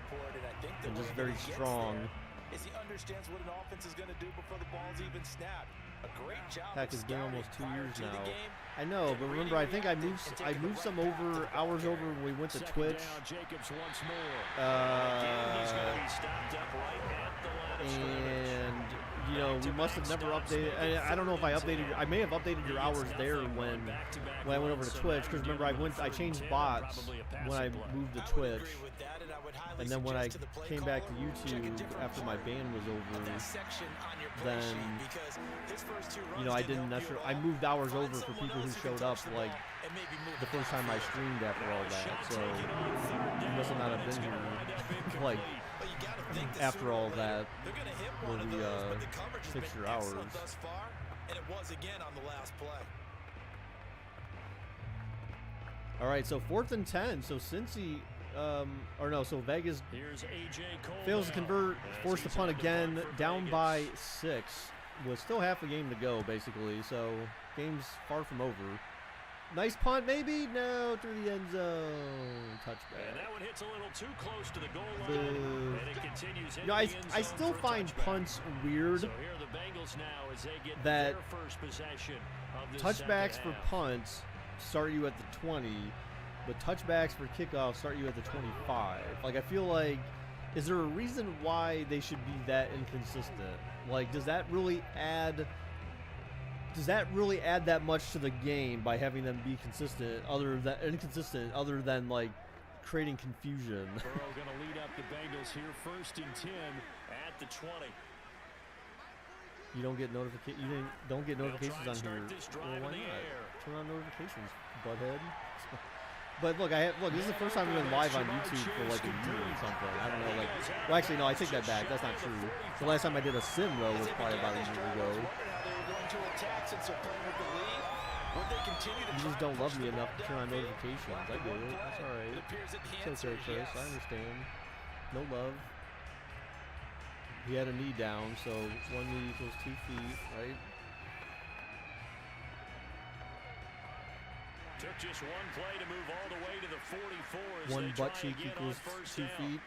and just very strong. Is he understands what an offense is going to do before the ball's even snapped. A great job. Heck, of it's been scouting almost 2 prior years to the now. game. I know, but remember, I think I moved some over hours over when we went to Second Twitch. down, Jacobs once more. Again, he's going to be stopped up right at the line of scrimmage. And you know, we must have never updated. I don't know if I updated. I may have updated your hours there when I went over to Twitch. Because remember, I changed bots when I moved to Twitch, and then when I came back to YouTube after my ban was over, then you know I didn't necessarily. I moved hours over for people who showed up like the first time I streamed after all that. So you must have not have been here like after all that. Where we fixed your hours. And it was again on the last play. All right, so 4th and 10. So Cincy, so Vegas fails to convert, forced to punt again, down by 6. With still half a game to go, basically. So game's far from over. Nice punt, maybe? No, through the end zone. Touchback. And that one hits a little too close to the goal line. And it continues in I still find punts weird. So here are the Bengals now as they get that their first possession of the touchbacks for punts start you at the 20, but touchbacks for kickoffs start you at the 25. Like, I feel like, is there a reason why they should be that inconsistent? Like, does that really add that much to the game by having them be inconsistent other than like creating confusion? Burrow going to lead up the Bengals here, 1st and 10 at the 20. You don't get notifications on here. Well, why not? Turn on notifications, butthead. But look, this is the first time we've been live on YouTube for like a year or something. I don't know, like, well, actually, no, I take that back. That's not true. The last time I did a sim though was probably about a year ago. You just don't love me enough to turn on notifications. I get it. That's all right. It's okay, Chris. I understand. No love. He had a knee down, so 1 knee equals 2 feet, right? Took just one play to move all the way to the 44. One butt cheek equals 2 feet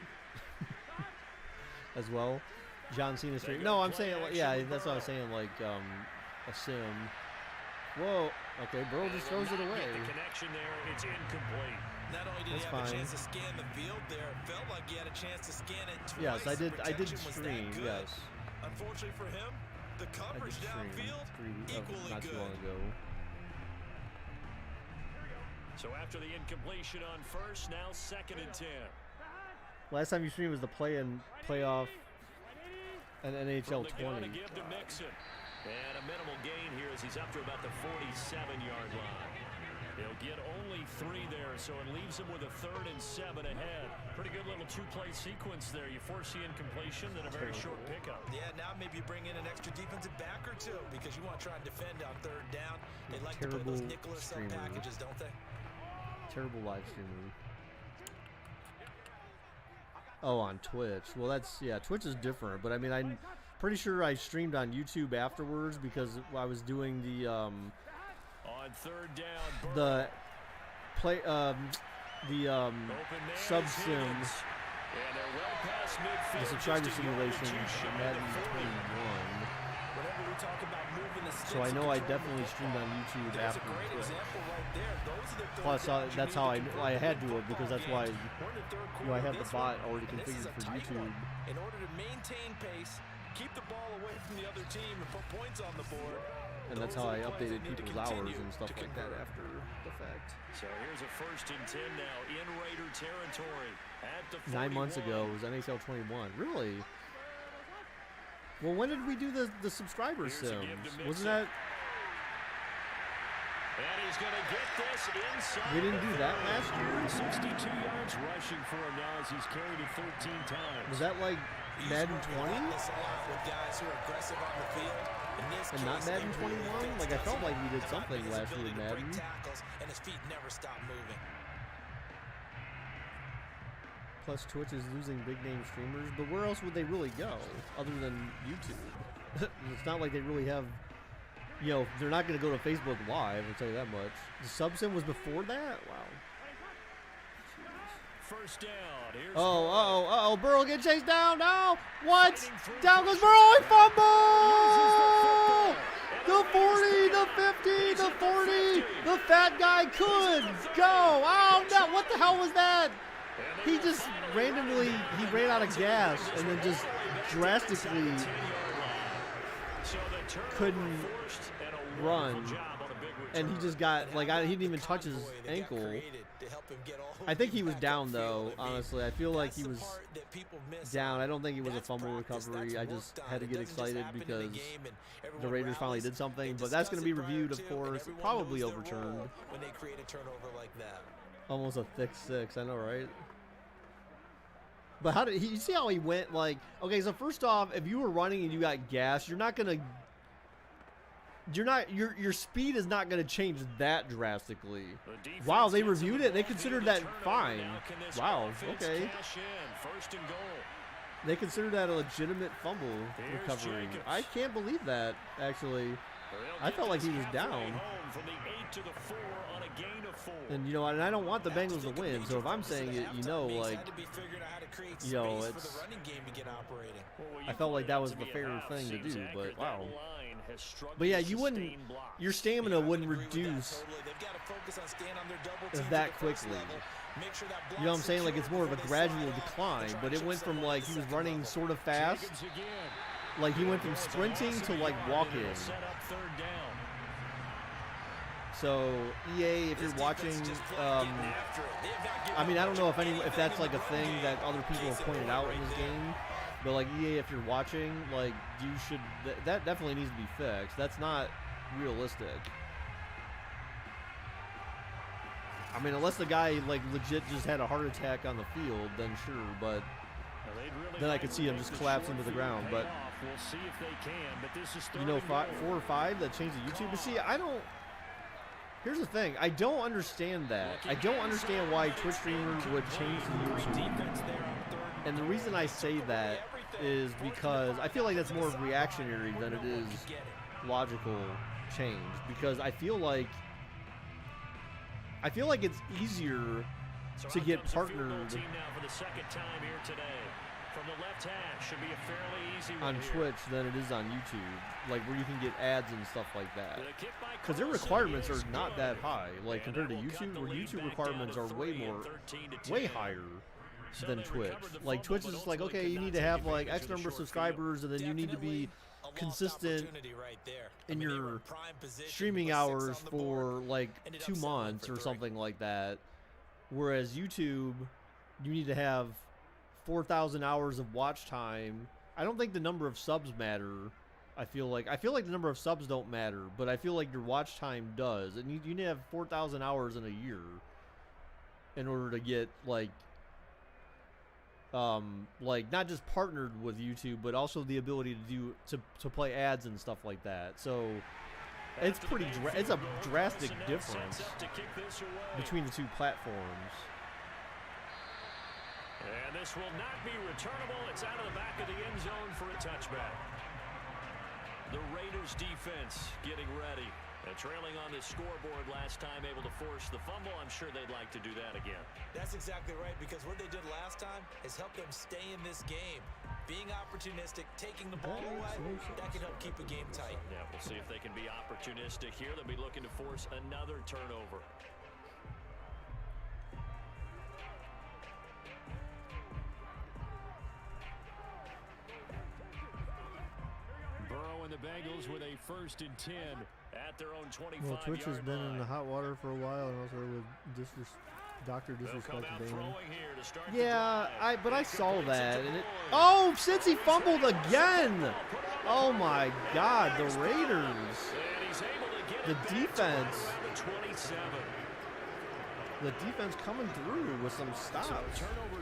as well. John Cena stream. No, I'm saying, yeah, that's what I was saying, like a sim. Whoa. Okay, Burrow just throws it away. The connection there, it's incomplete. Not only did he have a chance to scan the field there, it felt like he had a chance to scan it twice. Yes, I did stream, yes. Unfortunately for him, the coverage downfield equally not too long ago. So after the incompletion on first, now 2nd and 10. Last time you streamed was the playoff and NHL 20. And a minimal gain here as he's up to about the 47-yard line. He'll get only 3 there, so it leaves him with a 3rd and 7 ahead. Pretty good little 2-play sequence there. You force the incompletion, then a very short pickup. Yeah, now maybe you bring in an extra defensive back or 2 because you want to try and defend on 3rd down. They like to play those Nicholas packages, don't they? Terrible live streamer. Oh, on Twitch. Well, Twitch is different, but I mean, I'm pretty sure I streamed on YouTube afterwards because I was doing the on 3rd down, sub sim, the subscriber simulation, Madden 21. So I know I definitely streamed on YouTube after Twitch. Plus, that's how I had to it because that's why I have the bot already configured for YouTube. In order to maintain pace, keep the ball away from the other team and put points on the board. And that's how I updated people's hours and stuff like that after the fact. So here's a 1st and 10 now in Raider territory at the 9 months ago was NHL 21. Really? Well, when did we do the subscriber sims? Wasn't that? And he's going to get this inside. We didn't do that last year. 62 yards rushing for him now as he's carried it 13 times. Was that like Madden 20? And not Madden 21? Like, I felt like we did something last year with Madden. And his feet never stop moving. Plus, Twitch is losing big-name streamers, but where else would they really go other than YouTube? It's not like they really have, they're not going to go to Facebook Live, I'll tell you that much. The sub-sim was before that? Wow. First down. Here's Burrow get chased down. No. What? Down goes Burrow. He fumble. The 40, the 50, the 40. The fat guy could go. Oh, no. What the hell was that? He just randomly, he ran out of gas and then just drastically couldn't run, and he just got like he didn't even touch his ankle. I think he was down though. Honestly, I feel like he was down. I don't think it was a fumble recovery. I just had to get excited because the Raiders finally did something. But that's going to be reviewed, of course, probably overturned. When they create a turnover like that. Almost a thick 6. I know, right? But how did he? You see how he went? Like, okay, so first off, if you were running and you got gas, you're not gonna. Your speed is not gonna change that drastically. Wow, they reviewed it. They considered that fine. Wow. Okay. They considered that a legitimate fumble recovery. I can't believe that. Actually, I felt like he was down. And you know, and I don't want the Bengals to win. So if I'm saying it, you know, like, you know, it's. I felt like that was the fair thing to do, but wow. But yeah, you wouldn't. Your stamina wouldn't reduce that quickly. You know what I'm saying? Like, it's more of a gradual decline. But it went from like he was running sort of fast, like he went from sprinting to like walking. So EA, if you're watching, I mean, I don't know if that's like a thing that other people have pointed out in this game, but like EA, if you're watching, like you should, that definitely needs to be fixed. That's not realistic. I mean, unless the guy like legit just had a heart attack on the field, then sure, but then I could see him just collapse into the ground. But you know, 4 or 5 that changed the YouTube. But see, I don't. Here's the thing. I don't understand that. I don't understand why Twitch streamers would change the YouTube. And the reason I say that is because I feel like that's more reactionary than it is logical change. Because I feel like it's easier to get partnered on Twitch than it is on YouTube, like where you can get ads and stuff like that, because their requirements are not that high, like compared to YouTube, where YouTube requirements are way higher than Twitch. Like Twitch is just like, okay, you need to have like X number of subscribers, and then you need to be consistent in your streaming hours for like 2 months or something like that, whereas YouTube, you need to have 4,000 hours of watch time. I don't think the number of subs matter. I feel like the number of subs don't matter, but I feel like your watch time does. And you need to have 4,000 hours in a year in order to get like not just partnered with YouTube, but also the ability to play ads and stuff like that. So it's it's a drastic difference between the 2 platforms. And this will not be returnable. It's out of the back of the end zone for a touchback. The Raiders defense getting ready. They're trailing on the scoreboard last time, able to force the fumble. I'm sure they'd like to do that again. That's exactly right, because what they did last time is help them stay in this game. Being opportunistic, taking the ball away, that can help keep a game tight. Yeah, we'll see if they can be opportunistic here. They'll be looking to force another turnover. And the Bengals with a 1st and 10 at their own 25-yard Well, Twitch has been line. in the hot water for a while, and also with Dr. Disrespect Damon. Yeah, but I saw that, and oh, since he fumbled again! Oh my God, the Raiders, the defense. The defense coming through with some stops,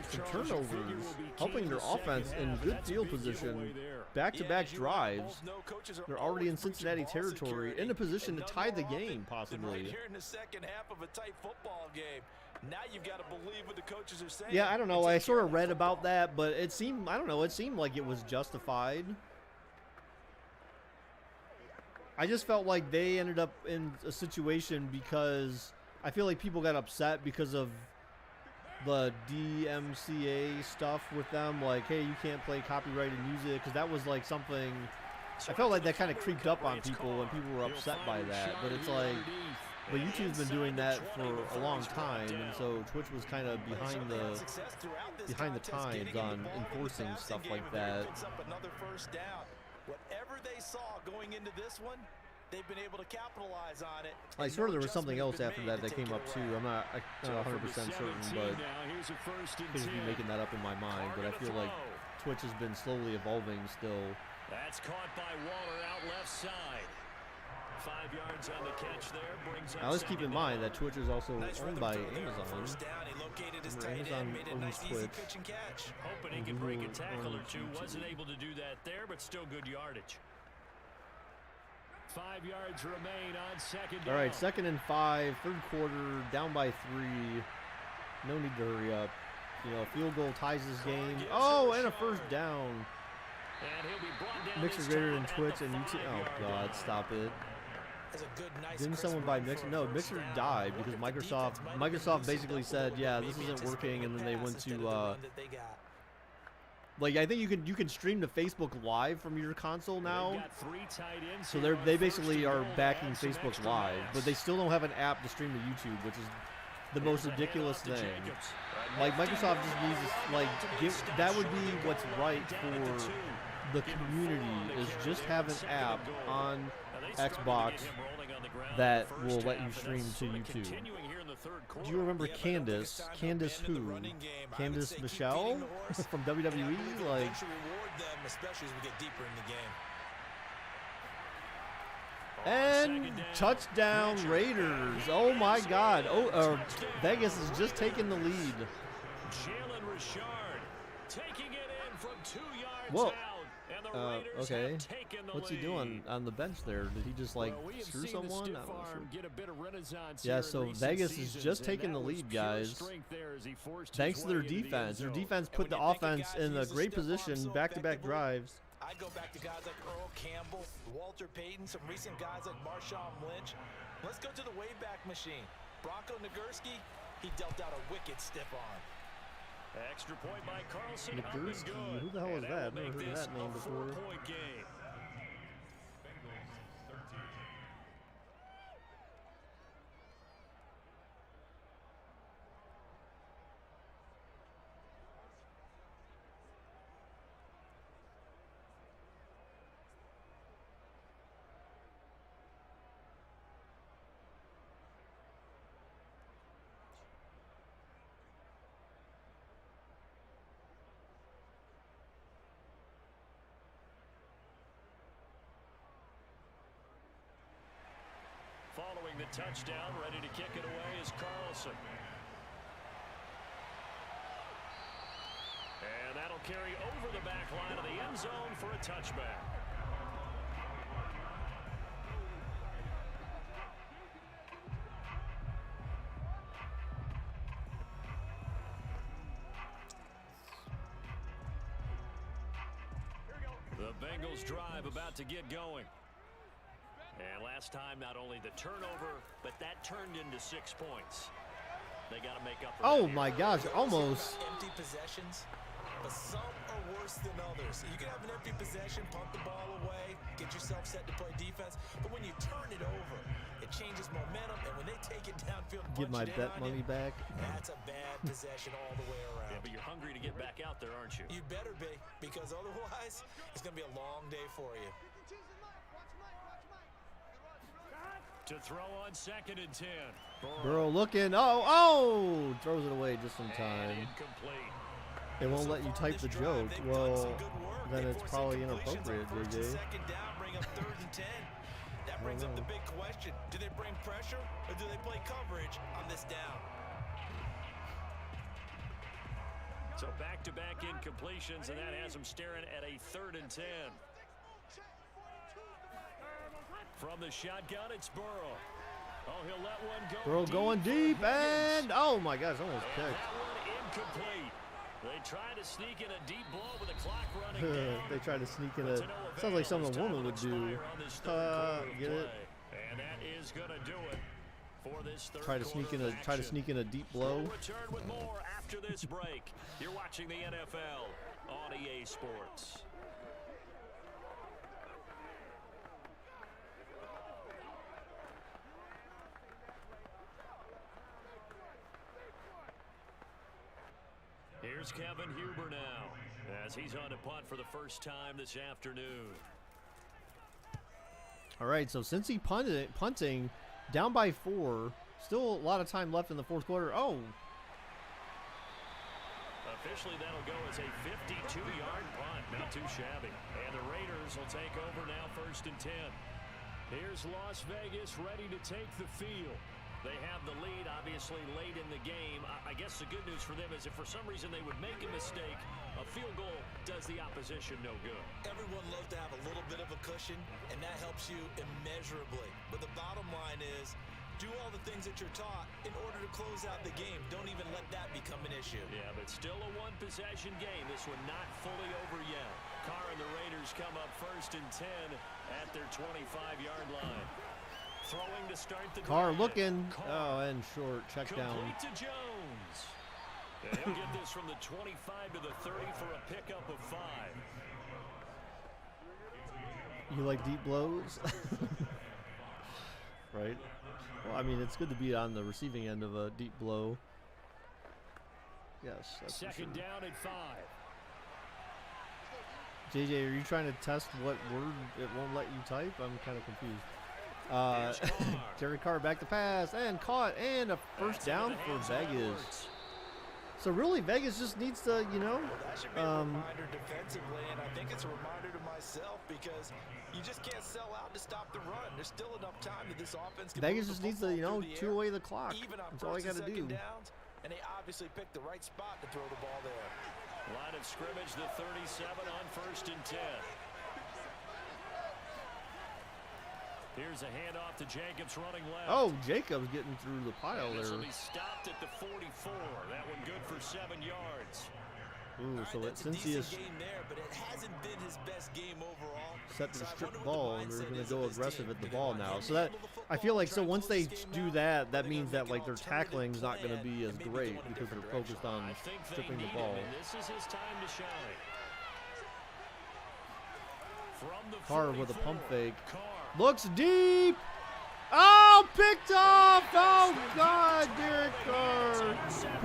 some turnovers, helping their offense in good field position, back-to-back drives. They're already in Cincinnati territory, in a position to tie the game, possibly. Here in the second half of a tight football game. Now you've got to believe what the coaches are saying. Yeah, I don't know. I sort of read about that, but it seemed, I don't know, it seemed like it was justified. I just felt like they ended up in a situation because I feel like people got upset because of the DMCA stuff with them. Like, hey, you can't play copyrighted music, because that was like something. I felt like that kind of creeped up on people when people were upset by that. But it's like, but YouTube's been doing that for a long time, and so Twitch was kind of behind the times on enforcing stuff like that. Whatever they saw going into this one, they've been able to capitalize on it. I swear there was something else after that that came up too. I'm not 100% certain, but I could be making that up in my mind. But I feel like Twitch has been slowly evolving still. That's caught by Waller out left side. 5 yards on the catch there. Brings Now let's keep in mind that Twitch is also owned by Amazon. Amazon owns Twitch. Hoping he can break a tackle or two. Wasn't able to do that there, but still good yardage. 5 yards remain on second down. All right, 2nd and 5, third quarter, down by 3. No need to hurry up. You know, field goal ties this game. Oh, and a first down. And he'll be brought down. Mixer greater than Twitch and YouTube. Oh God, stop it. Didn't someone buy Mixer? No, Mixer died because Microsoft basically said, yeah, this isn't working, and then they went to like, I think you can stream to Facebook Live from your console now. So they basically are backing Facebook Live, but they still don't have an app to stream to YouTube, which is the most ridiculous thing. Like, Microsoft just needs to, like, that would be what's right for the community, is just have an app on Xbox that will let you stream to YouTube. Do you remember Candace? Candace who? Candace Michelle from WWE? Like, and touchdown Raiders. Oh my God. Oh, Vegas is just taking the lead. Jalen Richard taking it in from 2 yards Whoa. out. And the Raiders Okay. have taken the What's he lead. doing on the bench there? Did he just, like, screw someone? I'm not sure. Get a bit of renaissance Yeah, here so in recent Vegas is seasons, just and taking that the was lead, pure guys. strength there as he forced his Thanks to way their into the end defense. Their zone. defense And put the when you think of offense guys in who a use the great stiff arm position, so back-to-back effectively, drives. I go back to guys like Earl Campbell, Walter Payton, some recent guys like Marshawn Lynch. Let's go to the Wayback Machine. Bronco Nagurski, he dealt out a wicked stiff arm. Extra point by Carlson. Up and Nagurski, good. who the hell is And that? will Never make heard of this that name a before. 4-point game. Following the touchdown, ready to kick it away is Carlson. And that'll carry over the back line of the end zone for a touchback. The Bengals drive about to get going. And last time, not only the turnover, but that turned into 6 points. They got to make up for Oh that. my gosh, almost. Empty possessions, but some are worse than others. You can have an empty possession, punt the ball away, get yourself set to play defense, but when you turn it over, it changes momentum, and when they take it downfield and Get my punch it in bet on money you, back. that's a bad possession all the way around. Yeah, but you're hungry to get back out there, aren't you? You better be, because otherwise, it's going to be a long day for you. To throw on 2nd and 10. Burrow looking. Oh! Throws it away just in And time. incomplete. It won't So let you far type this the drive, joke. they've done Well, some good work. then They it's force probably incompletions on inappropriate, first and JJ. second down, bring up 3rd and 10. That brings up the big question. Do they bring pressure or do they play coverage on this down? So back-to-back incompletions, and that has them staring at a 3rd and 10. From the shotgun, it's Burrow. Oh, he'll let one go. Burrow going deep, and oh my gosh, almost And picked. that one incomplete. They try to sneak in a deep blow with the clock running down. They tried to sneak in But a. to no Sounds like avail something as a woman time would do. expire on this third quarter of Get it? play. And that is going to do it for this third Try to sneak in a. quarter of Try to action. sneak in a deep blow. We'll return with more after this break. You're watching the NFL on EA Sports. Here's Kevin Huber now, as he's on to punt for the first time this afternoon. All right, so since he punting, down by 4, still a lot of time left in the fourth quarter. Oh. Officially, that'll go as a 52-yard punt. Not too shabby. And the Raiders will take over now, 1st and 10. Here's Las Vegas ready to take the field. They have the lead, obviously, late in the game. I guess the good news for them is if for some reason they would make a mistake, a field goal does the opposition no good. Everyone loves to have a little bit of a cushion, and that helps you immeasurably. But the bottom line is, do all the things that you're taught in order to close out the game. Don't even let that become an issue. Yeah, but still a one-possession game. This one not fully over yet. Carr and the Raiders come up 1st and 10 at their 25-yard line. Throwing to start the Carr drive. looking. Carr. Oh, and short. Check down. Complete to Jones. And he'll get this from the 25 to the 30 for a pickup of 5. You like deep blows? Right? Well, I mean, it's good to be on the receiving end of a deep blow. Yes, that's for Second sure. down at 5. JJ, are you trying to test what word it won't let you type? I'm kind of confused. Derek Carr back to pass and caught and a first down for Vegas. So really, Vegas just needs to, you know, Well, that should be a reminder defensively, and I think it's a reminder to myself because you just can't sell out to stop the run. There's still enough time that this offense can Vegas move just the needs to, you football know, through the chew air, away the clock. even on That's all you first got to and do. second downs, and they obviously picked the right spot to throw the ball there. Line of scrimmage, the 37 on 1st and 10. Here's a handoff to Jacobs running left. Oh, Jacobs getting through the pile This will there. be stopped at the 44. That one good for 7 yards. Ooh, All so right, that's a since he decent is game there, but it hasn't been his best game overall. set to So I strip wonder the what ball, mindset they're going is to of go his aggressive team. at the Do they ball want now. him So to that handle the I football feel like and so try and once close they this game do out? that, Or that are they means gonna that make like an their alternative tackling is not going to plan be as and maybe great go in a because they're different focused on I think they stripping need the ball. him, and this is his time to shine. From the Carr with a 44, pump fake. Carr. Looks deep. Oh, picked off. Oh, God, Derek Carr.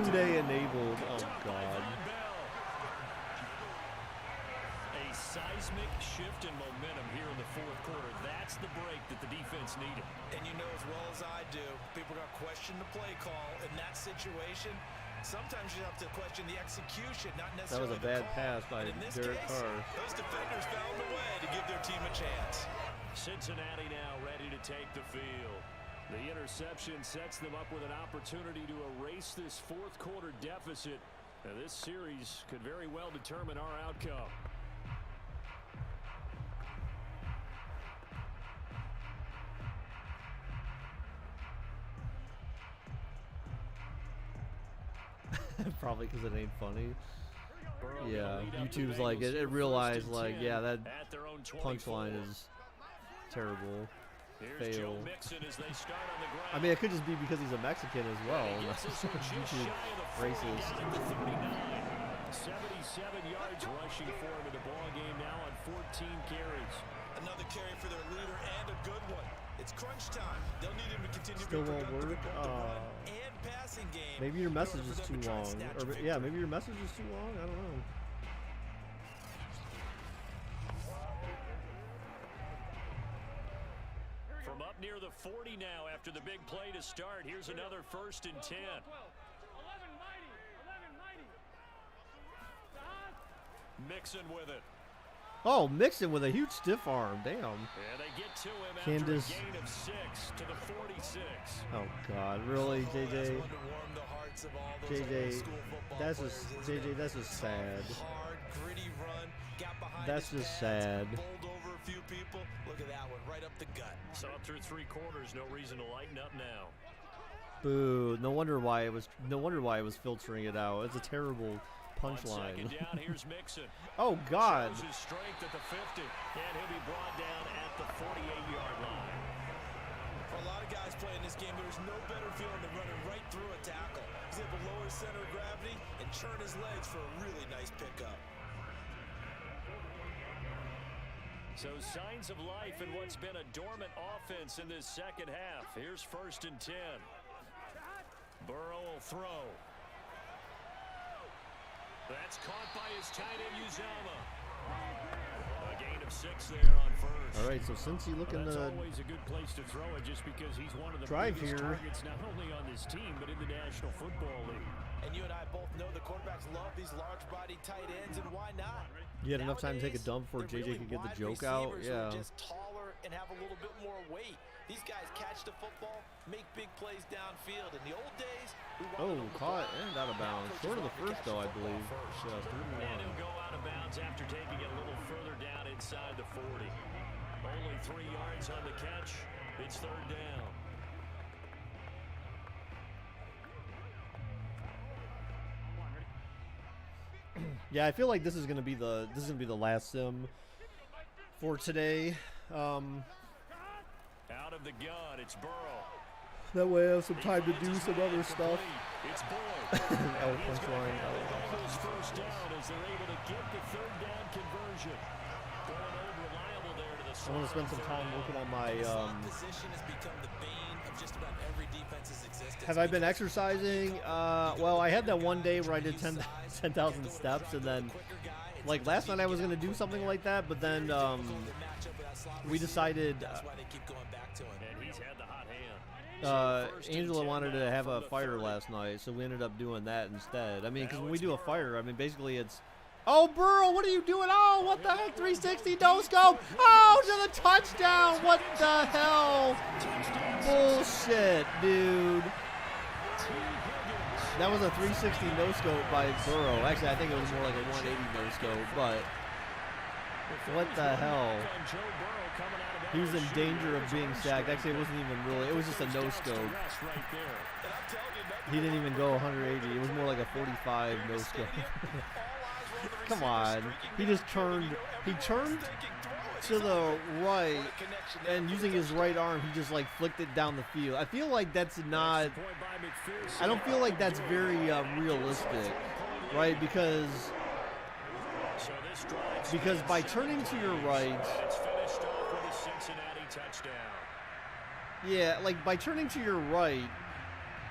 Who they enabled. Oh, God. A seismic shift in momentum here in the fourth quarter. That's the break that the defense needed. And you know as well as I do, people are going to question the play call in that situation. Sometimes you have to question the execution, not That necessarily was a bad the call. pass by And in this Derek case, Carr. those defenders found a way to give their team a chance. Cincinnati now ready to take the field. The interception sets them up with an opportunity to erase this fourth quarter deficit. Now, this series could very well determine our outcome. Probably because it ain't funny. Burrow Yeah, gonna lead up the YouTube's like, Bengals here, it realized, 1st and like, 10 yeah, that at their own 24. punchline is terrible. Here's Joe Fail. Mixon as they start on the ground. I mean, it could just be because he's a Mexican as well. He gets this one just YouTube shy of the 40, racist. down at the 39. 77 yards rushing for him in the ball game now on 14 carries. Another carry for their leader and a good one. It's crunch time. They'll need him to continue Still to be won't productive work? in both the run and passing game. Maybe your in order message for is them too to try and long. snatch a Or, victory. yeah, maybe your message is too long. I don't know. From up near the 40 now after the big play to start. Here's another 1st and 10. Mixon with it. Oh, Mixon with a huge stiff arm. Damn. And they get to him Candace. after a gain of 6 to the 46. Oh, God. Really, That's JJ? one to warm the hearts of all those JJ, old school football that's players, just isn't JJ. it? That's just sad. Hard, gritty run, got behind That's his just pads, sad. bowled over a few people. Look at that one, right up the gut. So up through 3 quarters, no reason to lighten up now. Boo. No wonder why it was. No wonder why it was filtering it out. It's a terrible On punchline. second down, here's Mixon. Oh, God. Shows his strength at the 50, and he'll be brought down at the 48-yard line. For a lot of guys playing this game, there's no better feeling than running right through a tackle. He's able to lower his center of gravity and churn his legs for a really nice pickup. So signs of life in what's been a dormant offense in this second half. Here's 1st and 10. Burrow will throw. That's caught by his tight end, Uzama. A gain of of 6 there on first. All right, so Cincy looking That's to always a good place to throw it just because he's one of the drive biggest here. targets not only on this team but in the National Football League. And you and I both know the quarterbacks love these large-bodied tight ends, and why not? You had enough time to take a Nowadays, dump before they're JJ really could get the wide joke out. receivers who are Yeah. just taller and have a little bit more weight. These guys catch the football, make big plays downfield. In the old days, we wanted them to Caught block. and out of Now bounds. coaches Short of the want to first, catch though, I football believe. first. And he'll go out of bounds after taking it a little further down inside the 40. Only 3 yards on the catch. It's 3rd down. Yeah, I feel like this is gonna be the last sim for today. Out of the gun, it's Burrow. That way I have some time to do some other stuff. It's Boyd. Oh, punchline. Bengals first down as they're able to get the 3rd down conversion. Going over reliable there to the I want to spend some time working on my. Position has become the bane of just about every defense's existence. Have I been exercising? Well, I had that one day where I did 10,000 steps, and then, like last night, I was gonna do something like that, but then we decided. That's why they keep going back to him. And he's had the hot hand. Angela wanted to have a fire last night, so we ended up doing that instead. I mean, because when we do a fire, I mean, basically it's, oh, Burrow, what are you doing? Oh, what the heck, 360, no scope. Oh, to the touchdown. What the hell? Bullshit, dude. That was a 360 no scope by Burrow. Actually, I think it was more like a 180 no scope, but what the hell? He was in danger of being sacked. Actually, it wasn't even really. It was just a no scope. He didn't even go 180. It was more like a 45 no scope. Come on. He just turned. He turned to the right, and using his right arm, he just like flicked it down the field. I feel like that's not. I don't feel like that's very realistic, right? Because by turning to your right. Yeah, like by turning to your right,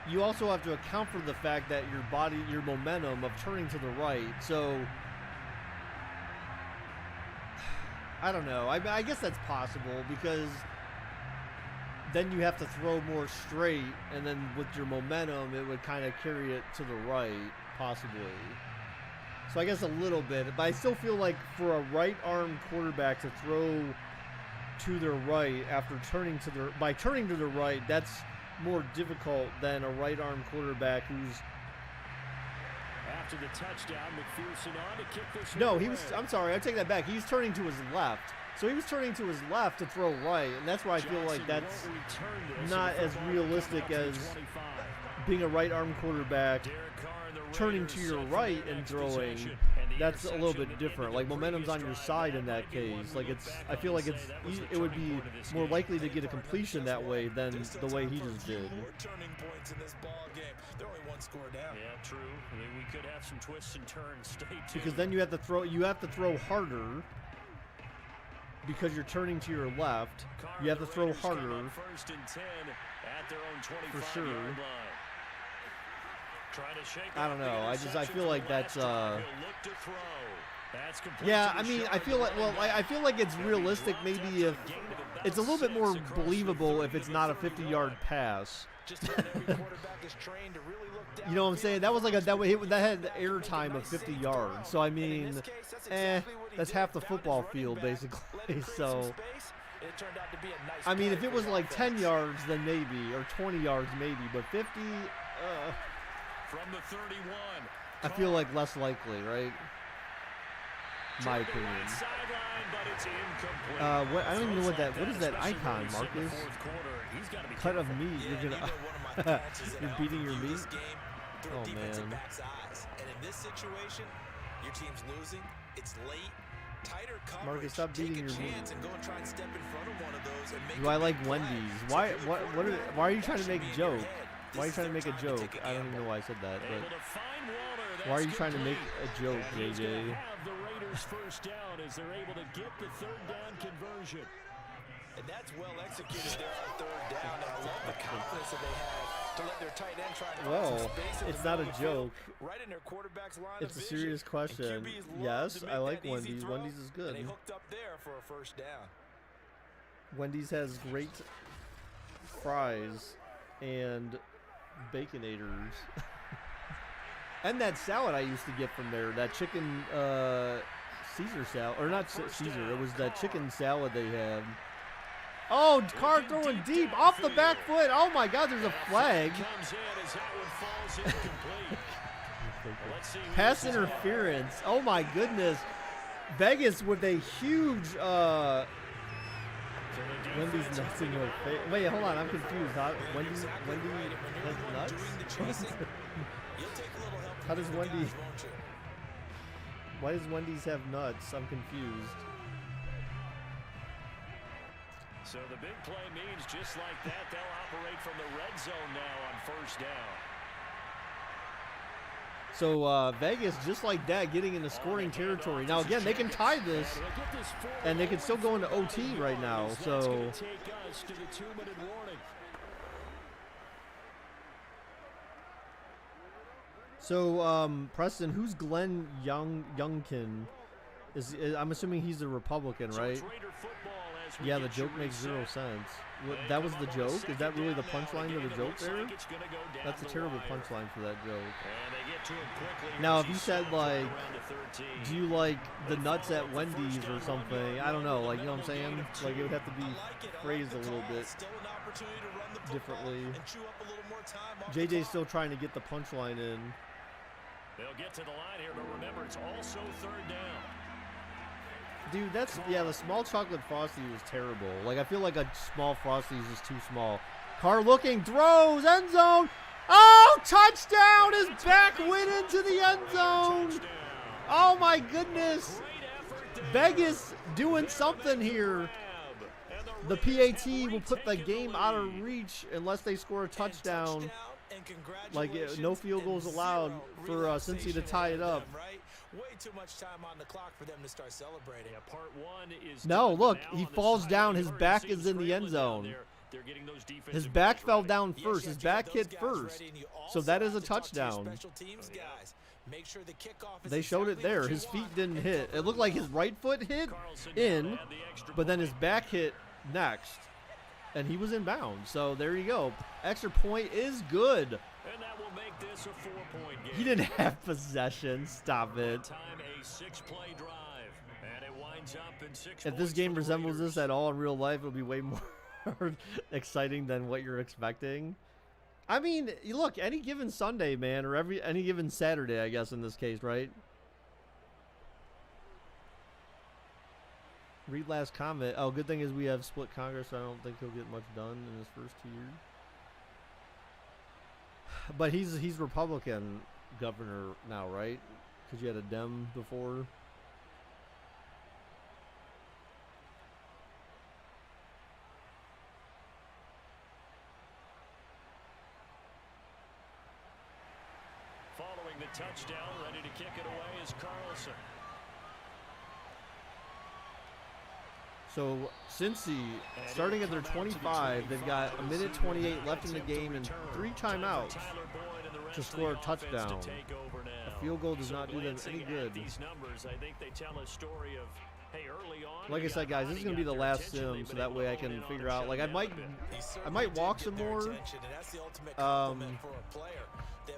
you also have to account for the fact that your body, your momentum of turning to the right. So, I don't know. I guess that's possible because then you have to throw more straight, and then with your momentum, it would kind of carry it to the right, possibly. So I guess a little bit, but I still feel like for a right-arm quarterback to throw to their right after turning to the by turning to the right, that's more difficult than a right-arm quarterback who's. After the touchdown, McPherson on to kick this. No, he was. I'm sorry, I take that back. He's turning to his left, so he was turning to his left to throw right, and that's why I feel like that's not as realistic as being a right-arm quarterback turning to your right and throwing. That's a little bit different. Like momentum's on your side in that case. Like it's, I feel like it's, it would be more likely to get a completion that way than the way he just did. Turning points in this ball game. They're only one score down. Yeah, true. I mean, we could have some twists and turns. Stay tuned. Because then you have to throw. You have to throw harder. Because you're turning to your left, you have to throw harder. First and 10 at their own 25 for sure. yard line. I don't know. I feel like that's yeah, I mean, I feel like, well, I feel like it's realistic maybe if it's a little bit more believable if it's not a 50-yard pass. You know what I'm saying? That was like that had air time of 50 yards. So I mean, that's half the football field basically. So I mean, if it was like 10 yards, then maybe, or 20 yards maybe, but 50. From the 31. I feel like less likely, right? My opinion. What, I don't even know what that. What is that icon, Marcus? Cut of meat. You're gonna. You're beating your meat. Oh man. And in this situation, your team's losing. It's late. Tighter coverage. Marcus, stop beating your meat. And go and try and step in front of one of those and make Do I like Wendy's? Why? Why are you trying to make a joke? Why are you trying to make a joke? I don't even know why I said that, but why are you trying to make a joke, JJ? The Raiders first down as they're able to get the 3rd down conversion. And that's well executed there on 3rd down. And I love the confidence that they have to let their tight end try to find Well, some space in it's the not a middle of the field, joke. right in their quarterback's line It's of a vision. serious And question. QBs love Yes, to I make like that easy Wendy's. throw, Wendy's is good. And they hooked up there for a first down. Wendy's has great fries and baconators. And that salad I used to get from there, that chicken Caesar salad, or not Caesar, it was that chicken salad they had. Oh, Carr throwing deep off the back foot. Oh my God, there's a flag. Pass interference. Oh my goodness. Vegas with a huge Wendy's nuts in your face. Wait, hold on, I'm confused. Wendy has nuts? How does Wendy? Why does Wendy's have nuts? I'm confused. So the big play means just like that, they'll operate from the red zone now on first down. So Vegas, just like that, getting into scoring territory. Now again, they can tie this, and they can still go into OT right now. So. So, Preston, who's Glenn Youngkin? I'm assuming he's a Republican, right? Yeah, the joke makes zero sense. That was the joke? Is that really the punchline to the joke there? That's a terrible punchline for that joke. Now, if you said, like, do you like the nuts at Wendy's or something? I don't know. Like, you know what I'm saying? Like, it would have to be phrased a little bit differently. JJ's still trying to get the punchline in. They'll get to the line here, but remember, it's also third down. Dude, the small chocolate Frosty was terrible. Like, I feel like a small Frosty is just too small. Carr looking, throws, end zone. Oh, touchdown! His back went into the end zone. Oh, my goodness. Vegas doing something here. The PAT will put the game out of reach unless they score a touchdown. Like, no field goals allowed for Cincy to tie it up. Way too much time on the clock for them to start celebrating. Yeah, part one is no, look, he falls down. His back is in the end zone. His back fell down first. His back hit first. So that is a touchdown. They showed it there. His feet didn't hit. It looked like his right foot hit in, but then his back hit next. And he was in bounds. So there you go. Extra point is good. And that will make this a 4-point game. He didn't have possession. Stop it. Time a 6-play drive. And it winds up in 6 If this game resembles this at all in real life, it'll be way more exciting than what you're expecting. I mean, look, any given Sunday, man, or any given Saturday, I guess in this case, right? Read last comment. Oh, good thing is we have split Congress, so I don't think he'll get much done in his first 2 years. But he's Republican governor now, right? Because you had a Dem before. Following the touchdown, ready to kick it away is Carlson. So, Cincy, starting at their 25, they've got 1:28 left in the game and 3 timeouts to score a touchdown. A field goal does not do them any good. Like I said, guys, this is going to be the last sim, so that way I can figure out. Like, I might walk some more.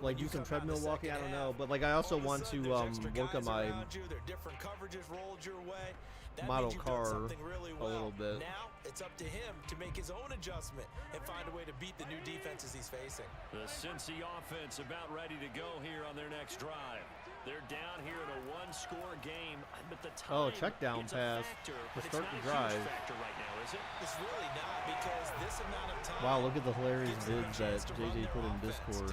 Like, do some treadmill walking, I don't know. But, like, I also want to work on my model car a little bit. Now it's up to him to make his own adjustment and find a way to beat the new defenses he's facing. The Cincy offense about ready to go here on their next drive. They're down here in a 1-score game. But the time, check down pass to start the drive. Right now, is it? It's really not, because this amount of time. Wow, look at the hilarious vids that JJ put in Discord.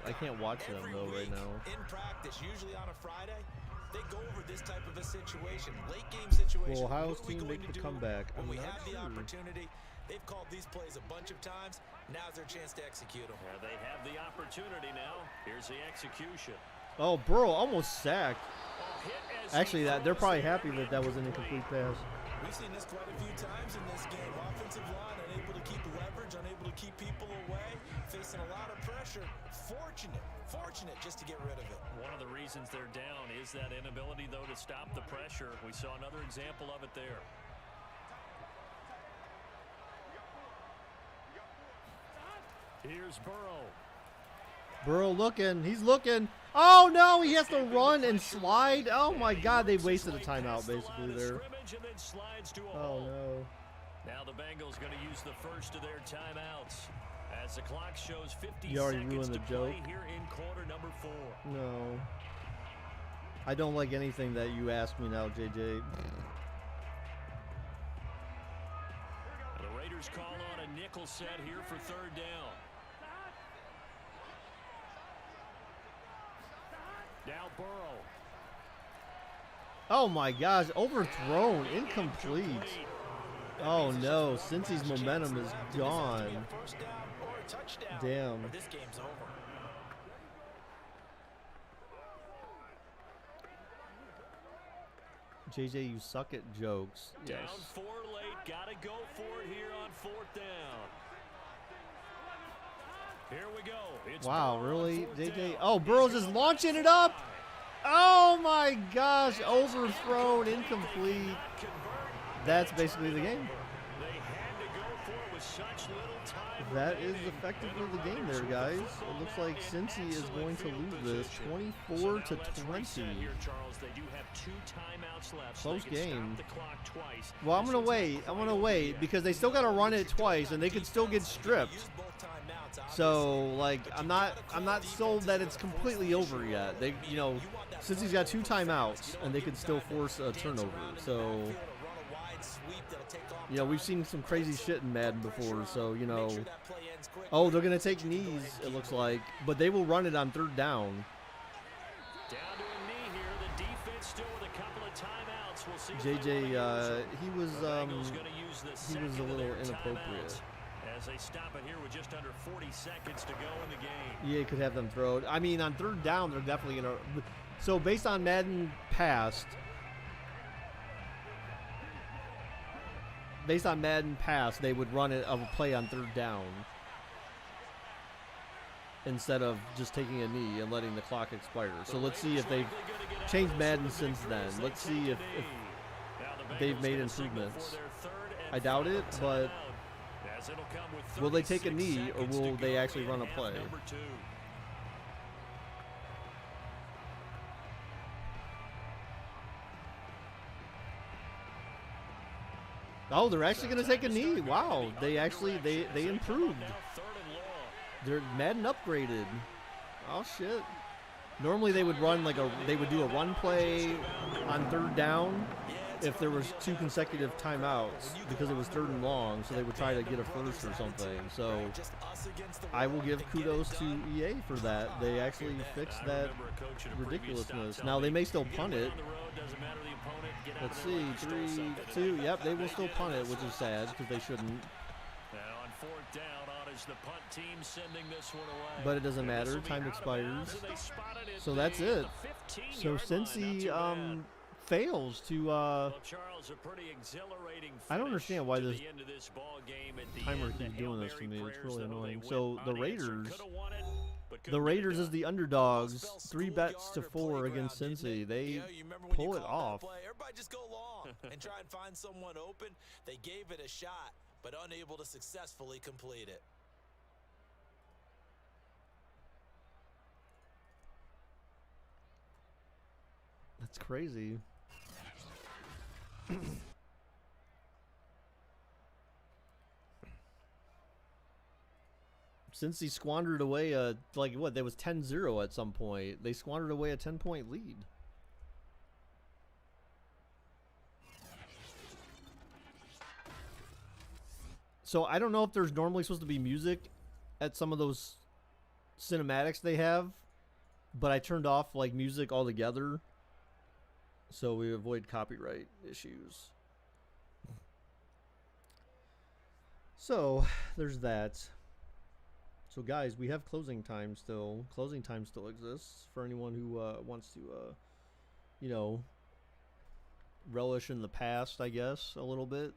I can't watch them though right now. In practice, usually on a Friday, they go over this type of a situation, late game situation. Will Ohio's team make the comeback? I'm When we not have the sure. opportunity, they've called these plays a bunch of times. Now's their chance to execute them. They have the opportunity now. Here's the execution. Oh, Burrow almost sacked. Actually, they're probably happy that that was an incomplete pass. We've seen this quite a few times in this game. Offensive line unable to keep leverage, unable keep people away, facing a lot of pressure. Fortunate just to get rid of it. One of the reasons they're down is that inability, though, to stop the pressure. We saw another example of it there. Here's Burrow. Burrow looking. He's looking. Oh, no. He has to run and slide. Oh, my God. They wasted a timeout, basically, there. Oh, no. Now the Bengals going to use the first of their timeouts as the clock shows 50 you already seconds ruined the to joke. play here in quarter number 4. No. I don't like anything that you ask me now, JJ. The Raiders call on a nickel set here for third down. Now Burrow. Oh my gosh, overthrown, incomplete. Oh no, Cincy's momentum is gone. Damn. This game's over. JJ, you suck at jokes. Down Yes. 4 late, gotta go for it here on 4th down. Here we go. It's Wow, Burrow on really, 4th JJ? down. Oh, Burrow's just launching it up. Oh my gosh, overthrown, incomplete. That's basically the game. They had to go for it with such little time That is remaining. effectively the game there, guys. It looks like Cincy is going to lose this 24 to 20. Here, Charles. They do have 2 timeouts left. Close so they can game. Stop the clock twice. Well, I'm gonna wait. I'm gonna wait because they still gotta run it twice, and they could still get stripped. So, like, I'm not sold that it's completely over yet. They, you know, since he's got 2 timeouts, and they could still force a turnover. So, you know, we've seen some crazy shit in Madden before. So, you know, oh, they're gonna take knees. It looks like, but they will run it on 3rd down. Down to a knee here. The defense still with a couple of timeouts. We'll see. JJ, he was Bengals gonna use the he was second a of little their inappropriate. timeouts as they stop it here with just under 40 seconds to go in the game. Yeah, could have them throw it. I mean, on 3rd down, they're definitely gonna. So based on Madden past, they would run it of a play on 3rd down instead of just taking a knee and letting the clock expire. So let's see if they've changed Madden since then. Let's see if they've made improvements. I doubt it, but will they take a knee or will they actually run a play? Oh, they're actually going to take a knee. Wow, they improved. They're Madden upgraded. Oh shit. Normally they would do a run play on 3rd down if there was 2 consecutive timeouts because it was 3rd and long, so they would try to get a first or something. So I will give kudos to EA for that. They actually fixed that ridiculousness. Now they may still punt it. Let's see, 3, 2. Yep, they will still punt it, which is sad because they shouldn't. Now on 4th down, is the punt team sending this one away. But it doesn't matter. Time expires. So that's it. So Cincy fails to. Well, Charles, a pretty exhilarating I don't understand why this game timer keeps doing this to me. It's really annoying. So the Raiders is the underdogs. 3 bets to 4 against Cincy. They pull it off. Everybody just go long and try and find someone open. They gave it a shot, but unable to successfully complete it. That's crazy. Since he squandered away there was 10-0 at some point. They squandered away a 10-point lead. So I don't know if there's normally supposed to be music at some of those cinematics they have, but I turned off music altogether so we avoid copyright issues. So there's that. So guys, we have closing time still. Closing time still exists for anyone who wants to, relish in the past, I guess, a little bit.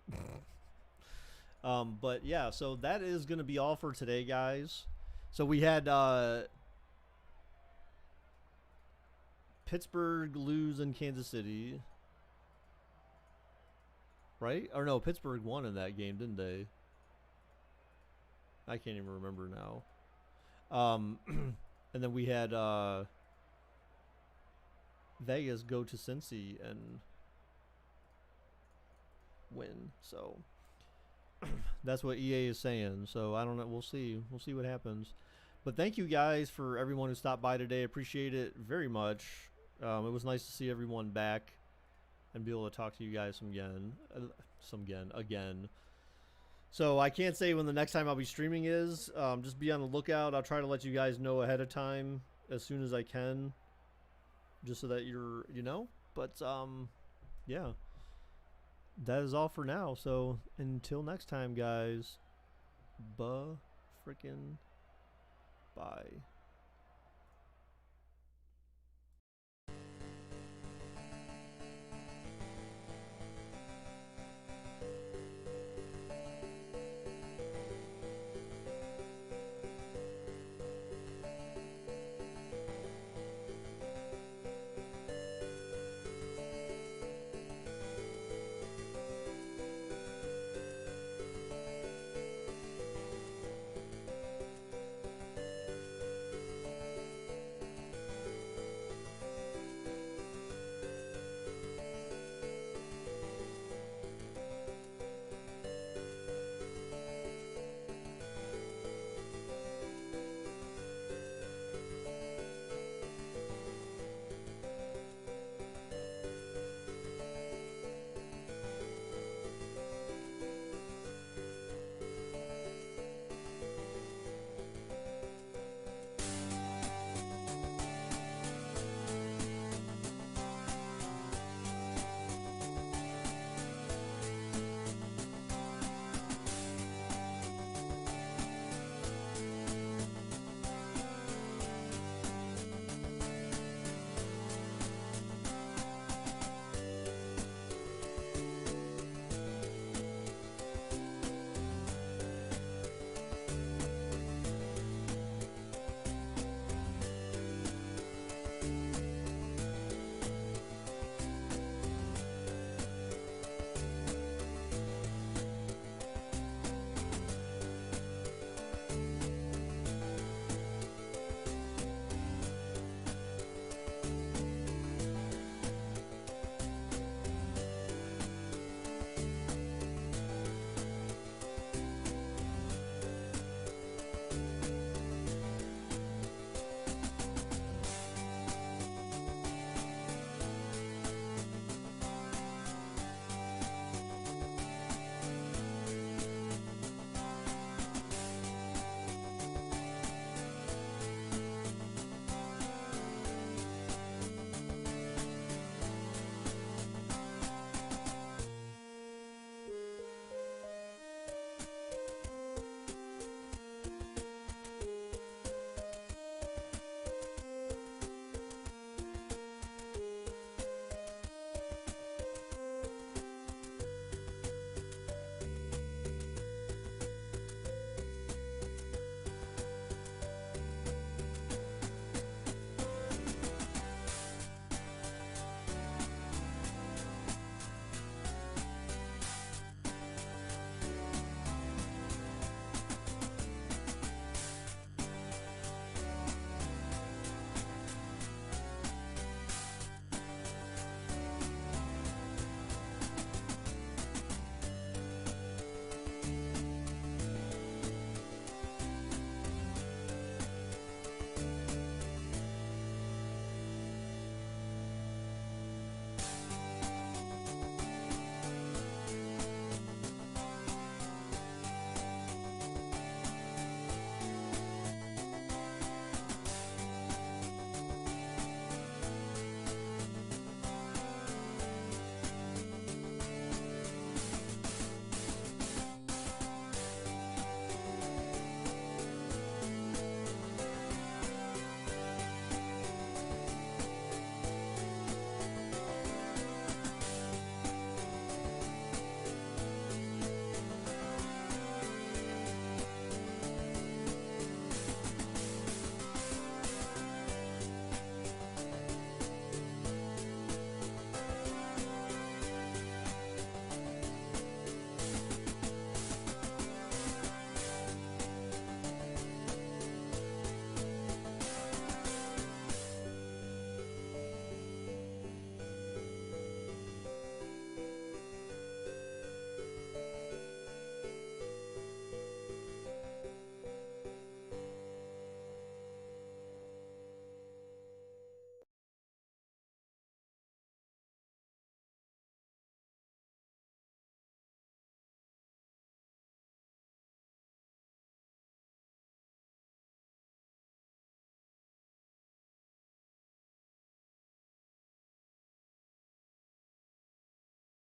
But yeah, so that is going to be all for today, guys. So we had Pittsburgh lose in Kansas City. Right? Or no, Pittsburgh won in that game, didn't they? I can't even remember now. And then we had Vegas go to Cincy and win. So that's what EA is saying. So I don't know. We'll see. We'll see what happens. But thank you guys for everyone who stopped by today. Appreciate it very much. It was nice to see everyone back and be able to talk to you guys again. So I can't say when the next time I'll be streaming is. Just be on the lookout. I'll try to let you guys know ahead of time as soon as I can, just so that you're, But yeah, that is all for now. So until next time, guys. Frickin' bye.